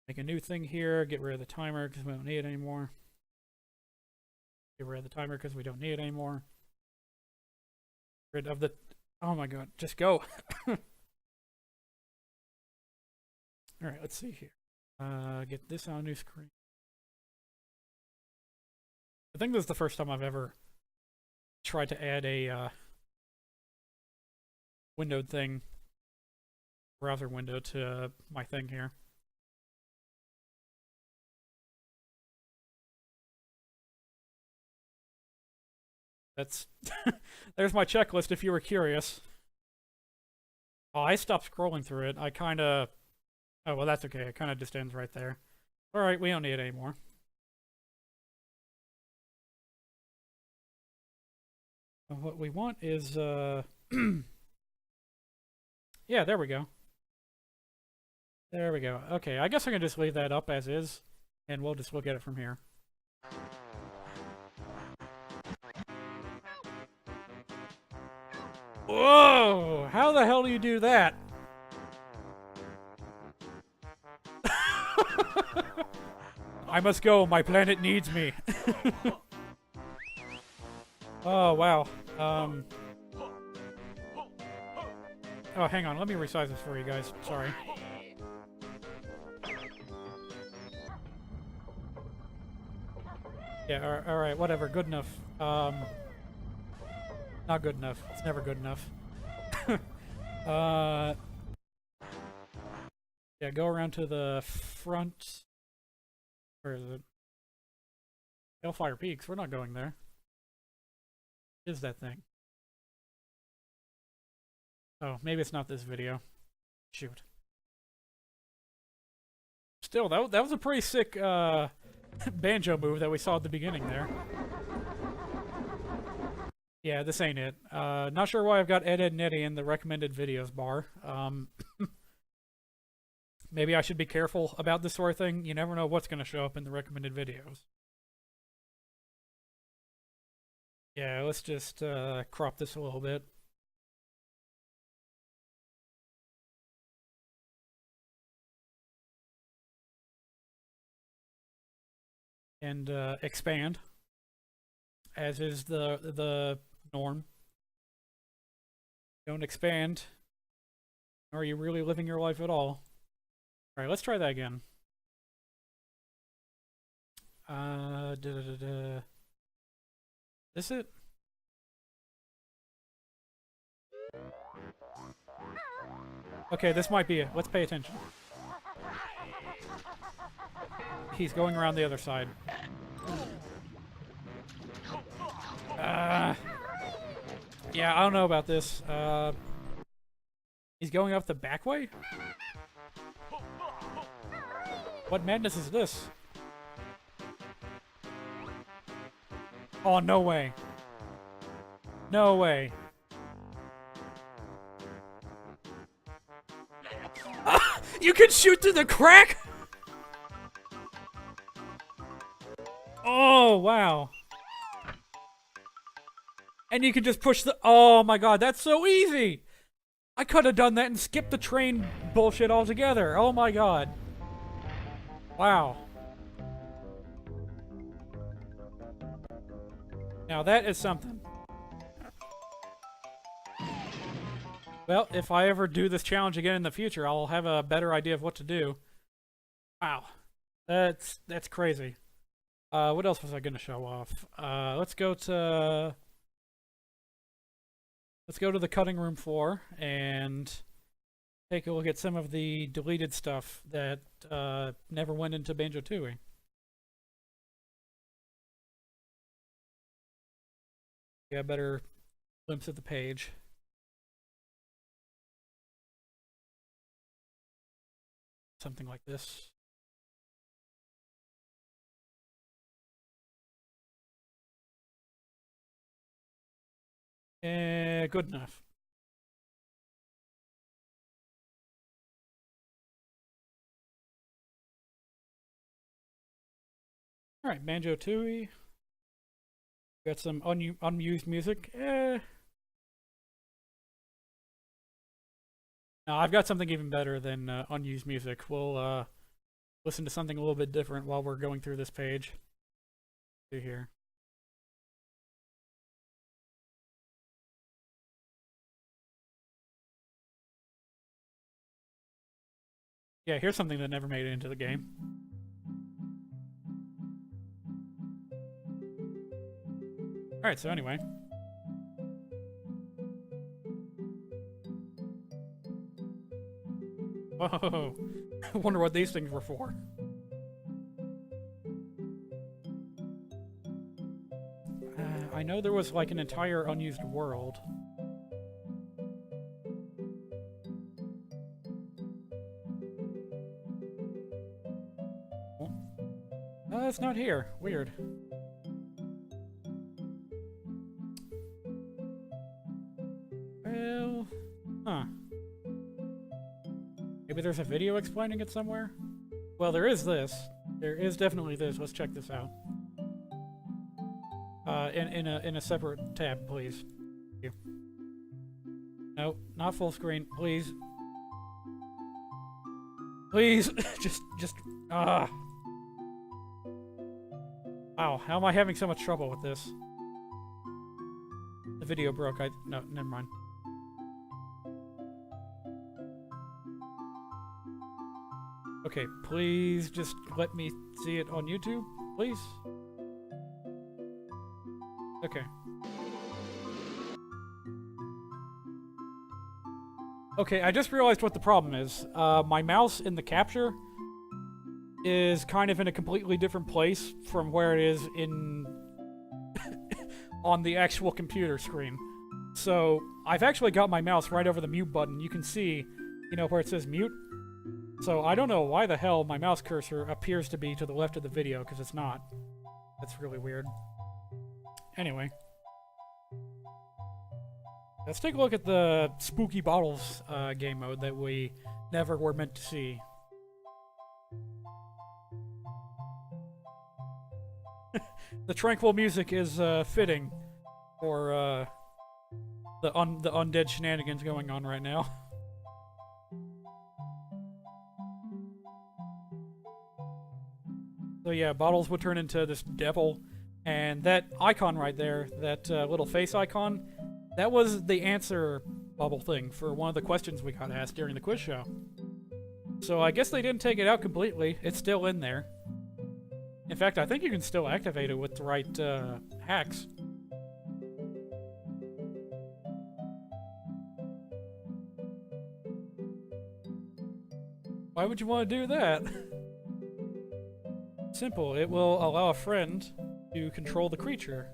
Make a new thing here. Get rid of the timer because we don't need it anymore. Get rid of the timer because we don't need it anymore. Rid of the... Oh my god. Just go. Alright, let's see here. Get this on a new screen. I think this is the first time I've ever tried to add a windowed thing, browser window to my thing here. That's there's my checklist if you were curious. Oh, I stopped scrolling through it. I kinda... Oh, well that's okay. It kinda just ends right there. Alright, we don't need it anymore. What we want is, yeah, there we go. There we go. Okay, I guess I can just leave that up as is, and we'll just look at it from here. Whoa! How the hell do you do that? I must go. My planet needs me. Oh, wow. Oh, hang on. Let me resize this for you guys. Sorry. Yeah, alright. Whatever. Good enough. Not good enough. It's never good enough. Yeah, go around to the front. Where is it? Hellfire Peaks. We're not going there. What is that thing? Oh, maybe it's not this video. Shoot. Still, that was a pretty sick banjo move that we saw at the beginning there. Yeah, this ain't it. Not sure why I've got Ed, Ed, and Eddie in the recommended videos bar. Maybe I should be careful about this sort of thing. You never know what's going to show up in the recommended videos. Yeah, let's just crop this a little bit. And expand, as is the norm. Don't expand. Are you really living your life at all? Alright, let's try that again. Is it? Okay, this might be it. Let's pay attention. He's going around the other side. Yeah, I don't know about this. He's going up the back way? What madness is this? Oh, no way. No way. You can shoot through the crack?! Oh, wow. And you can just push the... Oh my god, that's so easy! I could have done that and skipped the train bullshit altogether. Oh my god. Wow. Now that is something. Well, if I ever do this challenge again in the future, I'll have a better idea of what to do. Wow. That's crazy. What else was I gonna show off? Let's go to the cutting room floor and take a look at some of the deleted stuff that never went into Banjo-Tooie. Get a better glimpse of the page. Something like this. Good enough. Alright, Banjo-Tooie. Got some unused music. No, I've got something even better than unused music. We'll listen to something a little bit different while we're going through this page. See here. Yeah, here's something that never made it into the game. Alright, so anyway. Whoa! I wonder what these things were for. I know there was like an entire unused world. It's not here. Weird. Well, huh. Maybe there's a video explaining it somewhere? Well, there is this. There is definitely this. Let's check this out. In a separate tab, please. Thank you. No, not full screen, please. Please, just ah. Wow, how am I having so much trouble with this? The video broke. No, never mind. Okay, please just let me see it on YouTube, please. Okay. Okay, I just realized what the problem is. My mouse in the capture is kind of in a completely different place from where it is in on the actual computer screen. So I've actually got my mouse right over the mute button. You can see, you know, where it says mute. So I don't know why the hell my mouse cursor appears to be to the left of the video, because it's not. That's really weird. Anyway. Let's take a look at the Spooky Bottles game mode that we never were meant to see. The tranquil music is fitting for the undead shenanigans going on right now. So yeah, Bottles would turn into this devil, and that icon right there, that little face icon, that was the answer bubble thing for one of the questions we got asked during the quiz show. So I guess they didn't take it out completely. It's still in there. In fact, I think you can still activate it with the right hacks. Why would you want to do that? Simple. It will allow a friend to control the creature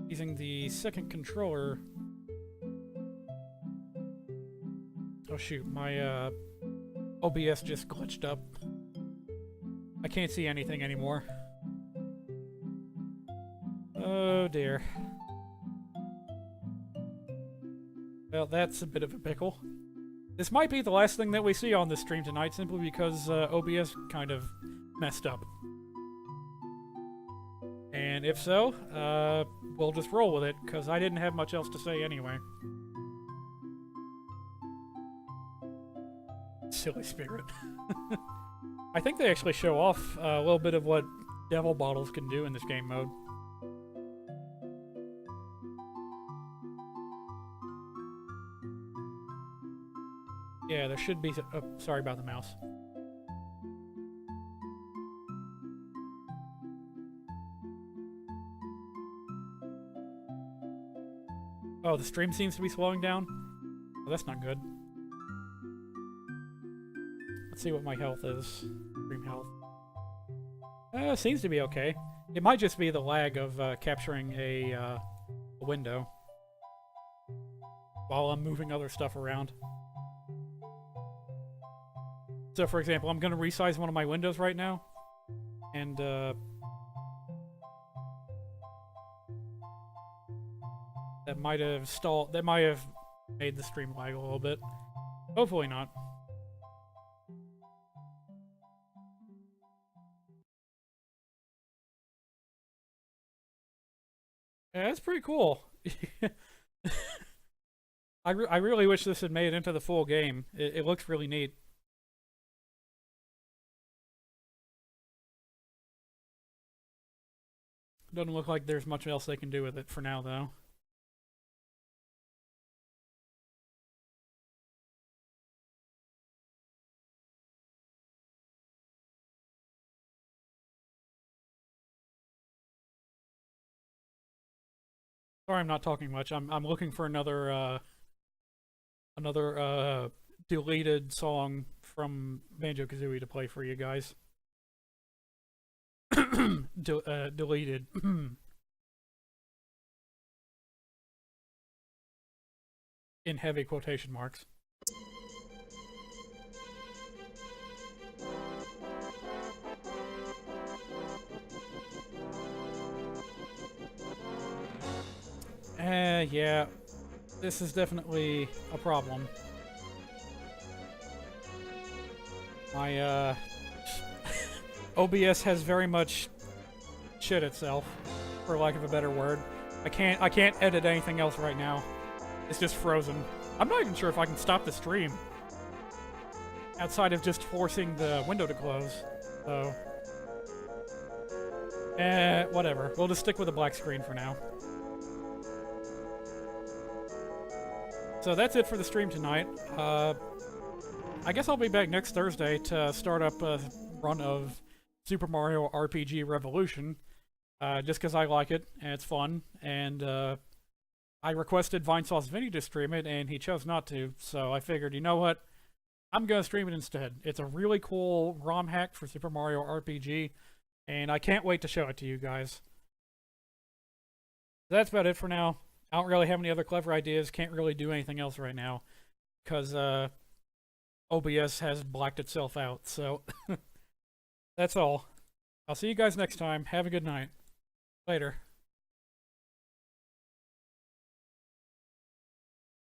using the second controller. Oh shoot, my OBS just glitched up. I can't see anything anymore. Oh dear. Well, that's a bit of a pickle. This might be the last thing that we see on this stream tonight, simply because OBS kind of messed up. And if so, we'll just roll with it, because I didn't have much else to say anyway. Silly spirit. I think they actually show off a little bit of what Devil Bottles can do in this game mode. Yeah, there should be... Oh, sorry about the mouse. Oh, the stream seems to be slowing down? Oh, that's not good. Let's see what my health is. Stream health. Seems to be okay. It might just be the lag of capturing a window while I'm moving other stuff around. So, for example, I'm going to resize one of my windows right now, and that might have stalled. That might have made the stream lag a little bit. Hopefully not. Yeah, that's pretty cool. I really wish this had made it into the full game. It looks really neat. Doesn't look like there's much else they can do with it for now, though. Sorry, I'm not talking much. I'm looking for another deleted song from Banjo-Kazooie to play for you guys. Deleted. In heavy quotation marks. Yeah. This is definitely a problem. My, OBS has very much shit itself, for lack of a better word. I can't edit anything else right now. It's just frozen. I'm not even sure if I can stop the stream outside of just forcing the window to close. So, whatever. We'll just stick with a black screen for now. So that's it for the stream tonight. I guess I'll be back next Thursday to start up a run of Super Mario RPG Revolution, just because I like it and it's fun, and I requested Vinesauce Vinny to stream it, and he chose not to, so I figured, you know what? I'm going to stream it instead. It's a really cool ROM hack for Super Mario RPG, and I can't wait to show it to you guys. That's about it for now. I don't really have any other clever ideas, can't really do anything else right now, because OBS has blacked itself out, so that's all. I'll see you guys next time. Have a good night. Later.